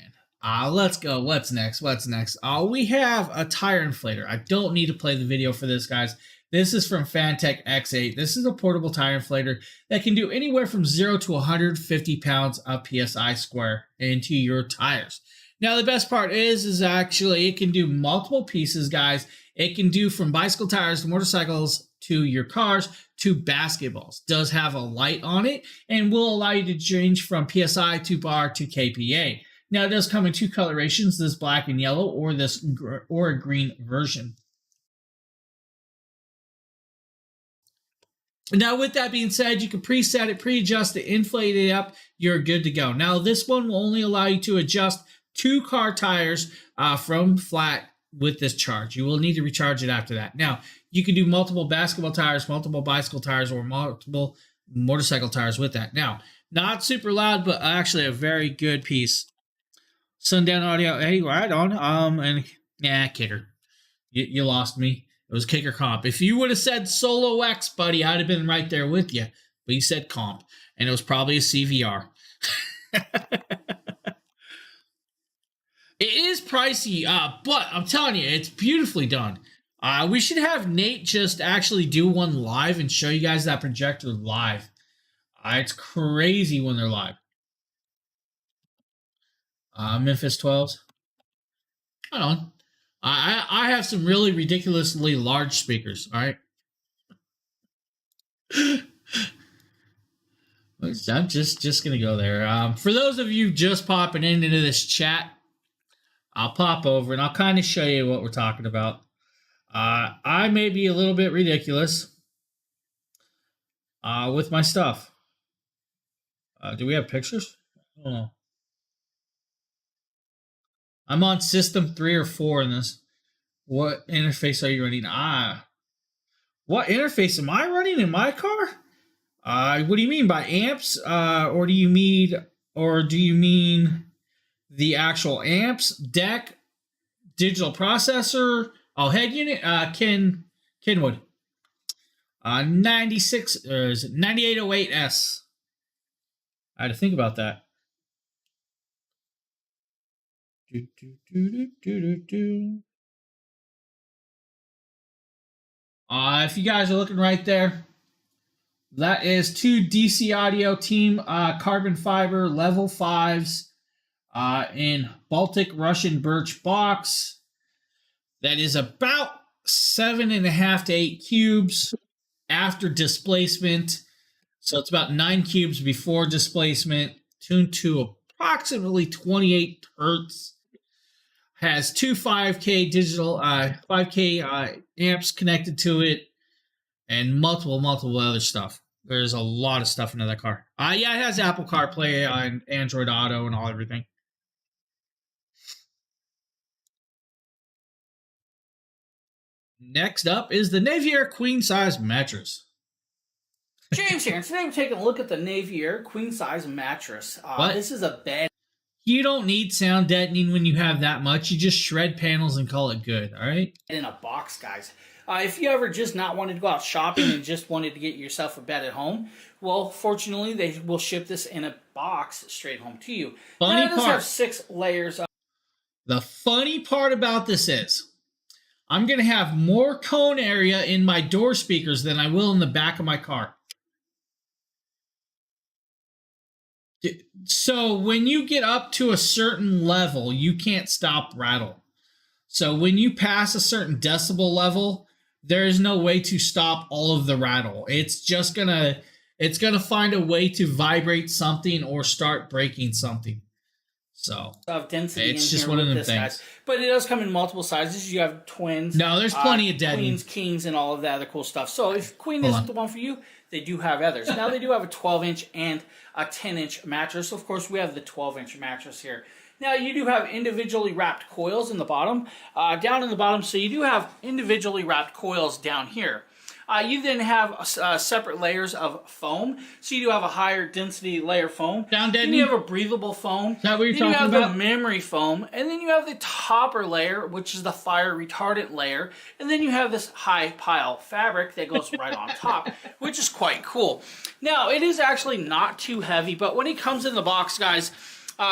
Speaker 1: Let's go. What's next? We have a tire inflator. I don't need to play the video for this, guys. This is from Fantech X8. This is a portable tire inflator that can do anywhere from 0 to 150 pounds of PSI square into your tires. Now, the best part is actually it can do multiple pieces, guys. It can do from bicycle tires to motorcycles to your cars to basketballs. Does have a light on it and will allow you to change from PSI to bar to KPA. Now, it does come in 2 colorations, this black and yellow or a green version. Now, with that being said, you can preset it, pre-adjust it, inflate it up. You're good to go. Now, this one will only allow you to adjust 2 car tires from flat with this charge. You will need to recharge it after that. Now, you can do multiple basketball tires, multiple bicycle tires, or multiple motorcycle tires with that. Now, not super loud, but actually a very good piece. Sundown Audio, hey, right on. Kicker. You lost me. It was Kicker Comp. If you would have said Solo X, buddy, I'd have been right there with you. But you said Comp, and it was probably a CVR. It is pricey, but I'm telling you, it's beautifully done. We should have Nate just actually do one live and show you guys that projector live. It's crazy when they're live. Memphis 12s. Hold on. I have some really ridiculously large speakers, all right? I'm just going to go there. For those of you just popping into this chat, I'll pop over and I'll kind of show you what we're talking about. I may be a little bit ridiculous with my stuff. Do we have pictures? I don't know. I'm on system 3 or 4 in this. What interface are you running? What interface am I running in my car? What do you mean by amps? Or do you mean the actual amps, deck, digital processor, head unit? Kenwood. 96 or is it 9808S? I had to think about that. If you guys are looking right there, that is 2 DC Audio Team carbon fiber level 5s in Baltic Russian birch box. That is about 7.5 to 8 cubes after displacement. So it's about 9 cubes before displacement, tuned to approximately 28 hertz. Has 2 5K digital 5K amps connected to it, and multiple other stuff. There's a lot of stuff into that car. It has Apple CarPlay and Android Auto and everything. Next up is the Navier queen size mattress.
Speaker 2: James here, and today we're taking a look at the Navier queen size mattress. This is a bed.
Speaker 1: You don't need sound deadening when you have that much. You just shred panels and call it good, all right?
Speaker 2: In a box, guys. If you ever just not wanted to go out shopping and just wanted to get yourself a bed at home, well, fortunately, they will ship this in a box straight home to you.
Speaker 1: Funny
Speaker 2: now, it does
Speaker 1: part.
Speaker 2: have 6 layers.
Speaker 1: The funny part about this is I'm going to have more cone area in my door speakers than I will in the back of my car. So when you get up to a certain level, you can't stop rattle. So when you pass a certain decibel level, there is no way to stop all of the rattle. It's just gonna find a way to vibrate something or start breaking something. So
Speaker 2: of density
Speaker 1: it's
Speaker 2: in
Speaker 1: just
Speaker 2: here
Speaker 1: one of
Speaker 2: with
Speaker 1: them
Speaker 2: this,
Speaker 1: things.
Speaker 2: guys. But it does come in multiple sizes. You have twins.
Speaker 1: No, there's plenty of deadening.
Speaker 2: Queens, kings, and all of that other cool stuff. So if queen isn't the one for you, they do have others. Now they do have a 12-inch and a 10-inch mattress. Of course, we have the 12-inch mattress here. Now you do have individually wrapped coils in the bottom, down in the bottom. So you do have individually wrapped coils down here. You then have separate layers of foam. So you do have a higher density layer foam.
Speaker 1: Down dead.
Speaker 2: Then you have a breathable foam.
Speaker 1: Is that what you're
Speaker 2: then
Speaker 1: talking
Speaker 2: you have
Speaker 1: about?
Speaker 2: the memory foam. And then you have the topper layer, which is the fire retardant layer. And then you have this high pile fabric that goes right on top, which is quite cool. Now, it is actually not too heavy, but when it comes in the box, guys,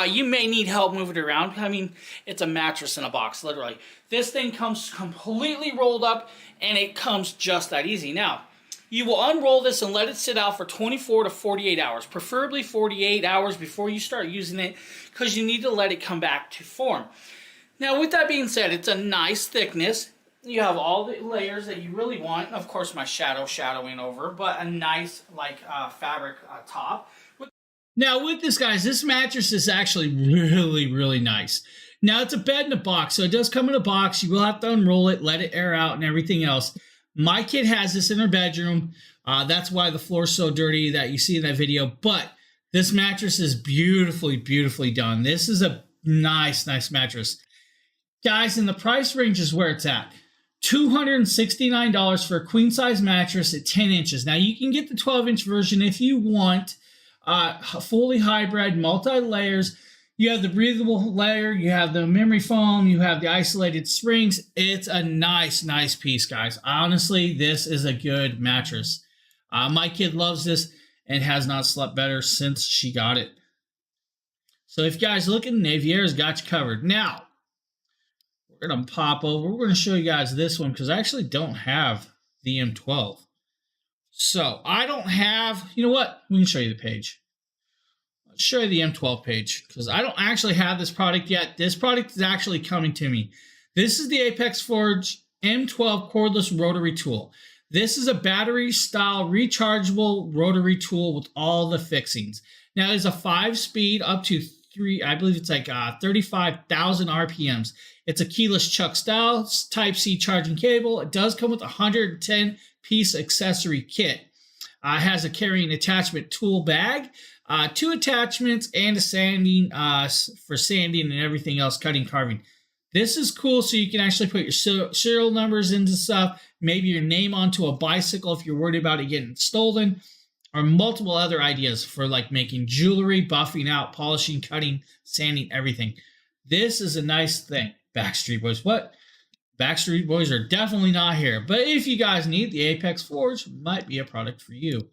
Speaker 2: you may need help moving it around. I mean, it's a mattress in a box, literally. This thing comes completely rolled up, and it comes just that easy. Now, you will unroll this and let it sit out for 24 to 48 hours, preferably 48 hours before you start using it, because you need to let it come back to form. Now, with that being said, it's a nice thickness. You have all the layers that you really want. Of course, my shadowing over, but a nice fabric top.
Speaker 1: Now with this, guys, this mattress is actually really, really nice. Now it's a bed in a box, so it does come in a box. You will have to unroll it, let it air out, and everything else. My kid has this in her bedroom. That's why the floor is so dirty that you see in that video. But this mattress is beautifully, beautifully done. This is a nice, nice mattress. Guys, and the price range is where it's at. $269 for a queen-size mattress at 10 inches. Now, you can get the 12-inch version if you want. Fully hybrid, multi-layers. You have the breathable layer, you have the memory foam, you have the isolated springs. It's a nice, nice piece, guys. Honestly, this is a good mattress. My kid loves this and has not slept better since she got it. So if you guys looking, Navier's got you covered. Now, we're going to pop over. We're going to show you guys this one because I actually don't have the M12. So I don't have, you know what? We can show you the page. Let's show you the M12 page because I don't actually have this product yet. This product is actually coming to me. This is the Apex Forge M12 cordless rotary tool. This is a battery style rechargeable rotary tool with all the fixings. Now it's a 5-speed up to 3, I believe it's like 35,000 RPMs. It's a keyless chuck style Type-C charging cable. It does come with a 110-piece accessory kit. It has a carrying attachment tool bag, 2 attachments, and a sanding for sanding and everything else, cutting, carving. This is cool so you can actually put your serial numbers into stuff, maybe your name onto a bicycle if you're worried about it getting stolen, or multiple other ideas for like making jewelry, buffing out, polishing, cutting, sanding, everything. This is a nice thing. Backstreet Boys, what? Backstreet Boys are definitely not here. But if you guys need the Apex Forge, might be a product for you.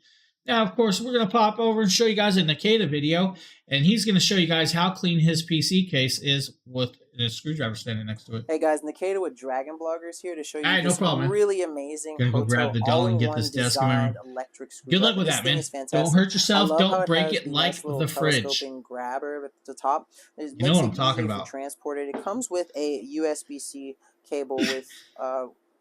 Speaker 1: Now, of course, we're going to pop over and show you guys a Nikita video. And he's going to show you guys how clean his PC case is with a screwdriver standing next to it.
Speaker 12: Hey guys, Nikita with DragonBloggers here to show you
Speaker 1: this
Speaker 12: really amazing
Speaker 1: gonna go grab the doll and get this desk
Speaker 12: electric screwdriver.
Speaker 1: Good luck with that, man. Don't hurt yourself. Don't break it like the fridge.
Speaker 12: Grabber at the top.
Speaker 1: You know what I'm talking about.
Speaker 12: Transport it. It comes with a USB-C cable with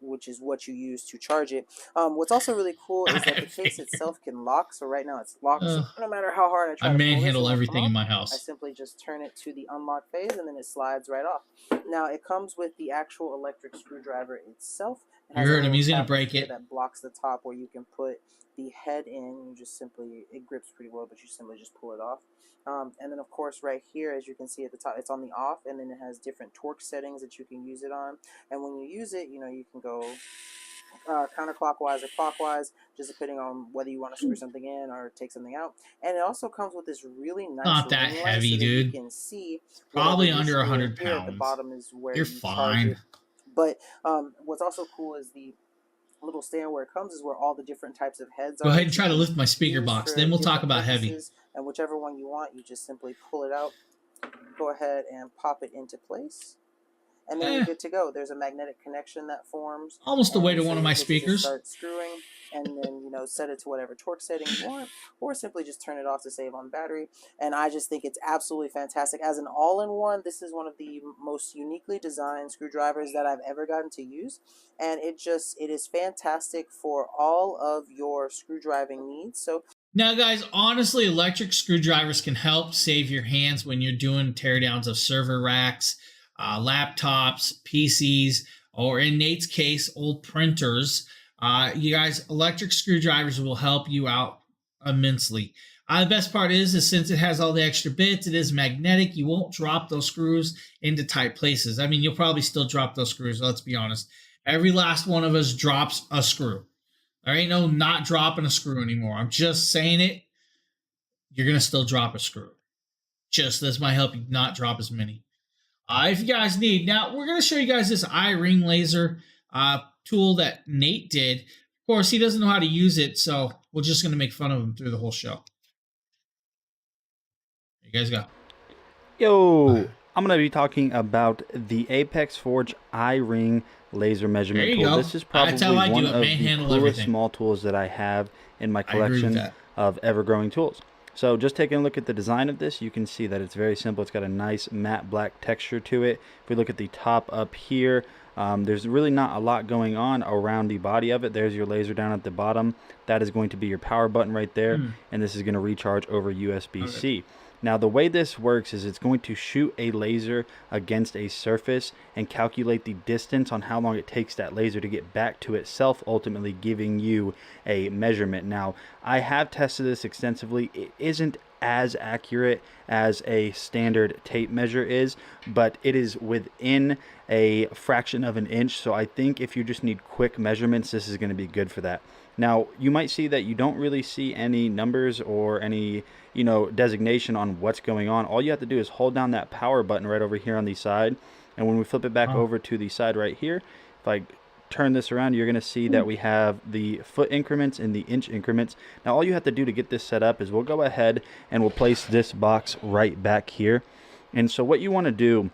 Speaker 12: which is what you use to charge it. What's also really cool is that the case itself can lock. So right now it's locked. So no matter how hard I try to
Speaker 1: manhandle everything in my house.
Speaker 12: I simply just turn it to the unlock phase and then it slides right off. Now it comes with the actual electric screwdriver itself.
Speaker 1: You heard him. He's going to break it.
Speaker 12: That blocks the top where you can put the head in. You just simply, it grips pretty well, but you simply just pull it off. And then, of course, right here, as you can see at the top, it's on the off, and then it has different torque settings that you can use it on. And when you use it, you know, you can go counterclockwise or clockwise, just depending on whether you want to screw something in or take something out. And it also comes with this really nice
Speaker 1: not that
Speaker 12: ring light
Speaker 1: heavy,
Speaker 12: so that
Speaker 1: dude.
Speaker 12: you can see
Speaker 1: Probably under 100
Speaker 12: here at the
Speaker 1: pounds.
Speaker 12: bottom is where
Speaker 1: You're
Speaker 12: you
Speaker 1: fine.
Speaker 12: charge it. But what's also cool is the little stand where it comes is where all the different types of heads are.
Speaker 1: Go ahead and try to lift my speaker box. Then we'll talk about heavy.
Speaker 12: And whichever one you want, you just simply pull it out, go ahead and pop it into place. And then you're good to go. There's a magnetic connection that forms.
Speaker 1: Almost the weight of one of my speakers.
Speaker 12: Start screwing, and then set it to whatever torque setting you want, or simply just turn it off to save on battery. And I just think it's absolutely fantastic as an all-in-one. This is one of the most uniquely designed screwdrivers that I've ever gotten to use, and it is fantastic for all of your screwdriving needs. So.
Speaker 1: Now, guys, honestly, electric screwdrivers can help save your hands when you're doing teardowns of server racks, laptops, PCs, or in Nate's case, old printers. You guys, electric screwdrivers will help you out immensely. The best part is since it has all the extra bits, it is magnetic. You won't drop those screws into tight places. I mean, you'll probably still drop those screws. Let's be honest. Every last one of us drops a screw. There ain't no not dropping a screw anymore. I'm just saying it. You're going to still drop a screw. Just this might help you not drop as many. If you guys need. Now, we're going to show you guys this eye-ring laser tool that Nate did. Of course, he doesn't know how to use it, so we're just going to make fun of him through the whole show. There you guys go.
Speaker 5: Yo, I'm going to be talking about the Apex Forge eye-ring laser measurement tool.
Speaker 1: Go.
Speaker 5: This is probably one of the coolest small tools that I have in my collection of ever-growing tools. So just taking a look at the design of this, you can see that it's very simple. It's got a nice matte black texture to it. If we look at the top up here, there's really not a lot going on around the body of it. There's your laser down at the bottom. That is going to be your power button right there. And this is going to recharge over USB-C. Okay. Now, the way this works is it's going to shoot a laser against a surface and calculate the distance on how long it takes that laser to get back to itself, ultimately giving you a measurement. Now, I have tested this extensively. It isn't as accurate as a standard tape measure is, but it is within a fraction of an inch. So I think if you just need quick measurements, this is going to be good for that. Now, you might see that you don't really see any numbers or any, designation on what's going on. All you have to do is hold down that power button right over here on the side. And when we flip it back over to the side right here, if I turn this around, you're going to see that we have the foot increments and the inch increments. Now, all you have to do to get this set up is we'll go ahead and we'll place this box right back here. And so what you want to do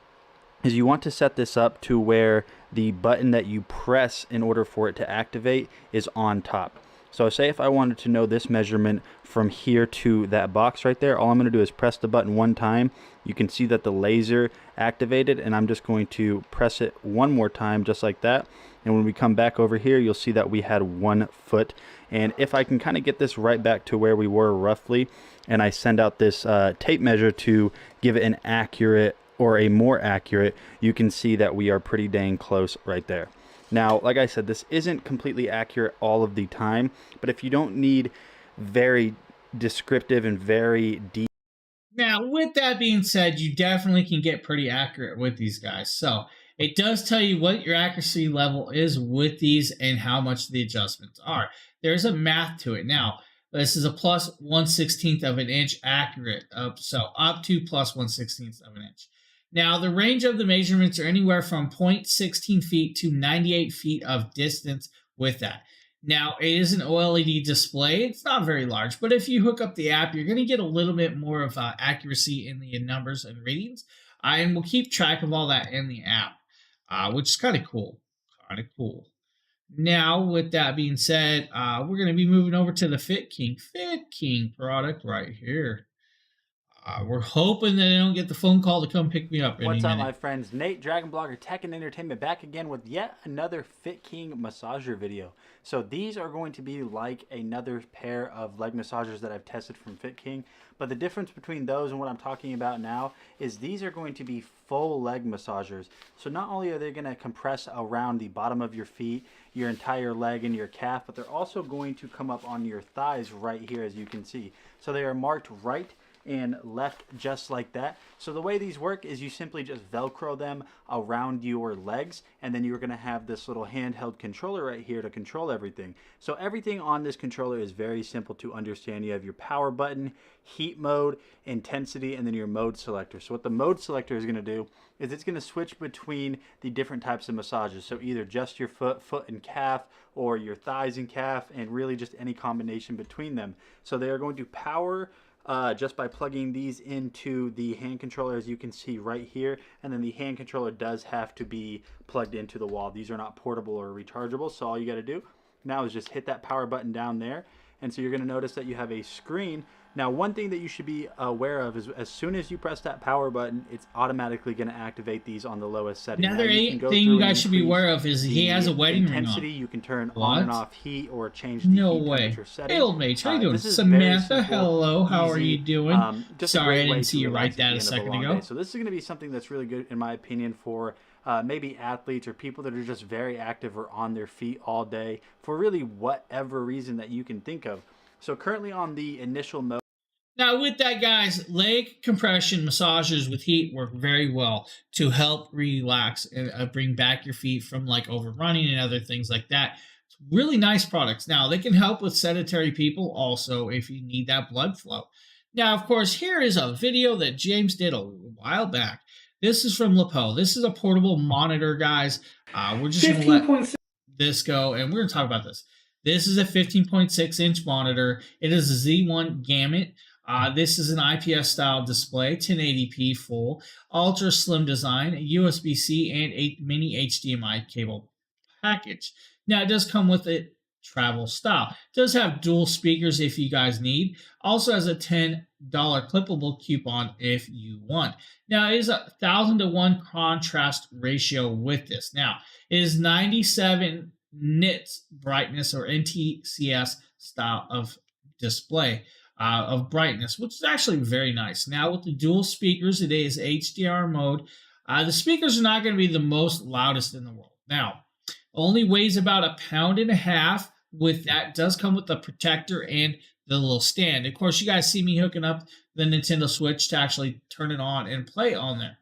Speaker 5: is you want to set this up to where the button that you press in order for it to activate is on top. So say if I wanted to know this measurement from here to that box right there, all I'm going to do is press the button one time. You can see that the laser activated, and I'm just going to press it one more time just like that. And when we come back over here, you'll see that we had 1 foot. And if I can kind of get this right back to where we were roughly, and I send out this tape measure to give it an accurate or a more accurate, you can see that we are pretty dang close right there. Now, like I said, this isn't completely accurate all of the time, but if you don't need very descriptive and very deep.
Speaker 1: Now, with that being said, you definitely can get pretty accurate with these guys. So it does tell you what your accuracy level is with these and how much the adjustments are. There's a math to it. Now, this is a plus 1/16 of an inch accurate, so up to plus 1/16 of an inch. Now, the range of the measurements are anywhere from 0.16 feet to 98 feet of distance with that. Now, it is an OLED display. It's not very large, but if you hook up the app, you're going to get a little bit more of accuracy in the numbers and readings. And we'll keep track of all that in the app, which is kind of cool. Now, with that being said, we're going to be moving over to the Fit King product right here. We're hoping that I don't get the phone call to come pick me up.
Speaker 5: What's up, my friends? Nate, DragonBlogger Tech and Entertainment, back again with yet another Fit King massager video. So these are going to be like another pair of leg massagers that I've tested from Fit King. But the difference between those and what I'm talking about now is these are going to be full leg massagers. So not only are they going to compress around the bottom of your feet, your entire leg and your calf, but they're also going to come up on your thighs right here, as you can see. So they are marked right and left just like that. So the way these work is you simply just Velcro them around your legs, and then you're going to have this little handheld controller right here to control everything. So everything on this controller is very simple to understand. You have your power button, heat mode, intensity, and then your mode selector. So what the mode selector is going to do is it's going to switch between the different types of massages. So either just your foot and calf, or your thighs and calf, and really just any combination between them. So they are going to power just by plugging these into the hand controller, as you can see right here. And then the hand controller does have to be plugged into the wall. These are not portable or rechargeable, so all you got to do now is just hit that power button down there. And so you're going to notice that you have a screen. Now, one thing that you should be aware of is as soon as you press that power button, it's automatically going to activate these on the lowest setting.
Speaker 1: Another thing you guys should be aware of is he has a wedding ring on.
Speaker 5: You can turn on and off heat or change the
Speaker 1: heat
Speaker 5: temperature setting.
Speaker 1: Hey, old mate, how you doing? Samantha, hello, how are you doing? Sorry, I didn't see you write that a second ago.
Speaker 5: So this is going to be something that's really good, in my opinion, for maybe athletes or people that are just very active or on their feet all day for really whatever reason that you can think of. So currently on the initial mode.
Speaker 1: Now with that, guys, leg compression massages with heat work very well to help relax and bring back your feet from like overrunning and other things like that. It's really nice products. Now they can help with sedentary people also if you need that blood flow. Now, of course, here is a video that James did a while back. This is from LaPo. This is a portable monitor, guys. We're just going to let this go, and we're going to talk about this. This is a 15.6-inch monitor. It is a Z1 Gamut. This is an IPS-style display, 1080p full, ultra slim design, USB-C, and a mini HDMI cable package. Now, it does come with a travel style. It does have dual speakers if you guys need. Also has a $10 clippable coupon if you want. Now, it is a 1,000-to-1 contrast ratio with this. Now, it is 97 nits brightness or NTCS style of display of brightness, which is actually very nice. Now, with the dual speakers, it is HDR mode. The speakers are not going to be the most loudest in the world. Now, only weighs about 1.5 pounds. With that, does come with the protector and the little stand. Of course, you guys see me hooking up the Nintendo Switch to actually turn it on and play on there.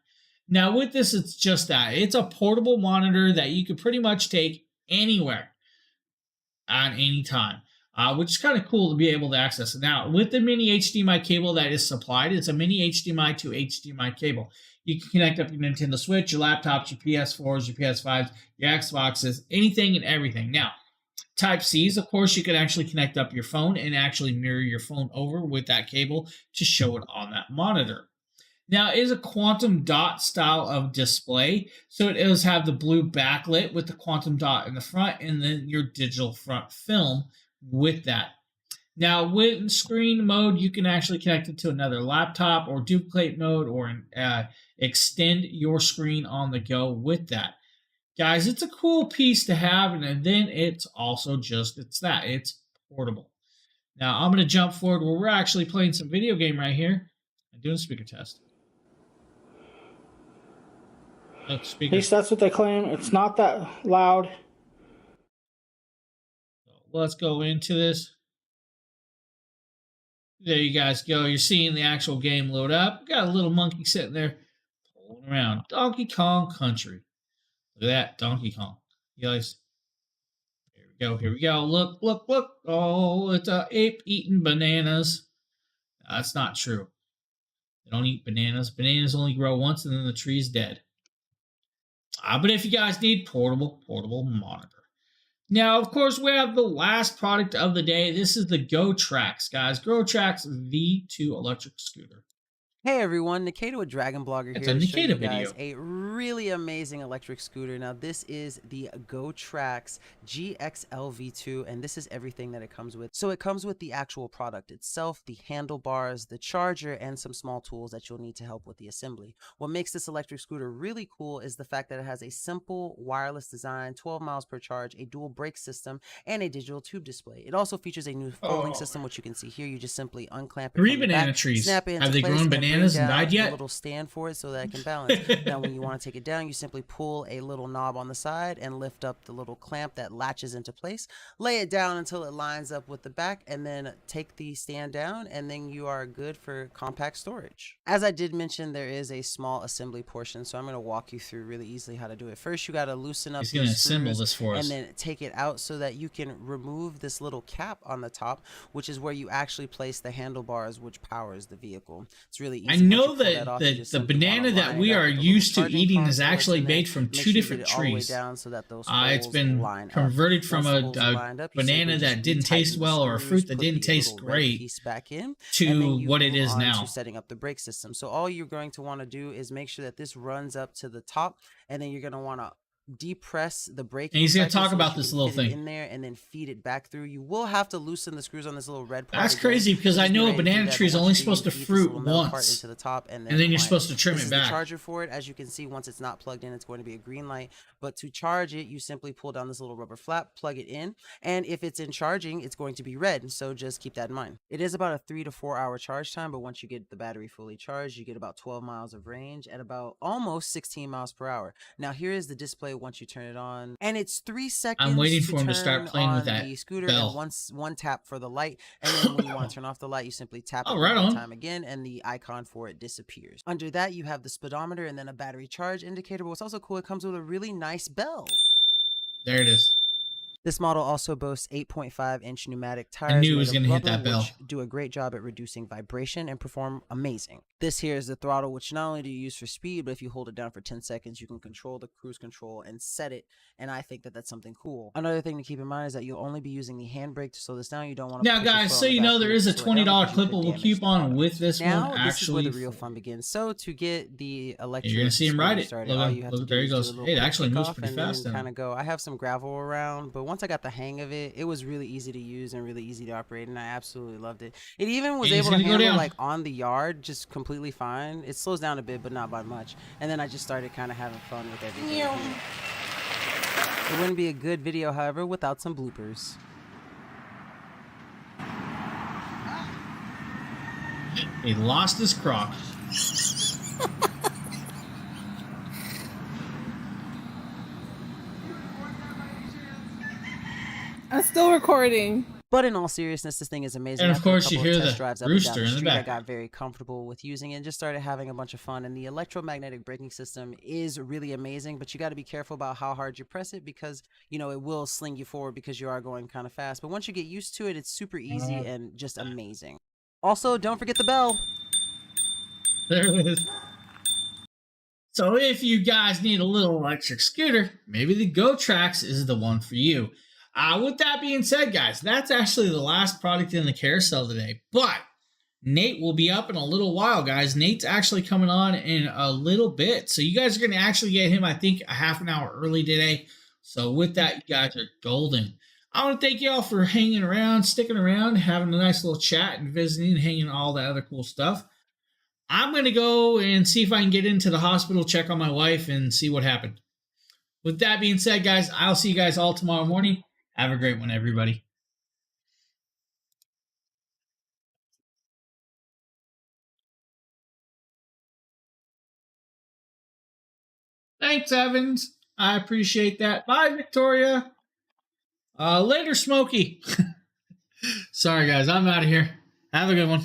Speaker 1: Now, with this, it's just that. It's a portable monitor that you can pretty much take anywhere on any time, which is kind of cool to be able to access it. Now, with the mini HDMI cable that is supplied, it's a mini HDMI to HDMI cable. You can connect up your Nintendo Switch, your laptops, your PS4s, your PS5s, your Xboxes, anything and everything. Now, Type-Cs, of course, you can actually connect up your phone and actually mirror your phone over with that cable to show it on that monitor. Now, it is a quantum dot style of display, so it does have the blue backlit with the quantum dot in the front and then your digital front film with that. Now, with screen mode, you can actually connect it to another laptop or duplicate mode or extend your screen on the go with that. Guys, it's a cool piece to have, and then it's also it's portable. Now, I'm going to jump forward where we're actually playing some video game right here. I'm doing a speaker test.
Speaker 2: At least that's what they claim. It's not that loud.
Speaker 1: Let's go into this. There you guys go. You're seeing the actual game load up. Got a little monkey sitting there pulling around. Donkey Kong Country. Look at that, Donkey Kong. You guys. Here we go. Here we go. Look, look, look. Oh, it's an ape eating bananas. No, that's not true. They don't eat bananas. Bananas only grow once and then the tree's dead. But if you guys need portable monitor. Now, of course, we have the last product of the day. This is the GoTrax, guys. GoTrax V2 electric scooter.
Speaker 13: Hey everyone, Nikita with DragonBlogger here
Speaker 1: to
Speaker 13: show you
Speaker 1: video.
Speaker 13: guys a really amazing electric scooter. Now this is the GoTrax GXL V2, and this is everything that it comes with. So it comes with the actual product itself, the handlebars, the charger, and some small tools that you'll need to help with the assembly. What makes this electric scooter really cool is the fact that it has a simple wireless design, 12 miles per charge, a dual brake system, and a digital tube display. It also features a new folding system, which you can see here. You just simply unclamp it.
Speaker 1: 3 banana trees.
Speaker 13: Snap it into
Speaker 1: Have they
Speaker 13: place,
Speaker 1: grown bananas bananas and died yet?
Speaker 13: A little stand for it so that it can balance. Now, when you want to take it down, you simply pull a little knob on the side and lift up the little clamp that latches into place. Lay it down until it lines up with the back, and then take the stand down, and then you are good for compact storage. As I did mention, there is a small assembly portion, so I'm going to walk you through really easily how to do it. First, you got to loosen up.
Speaker 1: He's going to assemble this for us,
Speaker 13: and then take it out so that you can remove this little cap on the top, which is where you actually place the handlebars, which powers the vehicle. It's really easy.
Speaker 1: I know that the banana that we are used to eating is actually made from two different trees. It's been converted from a banana that didn't taste well, or a fruit that didn't taste great, to what it is now.
Speaker 13: Setting up the brake system. So all you're going to want to do is make sure that this runs up to the top, and then you're going to want to depress the brake.
Speaker 1: And he's going to talk about this little thing
Speaker 13: in there, and then feed it back through. You will have to loosen the screws on this little red part.
Speaker 1: That's crazy, because I know a banana tree is only supposed to fruit once,
Speaker 13: into the top, and
Speaker 1: then you're supposed to trim it back.
Speaker 13: The charger for it, as you can see, once it's not plugged in, it's going to be a green light. But to charge it, you simply pull down this little rubber flap, plug it in, and if it's in charging, it's going to be red. So just keep that in mind. It is about a 3 to 4 hour charge time, but once you get the battery fully charged, you get about 12 miles of range at about almost 16 miles per hour. Now here is the display once you turn it on. And it's 3 seconds.
Speaker 1: I'm waiting for him to start playing with that
Speaker 13: the scooter,
Speaker 1: bell.
Speaker 13: and one tap for the light, and then when you want to turn off the light, you simply tap it
Speaker 1: right
Speaker 13: one
Speaker 1: on.
Speaker 13: time again, and the icon for it disappears. Under that, you have the speedometer and then a battery charge indicator. But what's also cool, it comes with a really nice bell.
Speaker 1: There it is.
Speaker 13: This model also boasts 8.5-inch pneumatic tires.
Speaker 1: I knew he was going to hit that bell.
Speaker 13: Which do a great job at reducing vibration and perform amazing. This here is the throttle, which not only do you use for speed, but if you hold it down for 10 seconds, you can control the cruise control and set it. And I think that that's something cool. Another thing to keep in mind is that you'll only be using the handbrake to slow this down. You don't want to.
Speaker 1: Now, guys, so you know, there is a $20 clippable coupon with this one. Actually,
Speaker 13: this is where the real fun begins. So to get the electric,
Speaker 1: you're going to see him ride it.
Speaker 13: Started, all you have to
Speaker 1: there he
Speaker 13: do
Speaker 1: goes. Hey, it actually moves pretty fast.
Speaker 13: Kind of go. I have some gravel around, but once I got the hang of it, it was really easy to use and really easy to operate, and I absolutely loved it. It even was able to handle like on the yard just completely fine. It slows down a bit, but not by much. And then I just started kind of having fun with everything. It wouldn't be a good video, however, without some bloopers.
Speaker 1: He lost his crock.
Speaker 14: I'm still recording.
Speaker 13: But in all seriousness, this thing is amazing.
Speaker 1: And of course, you hear the rooster in the back.
Speaker 13: I got very comfortable with using it and just started having a bunch of fun. And the electromagnetic braking system is really amazing, but you got to be careful about how hard you press it, because, you know, it will sling you forward because you are going kind of fast. But once you get used to it, it's super easy and just amazing. Also, don't forget the bell.
Speaker 1: There it is. So if you guys need a little electric scooter, maybe the GoTrax is the one for you. With that being said, guys, that's actually the last product in the carousel today. But Nate will be up in a little while, guys. Nate's actually coming on in a little bit. So you guys are going to actually get him, I think, a half an hour early today. So with that, you guys are golden. I want to thank you all for hanging around, sticking around, having a nice little chat and visiting, hanging all that other cool stuff. I'm going to go and see if I can get into the hospital, check on my wife, and see what happened. With that being said, guys, I'll see you guys all tomorrow morning. Have a great one, everybody. Thanks, Evans. I appreciate that. Bye, Victoria. Later, Smokey. Sorry, guys. I'm out of here. Have a good one.